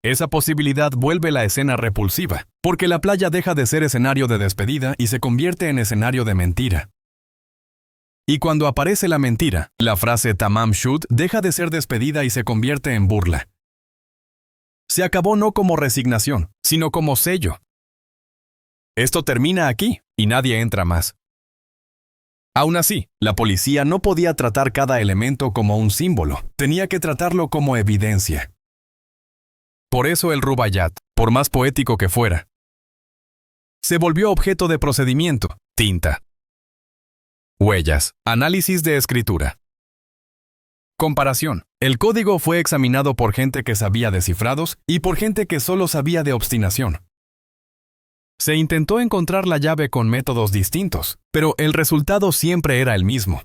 S13: Esa posibilidad vuelve la escena repulsiva, porque la playa deja de ser escenario de despedida y se convierte en escenario de mentira. Y cuando aparece la mentira, la frase Tamam Shud deja de ser despedida y se convierte en burla. Se acabó no como resignación, sino como sello. Esto termina aquí, y nadie entra más. Aún así, la policía no podía tratar cada elemento como un símbolo, tenía que tratarlo como evidencia. Por eso el Rubaiyat, por más poético que fuera, se volvió objeto de procedimiento, tinta, huellas, análisis de escritura. Comparación. El código fue examinado por gente que sabía de cifrados y por gente que solo sabía de obstinación. Se intentó encontrar la llave con métodos distintos, pero el resultado siempre era el mismo.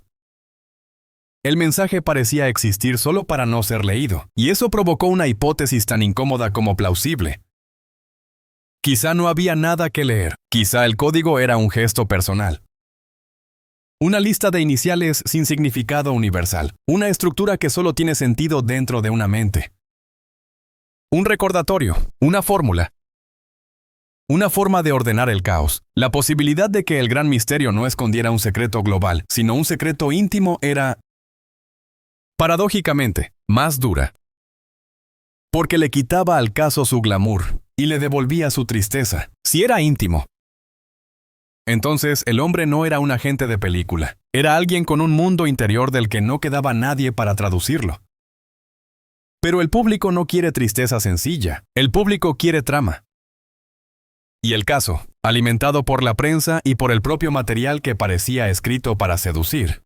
S13: El mensaje parecía existir solo para no ser leído, y eso provocó una hipótesis tan incómoda como plausible. Quizá no había nada que leer, quizá el código era un gesto personal. Una lista de iniciales sin significado universal, una estructura que solo tiene sentido dentro de una mente. Un recordatorio, una fórmula. Una forma de ordenar el caos. La posibilidad de que el gran misterio no escondiera un secreto global, sino un secreto íntimo era, paradójicamente, más dura. Porque le quitaba al caso su glamour y le devolvía su tristeza, si era íntimo. Entonces, el hombre no era un agente de película, era alguien con un mundo interior del que no quedaba nadie para traducirlo. Pero el público no quiere tristeza sencilla, el público quiere trama. Y el caso, alimentado por la prensa y por el propio material que parecía escrito para seducir,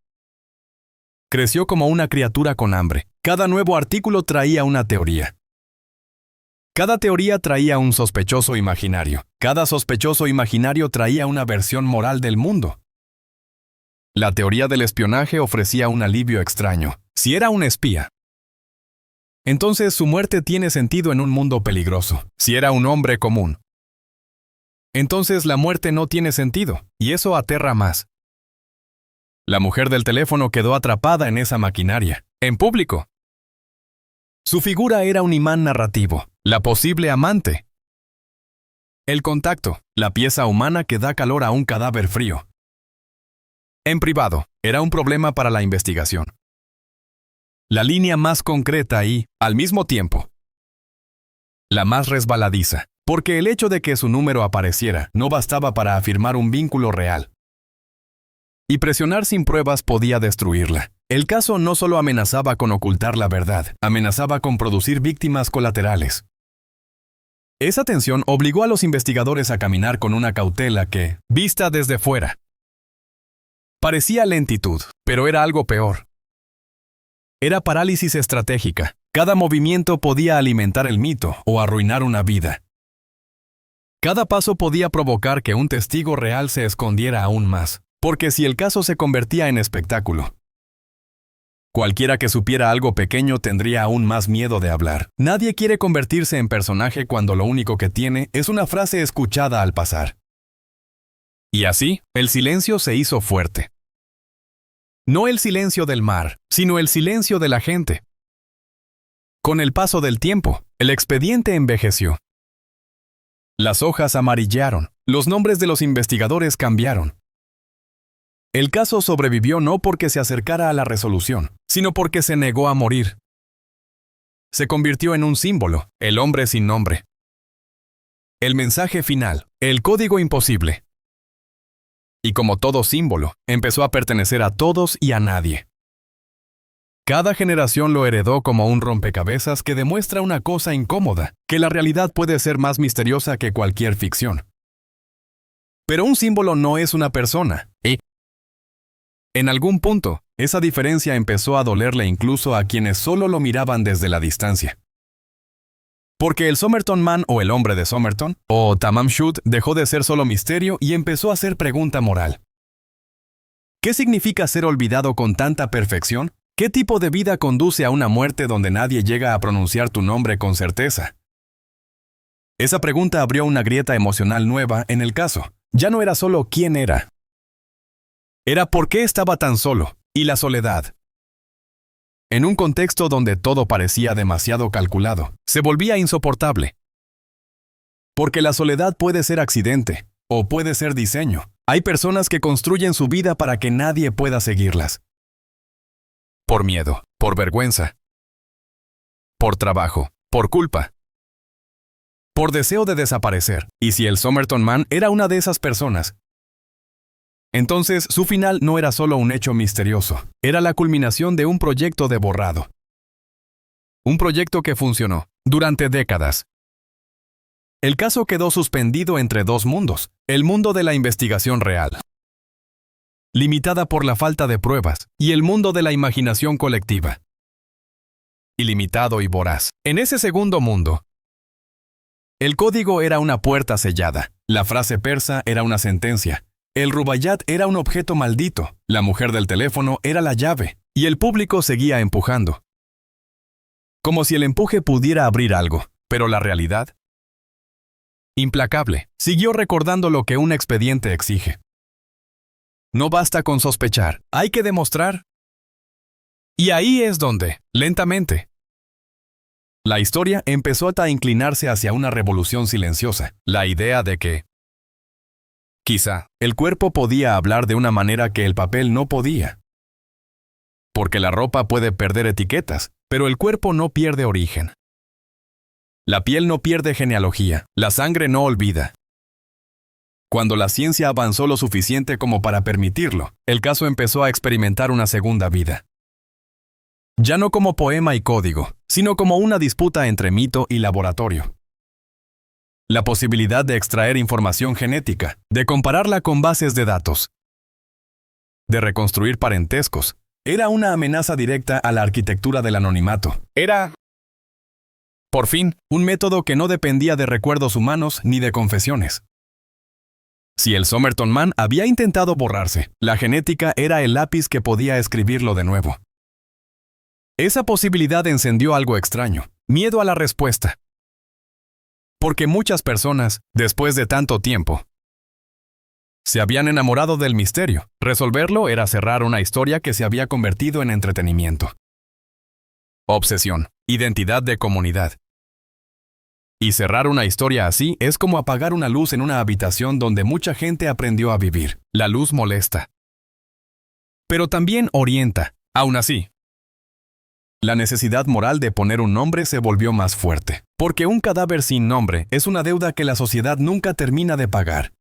S13: creció como una criatura con hambre. Cada nuevo artículo traía una teoría. Cada teoría traía un sospechoso imaginario. Cada sospechoso imaginario traía una versión moral del mundo. La teoría del espionaje ofrecía un alivio extraño. Si era un espía, entonces su muerte tiene sentido en un mundo peligroso. Si era un hombre común, entonces la muerte no tiene sentido, y eso aterra más. La mujer del teléfono quedó atrapada en esa maquinaria, en público. Su figura era un imán narrativo, la posible amante. El contacto, la pieza humana que da calor a un cadáver frío. En privado, era un problema para la investigación. La línea más concreta y, al mismo tiempo, la más resbaladiza, porque el hecho de que su número apareciera no bastaba para afirmar un vínculo real. Y presionar sin pruebas podía destruirla. El caso no solo amenazaba con ocultar la verdad, amenazaba con producir víctimas colaterales. Esa tensión obligó a los investigadores a caminar con una cautela que, vista desde fuera, parecía lentitud, pero era algo peor. Era parálisis estratégica. Cada movimiento podía alimentar el mito o arruinar una vida. Cada paso podía provocar que un testigo real se escondiera aún más, porque si el caso se convertía en espectáculo, cualquiera que supiera algo pequeño tendría aún más miedo de hablar. Nadie quiere convertirse en personaje cuando lo único que tiene es una frase escuchada al pasar. Y así, el silencio se hizo fuerte. No el silencio del mar, sino el silencio de la gente. Con el paso del tiempo, el expediente envejeció. Las hojas amarillaron, los nombres de los investigadores cambiaron. El caso sobrevivió no porque se acercara a la resolución, sino porque se negó a morir. Se convirtió en un símbolo, el hombre sin nombre. El mensaje final, el código imposible. Y como todo símbolo, empezó a pertenecer a todos y a nadie. Cada generación lo heredó como un rompecabezas que demuestra una cosa incómoda, que la realidad puede ser más misteriosa que cualquier ficción. Pero un símbolo no es una persona, y en algún punto, esa diferencia empezó a dolerle incluso a quienes solo lo miraban desde la distancia. Porque el Somerton Man o el hombre de Somerton, o Tamam Shud, dejó de ser solo misterio y empezó a ser pregunta moral. ¿Qué significa ser olvidado con tanta perfección? ¿Qué tipo de vida conduce a una muerte donde nadie llega a pronunciar tu nombre con certeza? Esa pregunta abrió una grieta emocional nueva en el caso. Ya no era solo quién era. Era por qué estaba tan solo, y la soledad. En un contexto donde todo parecía demasiado calculado, se volvía insoportable. Porque la soledad puede ser accidente, o puede ser diseño. Hay personas que construyen su vida para que nadie pueda seguirlas. Por miedo, por vergüenza, por trabajo, por culpa, por deseo de desaparecer. Y si el Somerton Man era una de esas personas, entonces su final no era solo un hecho misterioso, era la culminación de un proyecto de borrado. Un proyecto que funcionó durante décadas. El caso quedó suspendido entre dos mundos, el mundo de la investigación real, limitada por la falta de pruebas, y el mundo de la imaginación colectiva. ilimitado y voraz. En ese segundo mundo, el código era una puerta sellada, la frase persa era una sentencia, el rubaiyat era un objeto maldito, la mujer del teléfono era la llave, y el público seguía empujando. Como si el empuje pudiera abrir algo, pero la realidad, implacable, siguió recordando lo que un expediente exige. No basta con sospechar, hay que demostrar. Y ahí es donde, lentamente, la historia empezó a inclinarse hacia una revolución silenciosa, la idea de que, quizá, el cuerpo podía hablar de una manera que el papel no podía. Porque la ropa puede perder etiquetas, pero el cuerpo no pierde origen. La piel no pierde genealogía, la sangre no olvida. Cuando la ciencia avanzó lo suficiente como para permitirlo, el caso empezó a experimentar una segunda vida. Ya no como poema y código, sino como una disputa entre mito y laboratorio. La posibilidad de extraer información genética, de compararla con bases de datos, de reconstruir parentescos, era una amenaza directa a la arquitectura del anonimato. Era, por fin, un método que no dependía de recuerdos humanos ni de confesiones. Si el Somerton Man había intentado borrarse, la genética era el lápiz que podía escribirlo de nuevo. Esa posibilidad encendió algo extraño, miedo a la respuesta. Porque muchas personas, después de tanto tiempo, se habían enamorado del misterio. Resolverlo era cerrar una historia que se había convertido en entretenimiento. Obsesión, identidad de comunidad. Y cerrar una historia así es como apagar una luz en una habitación donde mucha gente aprendió a vivir. La luz molesta. Pero también orienta. Aún así, la necesidad moral de poner un nombre se volvió más fuerte, porque un cadáver sin nombre es una deuda que la sociedad nunca termina de pagar.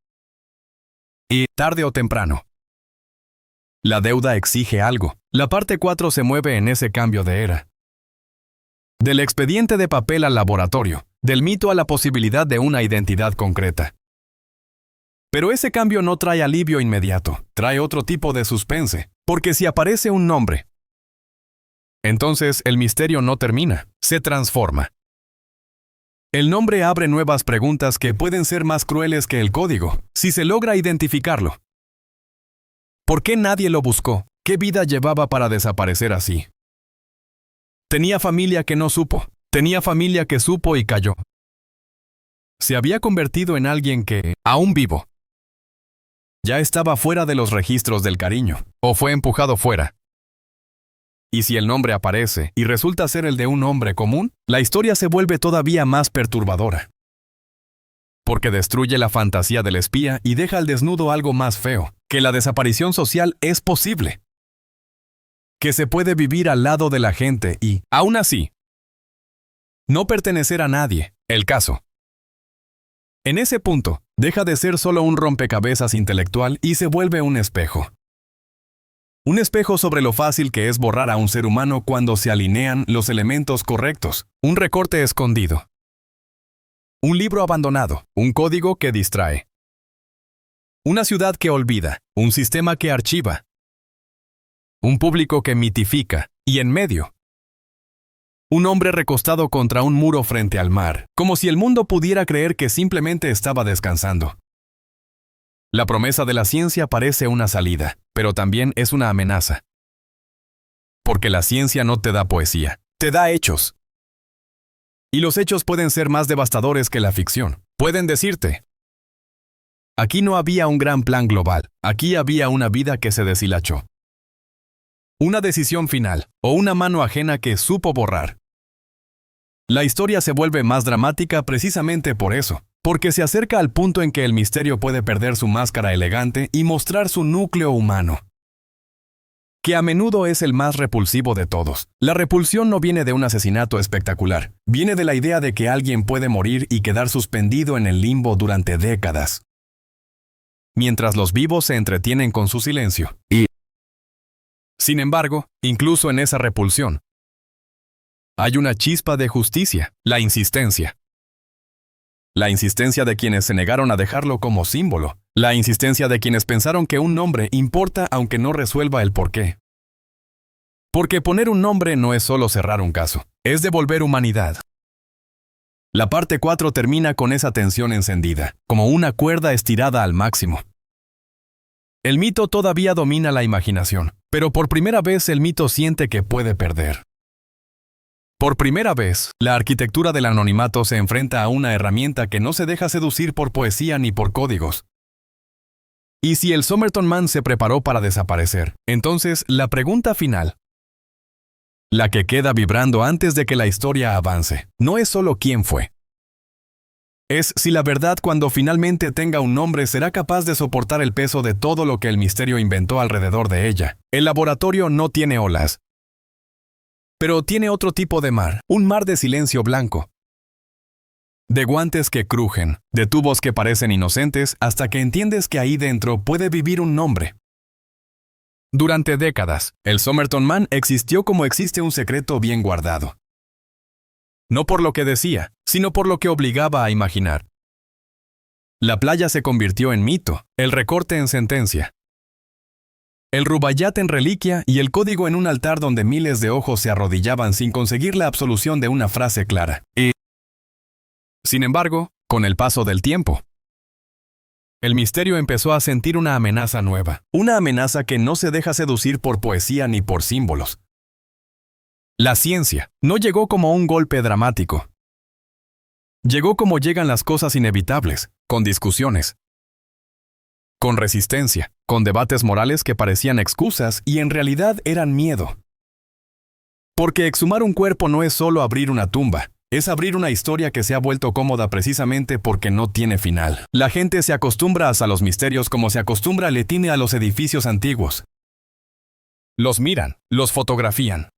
S13: Y, tarde o temprano, la deuda exige algo. La parte 4 se mueve en ese cambio de era. Del expediente de papel al laboratorio, del mito a la posibilidad de una identidad concreta. Pero ese cambio no trae alivio inmediato, trae otro tipo de suspense, porque si aparece un nombre, entonces el misterio no termina, se transforma. El nombre abre nuevas preguntas que pueden ser más crueles que el código, si se logra identificarlo. ¿Por qué nadie lo buscó? ¿Qué vida llevaba para desaparecer así? Tenía familia que no supo, tenía familia que supo y cayó. Se había convertido en alguien que, aún vivo, ya estaba fuera de los registros del cariño, o fue empujado fuera. Y si el nombre aparece y resulta ser el de un hombre común, la historia se vuelve todavía más perturbadora. Porque destruye la fantasía del espía y deja al desnudo algo más feo, que la desaparición social es posible. Que se puede vivir al lado de la gente y, aún así, no pertenecer a nadie. El caso, en ese punto, deja de ser solo un rompecabezas intelectual y se vuelve un espejo. Un espejo sobre lo fácil que es borrar a un ser humano cuando se alinean los elementos correctos. Un recorte escondido. Un libro abandonado. Un código que distrae. Una ciudad que olvida. Un sistema que archiva. Un público que mitifica. Y en medio, un hombre recostado contra un muro frente al mar, como si el mundo pudiera creer que simplemente estaba descansando. La promesa de la ciencia parece una salida, pero también es una amenaza. Porque la ciencia no te da poesía, te da hechos. Y los hechos pueden ser más devastadores que la ficción. Pueden decirte, aquí no había un gran plan global, aquí había una vida que se deshilachó. Una decisión final, o una mano ajena que supo borrar. La historia se vuelve más dramática precisamente por eso, porque se acerca al punto en que el misterio puede perder su máscara elegante y mostrar su núcleo humano, que a menudo es el más repulsivo de todos. La repulsión no viene de un asesinato espectacular, viene de la idea de que alguien puede morir y quedar suspendido en el limbo durante décadas, mientras los vivos se entretienen con su silencio. Sin embargo, incluso en esa repulsión, hay una chispa de justicia, la insistencia. La insistencia de quienes se negaron a dejarlo como símbolo. La insistencia de quienes pensaron que un nombre importa aunque no resuelva el porqué. Porque poner un nombre no es solo cerrar un caso, es devolver humanidad. La parte 4 termina con esa tensión encendida, como una cuerda estirada al máximo. El mito todavía domina la imaginación, pero por primera vez el mito siente que puede perder. Por primera vez, la arquitectura del anonimato se enfrenta a una herramienta que no se deja seducir por poesía ni por códigos. Y si el Somerton Man se preparó para desaparecer, entonces la pregunta final, la que queda vibrando antes de que la historia avance, no es solo quién fue. Es si la verdad, cuando finalmente tenga un nombre, será capaz de soportar el peso de todo lo que el misterio inventó alrededor de ella. El laboratorio no tiene olas, pero tiene otro tipo de mar, un mar de silencio blanco. De guantes que crujen, de tubos que parecen inocentes, hasta que entiendes que ahí dentro puede vivir un nombre. Durante décadas, el Somerton Man existió como existe un secreto bien guardado. No por lo que decía, sino por lo que obligaba a imaginar. La playa se convirtió en mito, el recorte en sentencia, el rubaiyat en reliquia y el código en un altar donde miles de ojos se arrodillaban sin conseguir la absolución de una frase clara. Y, sin embargo, con el paso del tiempo, el misterio empezó a sentir una amenaza nueva, una amenaza que no se deja seducir por poesía ni por símbolos. La ciencia no llegó como un golpe dramático. Llegó como llegan las cosas inevitables, con discusiones, con resistencia, con debates morales que parecían excusas y en realidad eran miedo. Porque exhumar un cuerpo no es solo abrir una tumba, es abrir una historia que se ha vuelto cómoda precisamente porque no tiene final. La gente se acostumbra a los misterios como se acostumbra Letine a los edificios antiguos. Los miran, los fotografían,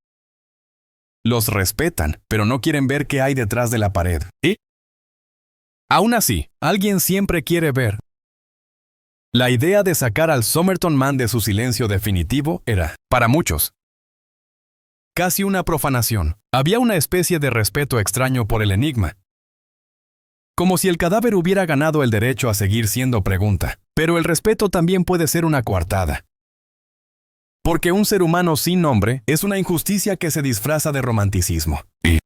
S13: los respetan, pero no quieren ver qué hay detrás de la pared. ¿Y? Aún así, alguien siempre quiere ver. La idea de sacar al Somerton Man de su silencio definitivo era, para muchos, casi una profanación. Había una especie de respeto extraño por el enigma. Como si el cadáver hubiera ganado el derecho a seguir siendo pregunta. Pero el respeto también puede ser una coartada. Porque un ser humano sin nombre es una injusticia que se disfraza de romanticismo. Y,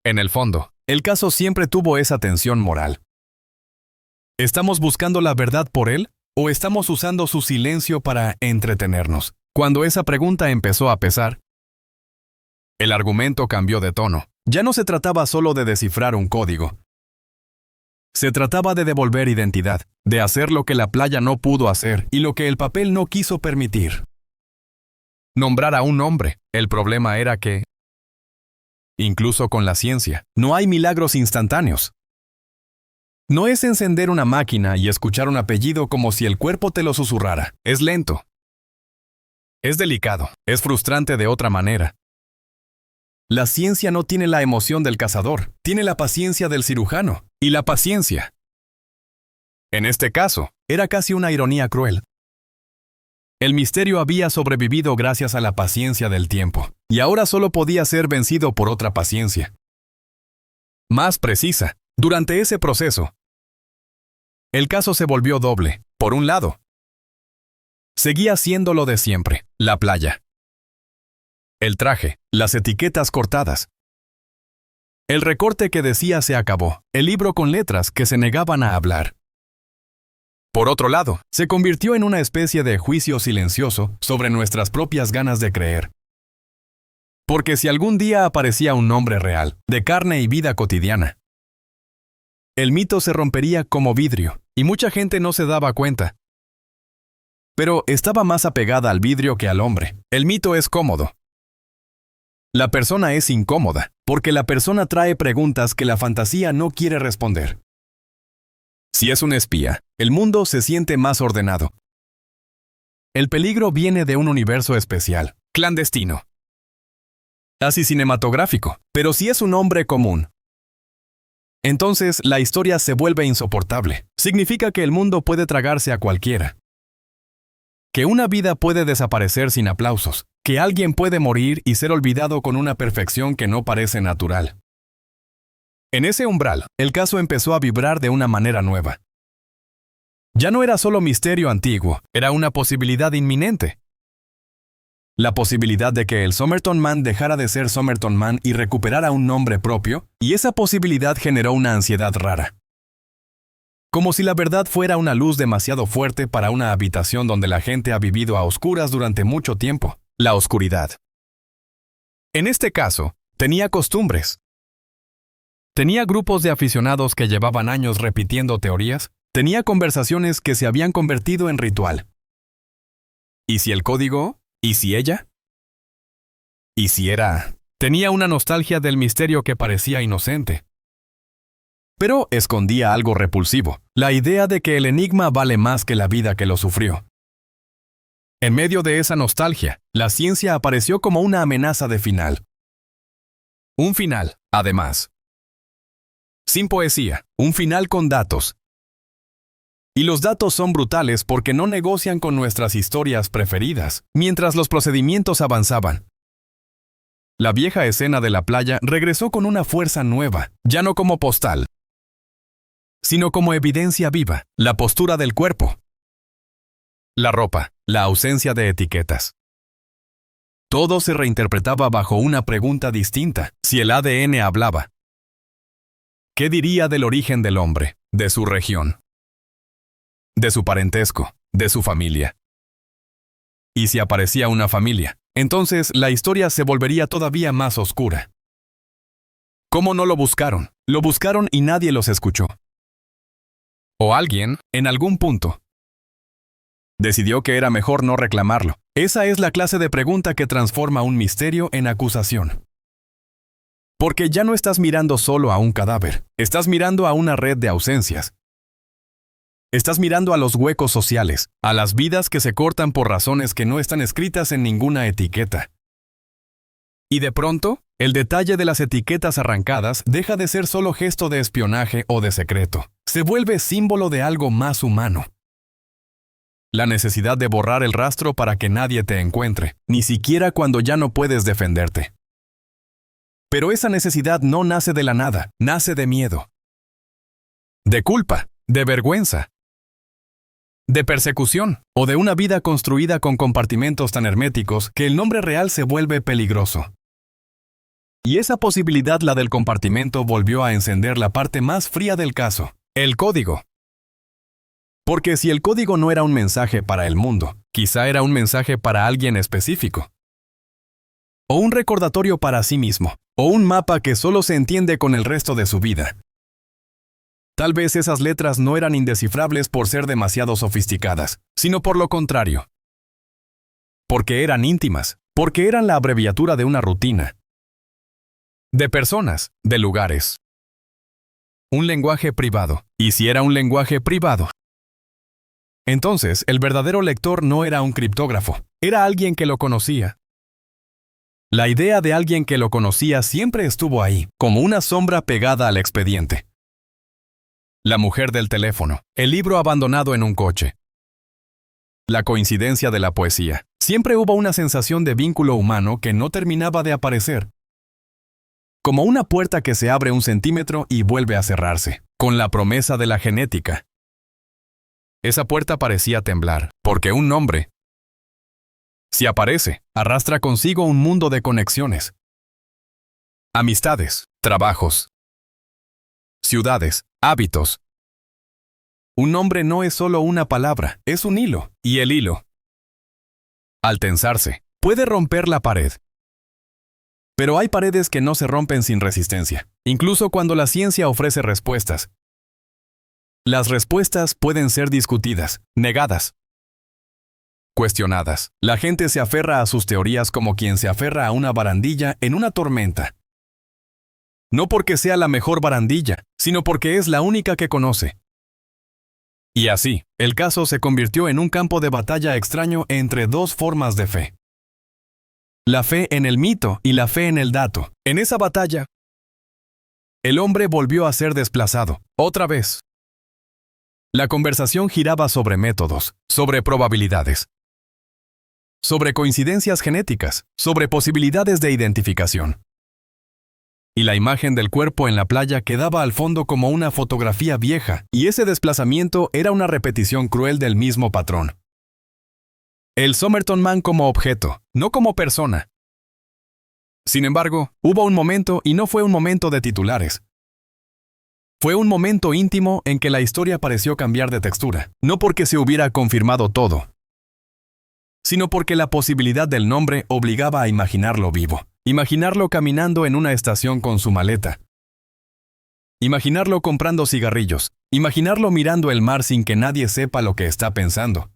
S13: en el fondo, el caso siempre tuvo esa tensión moral. ¿Estamos buscando la verdad por él o estamos usando su silencio para entretenernos? Cuando esa pregunta empezó a pesar, el argumento cambió de tono. Ya no se trataba solo de descifrar un código. Se trataba de devolver identidad, de hacer lo que la playa no pudo hacer y lo que el papel no quiso permitir. Nombrar a un nombre. El problema era que, incluso con la ciencia, no hay milagros instantáneos. No es encender una máquina y escuchar un apellido como si el cuerpo te lo susurrara. Es lento. Es delicado. Es frustrante de otra manera. La ciencia no tiene la emoción del cazador, tiene la paciencia del cirujano. Y la paciencia, en este caso, era casi una ironía cruel. El misterio había sobrevivido gracias a la paciencia del tiempo, y ahora solo podía ser vencido por otra paciencia. Más precisa, durante ese proceso, el caso se volvió doble. Por un lado, seguía siendo lo de siempre, la playa. El traje, las etiquetas cortadas. El recorte que decía se acabó, el libro con letras que se negaban a hablar. Por otro lado, se convirtió en una especie de juicio silencioso sobre nuestras propias ganas de creer. Porque si algún día aparecía un nombre real, de carne y vida cotidiana, el mito se rompería como vidrio, y mucha gente no se daba cuenta. Pero estaba más apegada al vidrio que al hombre. El mito es cómodo. La persona es incómoda, porque la persona trae preguntas que la fantasía no quiere responder. Si es un espía, el mundo se siente más ordenado. El peligro viene de un universo especial, clandestino, casi cinematográfico. Pero si es un hombre común, entonces la historia se vuelve insoportable. Significa que el mundo puede tragarse a cualquiera. Que una vida puede desaparecer sin aplausos. Que alguien puede morir y ser olvidado con una perfección que no parece natural. En ese umbral, el caso empezó a vibrar de una manera nueva. Ya no era solo misterio antiguo, era una posibilidad inminente. la posibilidad de que el Somerton Man dejara de ser Somerton Man y recuperara un nombre propio, y esa posibilidad generó una ansiedad rara. Como si la verdad fuera una luz demasiado fuerte para una habitación donde la gente ha vivido a oscuras durante mucho tiempo, la oscuridad. En este caso, tenía costumbres. Tenía grupos de aficionados que llevaban años repitiendo teorías, tenía conversaciones que se habían convertido en ritual. ¿Y si el código? ¿Y si ella? ¿Y si era? Tenía una nostalgia del misterio que parecía inocente. Pero escondía algo repulsivo, la idea de que el enigma vale más que la vida que lo sufrió. En medio de esa nostalgia, la ciencia apareció como una amenaza de final. Un final, además. Sin poesía, un final con datos. Y los datos son brutales porque no negocian con nuestras historias preferidas, mientras los procedimientos avanzaban. La vieja escena de la playa regresó con una fuerza nueva, ya no como postal, sino como evidencia viva, la postura del cuerpo. La ropa, la ausencia de etiquetas. Todo se reinterpretaba bajo una pregunta distinta, si el ADN hablaba. ¿Qué diría del origen del hombre, de su región, de su parentesco, de su familia? Y si aparecía una familia, entonces la historia se volvería todavía más oscura. ¿Cómo no lo buscaron? Lo buscaron y nadie los escuchó. O alguien, en algún punto, decidió que era mejor no reclamarlo. Esa es la clase de pregunta que transforma un misterio en acusación. Porque ya no estás mirando solo a un cadáver, estás mirando a una red de ausencias. Estás mirando a los huecos sociales, a las vidas que se cortan por razones que no están escritas en ninguna etiqueta. Y de pronto, el detalle de las etiquetas arrancadas deja de ser solo gesto de espionaje o de secreto. Se vuelve símbolo de algo más humano. La necesidad de borrar el rastro para que nadie te encuentre, ni siquiera cuando ya no puedes defenderte. Pero esa necesidad no nace de la nada, nace de miedo. De culpa, de vergüenza, de persecución, o de una vida construida con compartimentos tan herméticos que el nombre real se vuelve peligroso. Y esa posibilidad, la del compartimento, volvió a encender la parte más fría del caso, el código. Porque si el código no era un mensaje para el mundo, quizá era un mensaje para alguien específico. O un recordatorio para sí mismo, o un mapa que solo se entiende con el resto de su vida. Tal vez esas letras no eran indescifrables por ser demasiado sofisticadas, sino por lo contrario. Porque eran íntimas, porque eran la abreviatura de una rutina. De personas, de lugares. Un lenguaje privado. Y si era un lenguaje privado, entonces el verdadero lector no era un criptógrafo, era alguien que lo conocía. La idea de alguien que lo conocía siempre estuvo ahí, como una sombra pegada al expediente. La mujer del teléfono, el libro abandonado en un coche. La coincidencia de la poesía. Siempre hubo una sensación de vínculo humano que no terminaba de aparecer. Como una puerta que se abre 1 centímetro y vuelve a cerrarse, con la promesa de la genética. Esa puerta parecía temblar, porque un nombre, si aparece, arrastra consigo un mundo de conexiones. Amistades, trabajos, ciudades, hábitos. Un nombre no es solo una palabra, es un hilo, y el hilo, al tensarse, puede romper la pared. Pero hay paredes que no se rompen sin resistencia, incluso cuando la ciencia ofrece respuestas. Las respuestas pueden ser discutidas, negadas, cuestionadas. La gente se aferra a sus teorías como quien se aferra a una barandilla en una tormenta. No porque sea la mejor barandilla, sino porque es la única que conoce. Y así, el caso se convirtió en un campo de batalla extraño entre dos formas de fe. La fe en el mito y la fe en el dato. En esa batalla, el hombre volvió a ser desplazado, otra vez. La conversación giraba sobre métodos, sobre probabilidades, sobre coincidencias genéticas, sobre posibilidades de identificación. Y la imagen del cuerpo en la playa quedaba al fondo como una fotografía vieja, y ese desplazamiento era una repetición cruel del mismo patrón. el Somerton Man como objeto, no como persona. Sin embargo, hubo un momento, y no fue un momento de titulares. Fue un momento íntimo en que la historia pareció cambiar de textura, no porque se hubiera confirmado todo, sino porque la posibilidad del nombre obligaba a imaginarlo vivo, imaginarlo caminando en una estación con su maleta, imaginarlo comprando cigarrillos, imaginarlo mirando el mar sin que nadie sepa lo que está pensando,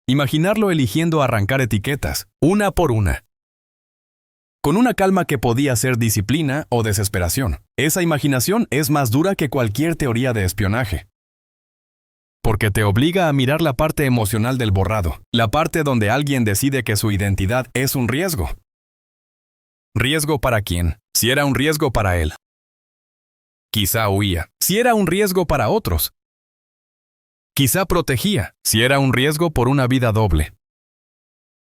S13: imaginarlo eligiendo arrancar etiquetas, una por una, con una calma que podía ser disciplina o desesperación. Esa imaginación es más dura que cualquier teoría de espionaje, porque te obliga a mirar la parte emocional del borrado, la parte donde alguien decide que su identidad es un riesgo. ¿Riesgo para quién? Si era un riesgo para él. Quizá huía, si era un riesgo para otros. Quizá protegía, si era un riesgo por una vida doble.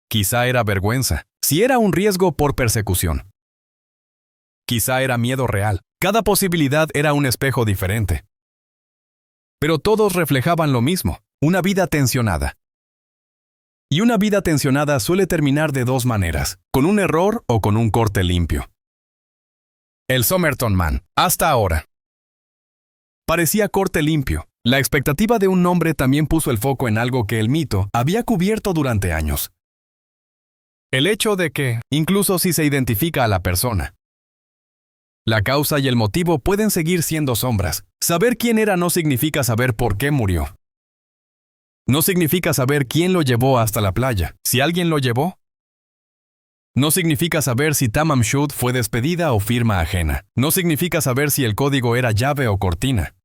S13: Quizá era vergüenza, si era un riesgo por persecución. Quizá era miedo real. Cada posibilidad era un espejo diferente. Pero todos reflejaban lo mismo, una vida tensionada. Y una vida tensionada suele terminar de dos maneras, con un error o con un corte limpio. El Somerton Man, hasta ahora. Parecía corte limpio. La expectativa de un nombre también puso el foco en algo que el mito había cubierto durante años. El hecho de que, incluso si se identifica a la persona, la causa y el motivo pueden seguir siendo sombras. Saber quién era no significa saber por qué murió. No significa saber quién lo llevó hasta la playa. Si alguien lo llevó. No significa saber si Tamam Shud fue despedida o firma ajena. No significa saber si el código era llave o cortina.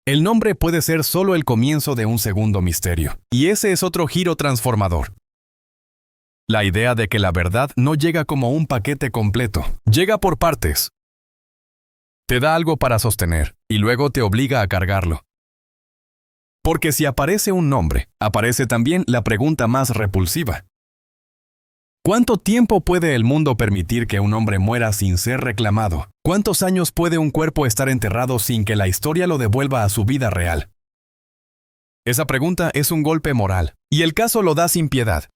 S13: El nombre puede ser solo el comienzo de un segundo misterio. Y ese es otro giro transformador. La idea de que la verdad no llega como un paquete completo, llega por partes. Te da algo para sostener, y luego te obliga a cargarlo. Porque si aparece un nombre, aparece también la pregunta más repulsiva. ¿Cuánto tiempo puede el mundo permitir que un hombre muera sin ser reclamado? ¿Cuántos años puede un cuerpo estar enterrado sin que la historia lo devuelva a su vida real? Esa pregunta es un golpe moral, y el caso lo da sin piedad.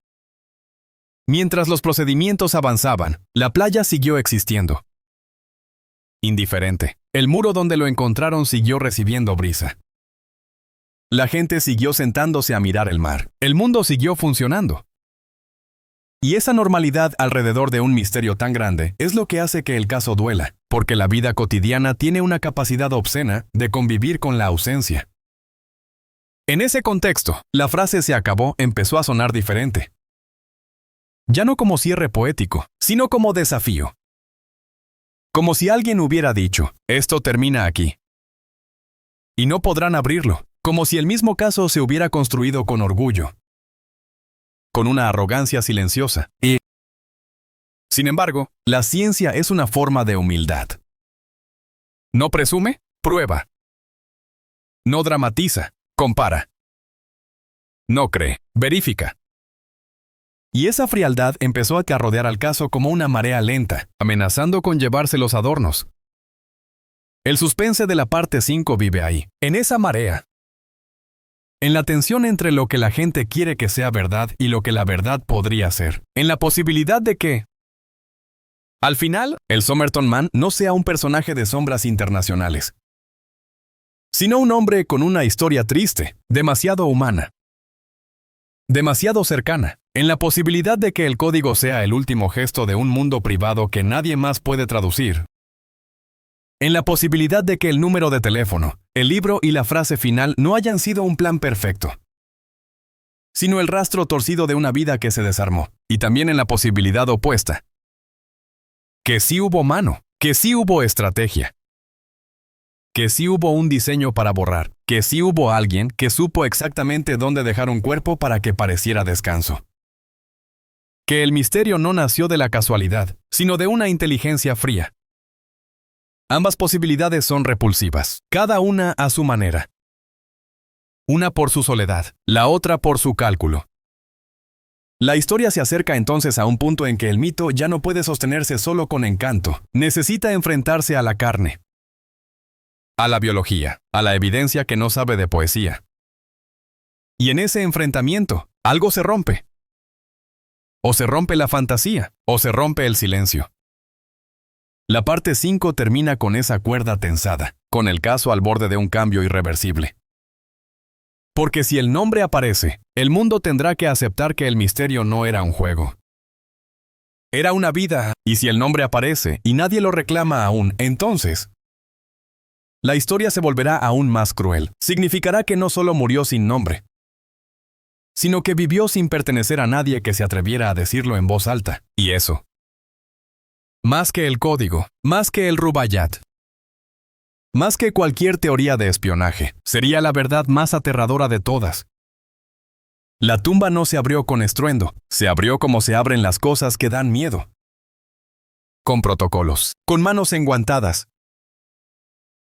S13: Mientras los procedimientos avanzaban, la playa siguió existiendo. Indiferente. El muro donde lo encontraron siguió recibiendo brisa. La gente siguió sentándose a mirar el mar. El mundo siguió funcionando. Y esa normalidad alrededor de un misterio tan grande es lo que hace que el caso duela, porque la vida cotidiana tiene una capacidad obscena de convivir con la ausencia. En ese contexto, la frase "se acabó" empezó a sonar diferente. Ya no como cierre poético, sino como desafío. Como si alguien hubiera dicho, esto termina aquí. Y no podrán abrirlo, como si el mismo caso se hubiera construido con orgullo. Con una arrogancia silenciosa. Y, sin embargo, la ciencia es una forma de humildad. No presume, prueba. No dramatiza, compara. No cree, verifica. Y esa frialdad empezó a rodear al caso como una marea lenta, amenazando con llevarse los adornos. El suspense de la parte 5 vive ahí, en esa marea. En la tensión entre lo que la gente quiere que sea verdad y lo que la verdad podría ser. En la posibilidad de que, al final, el Somerton Man no sea un personaje de sombras internacionales, sino un hombre con una historia triste, demasiado humana, demasiado cercana. En la posibilidad de que el código sea el último gesto de un mundo privado que nadie más puede traducir. En la posibilidad de que el número de teléfono, el libro y la frase final no hayan sido un plan perfecto, sino el rastro torcido de una vida que se desarmó. Y también en la posibilidad opuesta. Que sí hubo mano, que sí hubo estrategia, que sí hubo un diseño para borrar, que sí hubo alguien que supo exactamente dónde dejar un cuerpo para que pareciera descanso. Que el misterio no nació de la casualidad, sino de una inteligencia fría. Ambas posibilidades son repulsivas, cada una a su manera. Una por su soledad, la otra por su cálculo. La historia se acerca entonces a un punto en que el mito ya no puede sostenerse solo con encanto, necesita enfrentarse a la carne, a la biología, a la evidencia que no sabe de poesía. Y en ese enfrentamiento, Algo se rompe. O se rompe la fantasía, o se rompe el silencio. La parte 5 termina con esa cuerda tensada, con el caso al borde de un cambio irreversible. Porque si el nombre aparece, el mundo tendrá que aceptar que el misterio no era un juego. Era una vida, y si el nombre aparece y nadie lo reclama aún, entonces la historia se volverá aún más cruel. Significará que no solo murió sin nombre, sino que vivió sin pertenecer a nadie que se atreviera a decirlo en voz alta. Y eso, más que el código, más que el Rubaiyat, más que cualquier teoría de espionaje, sería la verdad más aterradora de todas. La tumba no se abrió con estruendo, se abrió como se abren las cosas que dan miedo. Con protocolos, con manos enguantadas,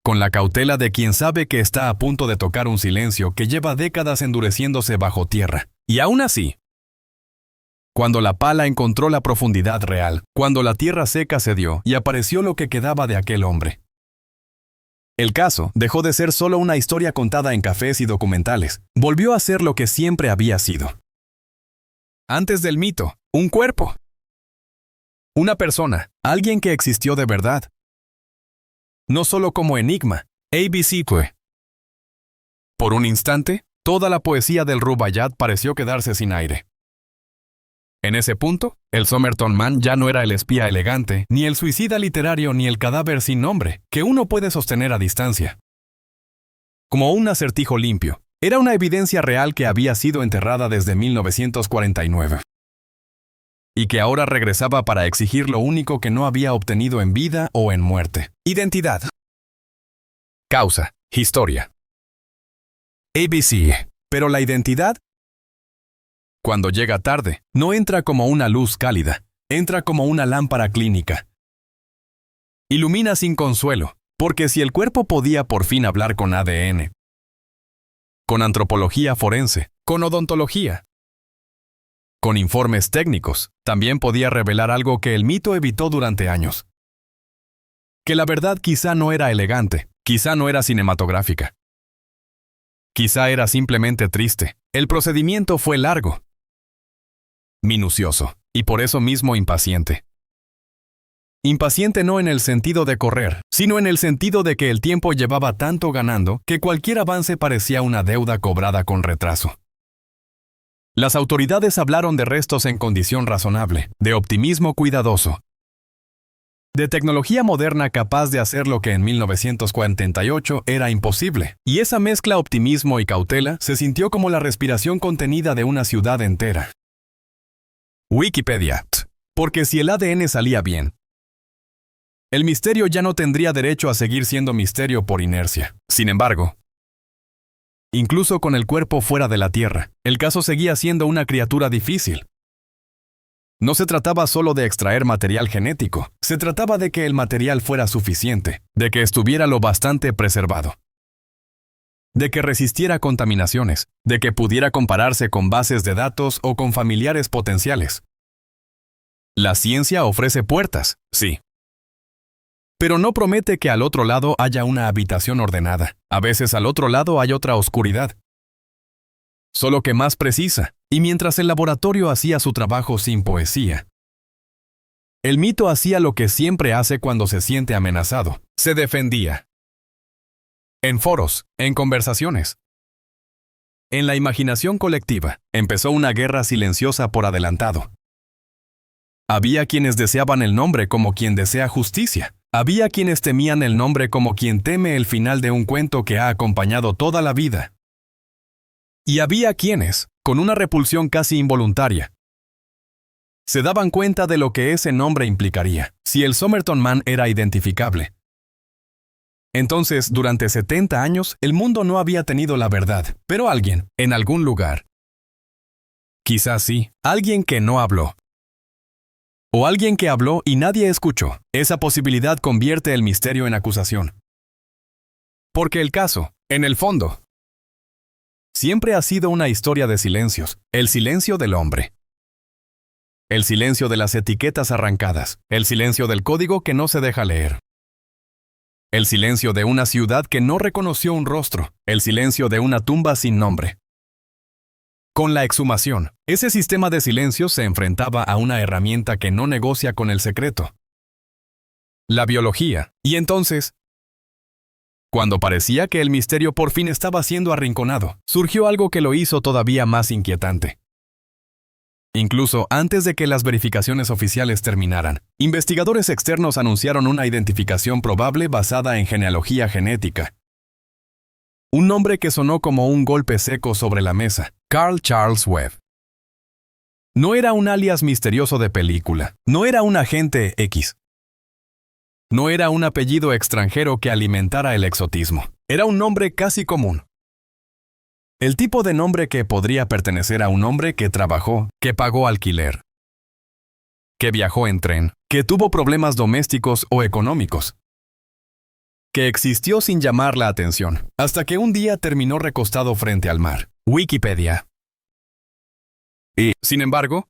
S13: con la cautela de quien sabe que está a punto de tocar un silencio que lleva décadas endureciéndose bajo tierra. Y aún así, cuando la pala encontró la profundidad real, cuando la tierra seca cedió y apareció lo que quedaba de aquel hombre, el caso dejó de ser solo una historia contada en cafés y documentales. Volvió a ser lo que siempre había sido. Antes del mito, un cuerpo. Una persona, alguien que existió de verdad. No solo como enigma, ABC. Por un instante, toda la poesía del Rubaiyat pareció quedarse sin aire. En ese punto, el Somerton Man ya no era el espía elegante, ni el suicida literario, ni el cadáver sin nombre, que uno puede sostener a distancia. Como un acertijo limpio, era una evidencia real que había sido enterrada desde 1949. Y que ahora regresaba para exigir lo único que no había obtenido en vida o en muerte. Identidad. Causa. Historia. ABC. Pero la identidad, cuando llega tarde, no entra como una luz cálida, entra como una lámpara clínica. Ilumina sin consuelo, porque si el cuerpo podía por fin hablar con ADN, con antropología forense, con odontología, con informes técnicos, también podía revelar algo que el mito evitó durante años. Que la verdad quizá no era elegante, quizá no era cinematográfica. Quizá era simplemente triste. El procedimiento fue largo, minucioso, y por eso mismo impaciente. Impaciente no en el sentido de correr, sino en el sentido de que el tiempo llevaba tanto ganando que cualquier avance parecía una deuda cobrada con retraso. Las autoridades hablaron de restos en condición razonable, de optimismo cuidadoso, de tecnología moderna capaz de hacer lo que en 1948 era imposible, y esa mezcla optimismo y cautela se sintió como la respiración contenida de una ciudad entera. Wikipedia. Porque si el ADN salía bien, el misterio ya no tendría derecho a seguir siendo misterio por inercia. Sin embargo, incluso con el cuerpo fuera de la Tierra, el caso seguía siendo una criatura difícil. No se trataba solo de extraer material genético, se trataba de que el material fuera suficiente, de que estuviera lo bastante preservado, de que resistiera contaminaciones, de que pudiera compararse con bases de datos o con familiares potenciales. La ciencia ofrece puertas, sí, pero no promete que al otro lado haya una habitación ordenada. A veces al otro lado hay otra oscuridad, solo que más precisa. Y mientras el laboratorio hacía su trabajo sin poesía, el mito hacía lo que siempre hace cuando se siente amenazado. Se defendía. En foros, en conversaciones, en la imaginación colectiva, empezó una guerra silenciosa por adelantado. Había quienes deseaban el nombre como quien desea justicia. Había quienes temían el nombre como quien teme el final de un cuento que ha acompañado toda la vida. Y había quienes, con una repulsión casi involuntaria, se daban cuenta de lo que ese nombre implicaría, si el Somerton Man era identificable. Entonces, durante 70 años, el mundo no había tenido la verdad, pero alguien, en algún lugar, quizás sí, alguien que no habló, o alguien que habló y nadie escuchó, esa posibilidad convierte el misterio en acusación. Porque el caso, en el fondo, siempre ha sido una historia de silencios, el silencio del hombre. El silencio de las etiquetas arrancadas, el silencio del código que no se deja leer. El silencio de una ciudad que no reconoció un rostro, el silencio de una tumba sin nombre. Con la exhumación, ese sistema de silencio se enfrentaba a una herramienta que no negocia con el secreto: la biología. Y entonces, cuando parecía que el misterio por fin estaba siendo arrinconado, surgió algo que lo hizo todavía más inquietante. Incluso antes de que las verificaciones oficiales terminaran, investigadores externos anunciaron una identificación probable basada en genealogía genética. Un nombre que sonó como un golpe seco sobre la mesa: Carl Charles Webb. No era un alias misterioso de película, no era un agente X. No era un apellido extranjero que alimentara el exotismo, era un nombre casi común. El tipo de nombre que podría pertenecer a un hombre que trabajó, que pagó alquiler, que viajó en tren, que tuvo problemas domésticos o económicos, que existió sin llamar la atención, hasta que un día terminó recostado frente al mar. Wikipedia. Y, sin embargo,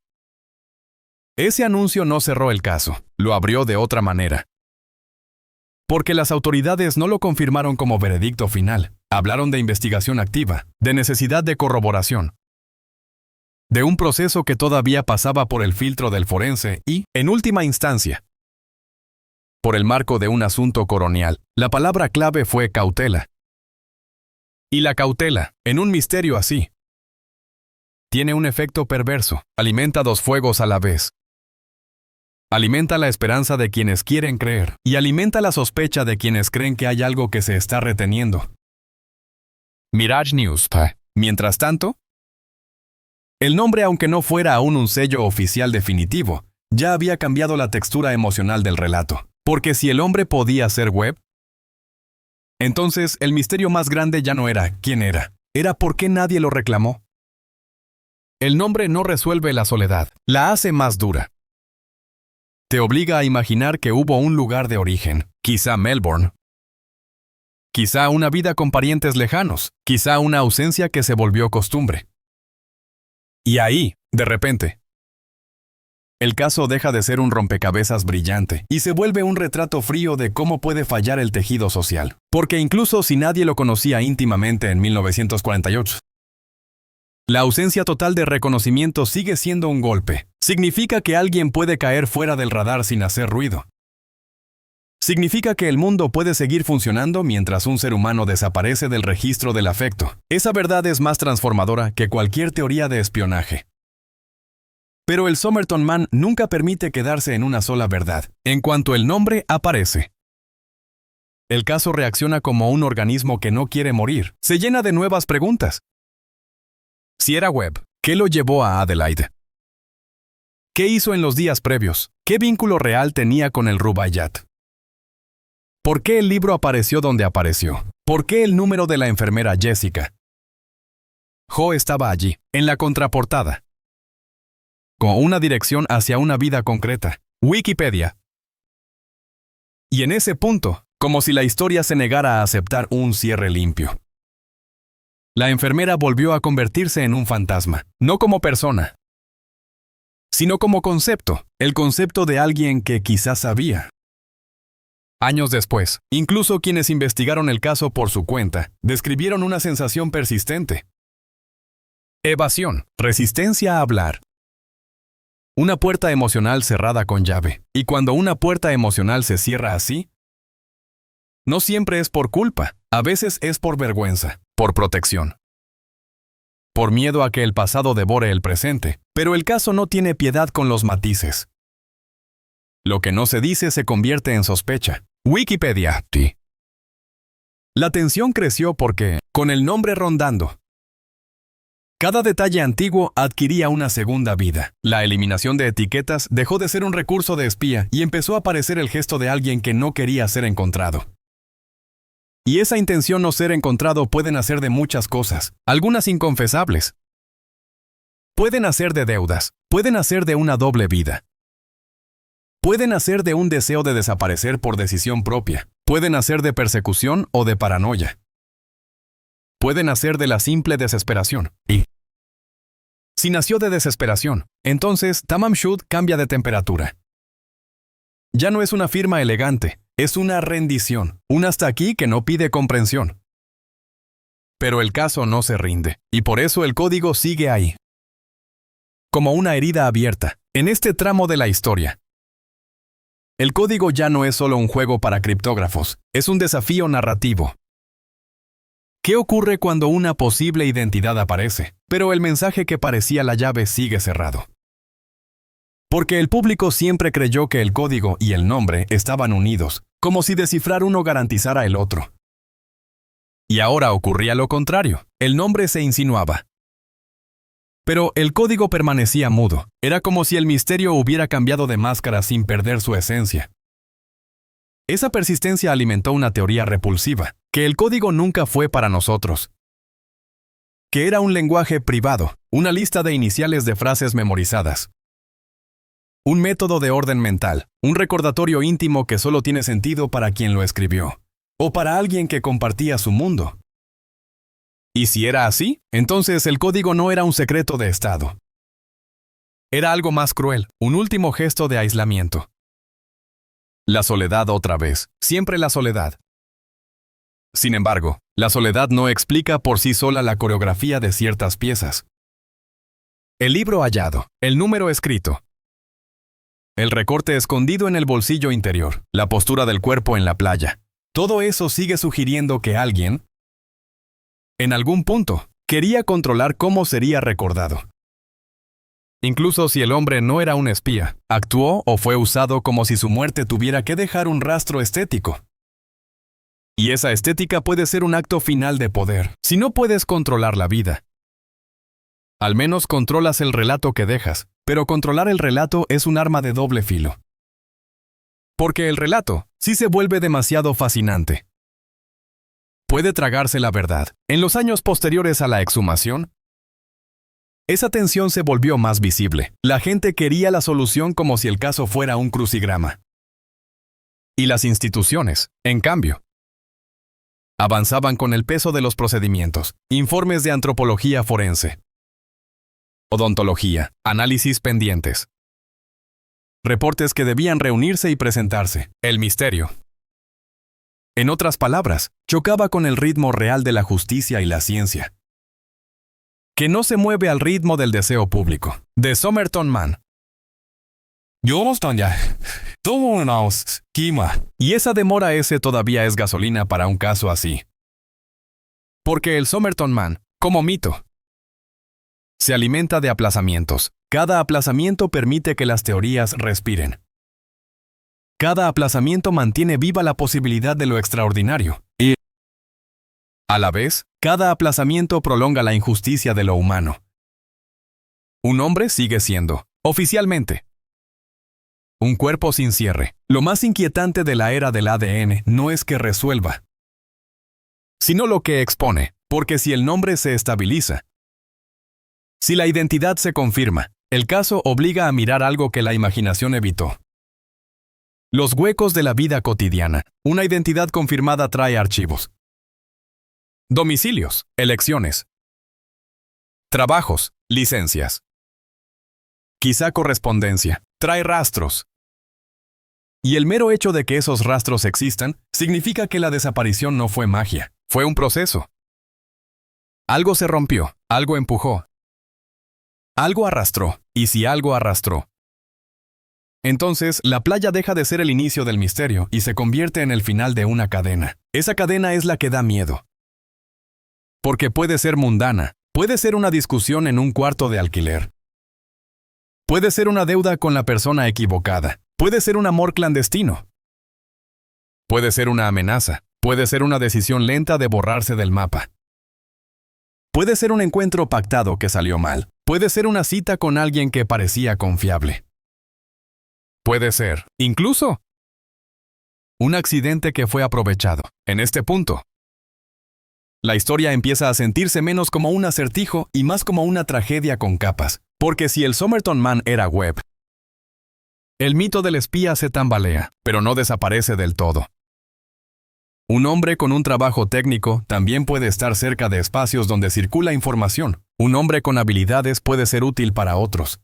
S13: ese anuncio no cerró el caso, lo abrió de otra manera. Porque las autoridades no lo confirmaron como veredicto final. Hablaron de investigación activa, de necesidad de corroboración, de un proceso que todavía pasaba por el filtro del forense y, en última instancia, por el marco de un asunto coronial. La palabra clave fue cautela. Y la cautela, en un misterio así, tiene un efecto perverso: alimenta dos fuegos a la vez. Alimenta la esperanza de quienes quieren creer y alimenta la sospecha de quienes creen que hay algo que se está reteniendo. Mirage News. Mientras tanto, el nombre, aunque no fuera aún un sello oficial definitivo, ya había cambiado la textura emocional del relato. Porque si el hombre podía ser Webb, entonces el misterio más grande ya no era quién era por qué nadie lo reclamó. El nombre no resuelve la soledad, la hace más dura. Te obliga a imaginar que hubo un lugar de origen, quizá Melbourne, quizá una vida con parientes lejanos, quizá una ausencia que se volvió costumbre. Y ahí, de repente, el caso deja de ser un rompecabezas brillante y se vuelve un retrato frío de cómo puede fallar el tejido social. Porque incluso si nadie lo conocía íntimamente en 1948, la ausencia total de reconocimiento sigue siendo un golpe. Significa que alguien puede caer fuera del radar sin hacer ruido. Significa que el mundo puede seguir funcionando mientras un ser humano desaparece del registro del afecto. Esa verdad es más transformadora que cualquier teoría de espionaje. Pero el Somerton Man nunca permite quedarse en una sola verdad. En cuanto el nombre aparece, el caso reacciona como un organismo que no quiere morir. Se llena de nuevas preguntas. Si era Webb, ¿qué lo llevó a Adelaide? ¿Qué hizo en los días previos? ¿Qué vínculo real tenía con el Rubaiyat? ¿Por qué el libro apareció donde apareció? ¿Por qué el número de la enfermera Jessica? Jo estaba allí, en la contraportada, con una dirección hacia una vida concreta. Wikipedia. Y en ese punto, como si la historia se negara a aceptar un cierre limpio, la enfermera volvió a convertirse en un fantasma, no como persona, sino como concepto, el concepto de alguien que quizás sabía. Años después, incluso quienes investigaron el caso por su cuenta, describieron una sensación persistente: evasión, resistencia a hablar. Una puerta emocional cerrada con llave. Y cuando una puerta emocional se cierra así, no siempre es por culpa, a veces es por vergüenza, por protección, por miedo a que el pasado devore el presente. Pero el caso no tiene piedad con los matices. Lo que no se dice se convierte en sospecha. Wikipedia. La tensión creció porque, con el nombre rondando, cada detalle antiguo adquiría una segunda vida. La eliminación de etiquetas dejó de ser un recurso de espía y empezó a aparecer el gesto de alguien que no quería ser encontrado. Y esa intención no ser encontrado puede nacer de muchas cosas, algunas inconfesables. Pueden nacer de deudas, pueden nacer de una doble vida. Pueden nacer de un deseo de desaparecer por decisión propia, pueden nacer de persecución o de paranoia. Puede nacer de la simple desesperación. Y si nació de desesperación, entonces Tamam Shud cambia de temperatura. Ya no es una firma elegante, es una rendición, un hasta aquí que no pide comprensión. Pero el caso no se rinde, y por eso el código sigue ahí. Como una herida abierta, en este tramo de la historia. El código ya no es solo un juego para criptógrafos, es un desafío narrativo. ¿Qué ocurre cuando una posible identidad aparece, pero el mensaje que parecía la llave sigue cerrado? Porque el público siempre creyó que el código y el nombre estaban unidos, como si descifrar uno garantizara el otro. Y ahora ocurría lo contrario, el nombre se insinuaba. Pero el código permanecía mudo, era como si el misterio hubiera cambiado de máscara sin perder su esencia. Esa persistencia alimentó una teoría repulsiva, que el código nunca fue para nosotros. Que era un lenguaje privado, una lista de iniciales de frases memorizadas. Un método de orden mental, un recordatorio íntimo que solo tiene sentido para quien lo escribió, o para alguien que compartía su mundo. Y si era así, entonces el código no era un secreto de Estado. Era algo más cruel, un último gesto de aislamiento. La soledad otra vez, siempre la soledad. Sin embargo, la soledad no explica por sí sola la coreografía de ciertas piezas. El libro hallado, el número escrito. El recorte escondido en el bolsillo interior, la postura del cuerpo en la playa. Todo eso sigue sugiriendo que alguien, en algún punto, quería controlar cómo sería recordado. Incluso si el hombre no era un espía, actuó o fue usado como si su muerte tuviera que dejar un rastro estético. Y esa estética puede ser un acto final de poder, si no puedes controlar la vida. Al menos controlas el relato que dejas, pero controlar el relato es un arma de doble filo. Porque el relato sí se vuelve demasiado fascinante. Puede tragarse la verdad. En los años posteriores a la exhumación, esa tensión se volvió más visible. La gente quería la solución como si el caso fuera un crucigrama. Y las instituciones, en cambio, avanzaban con el peso de los procedimientos, informes de antropología forense, odontología, análisis pendientes, reportes que debían reunirse y presentarse. El misterio, en otras palabras, chocaba con el ritmo real de la justicia y la ciencia, que no se mueve al ritmo del deseo público. De Somerton Maugham. Y esa demora ese todavía es gasolina para un caso así. Porque el Somerton Maugham, como mito, se alimenta de aplazamientos. Cada aplazamiento permite que las teorías respiren. Cada aplazamiento mantiene viva la posibilidad de lo extraordinario. Y, a la vez, cada aplazamiento prolonga la injusticia de lo humano. Un hombre sigue siendo, oficialmente, un cuerpo sin cierre. Lo más inquietante de la era del ADN no es que resuelva, sino lo que expone, porque si el nombre se estabiliza, si la identidad se confirma, el caso obliga a mirar algo que la imaginación evitó. Los huecos de la vida cotidiana. Una identidad confirmada trae archivos. Domicilios, elecciones, trabajos, licencias. Quizá correspondencia, trae rastros. Y el mero hecho de que esos rastros existan significa que la desaparición no fue magia, fue un proceso. Algo se rompió, algo empujó, algo arrastró, y si algo arrastró, entonces la playa deja de ser el inicio del misterio y se convierte en el final de una cadena. Esa cadena es la que da miedo. Porque puede ser mundana, puede ser una discusión en un cuarto de alquiler. Puede ser una deuda con la persona equivocada. Puede ser un amor clandestino. Puede ser una amenaza. Puede ser una decisión lenta de borrarse del mapa. Puede ser un encuentro pactado que salió mal. Puede ser una cita con alguien que parecía confiable. Puede ser, incluso, un accidente que fue aprovechado. En este punto, la historia empieza a sentirse menos como un acertijo y más como una tragedia con capas. Porque si el Somerton Maugham era Webb, el mito del espía se tambalea, pero no desaparece del todo. Un hombre con un trabajo técnico también puede estar cerca de espacios donde circula información. Un hombre con habilidades puede ser útil para otros.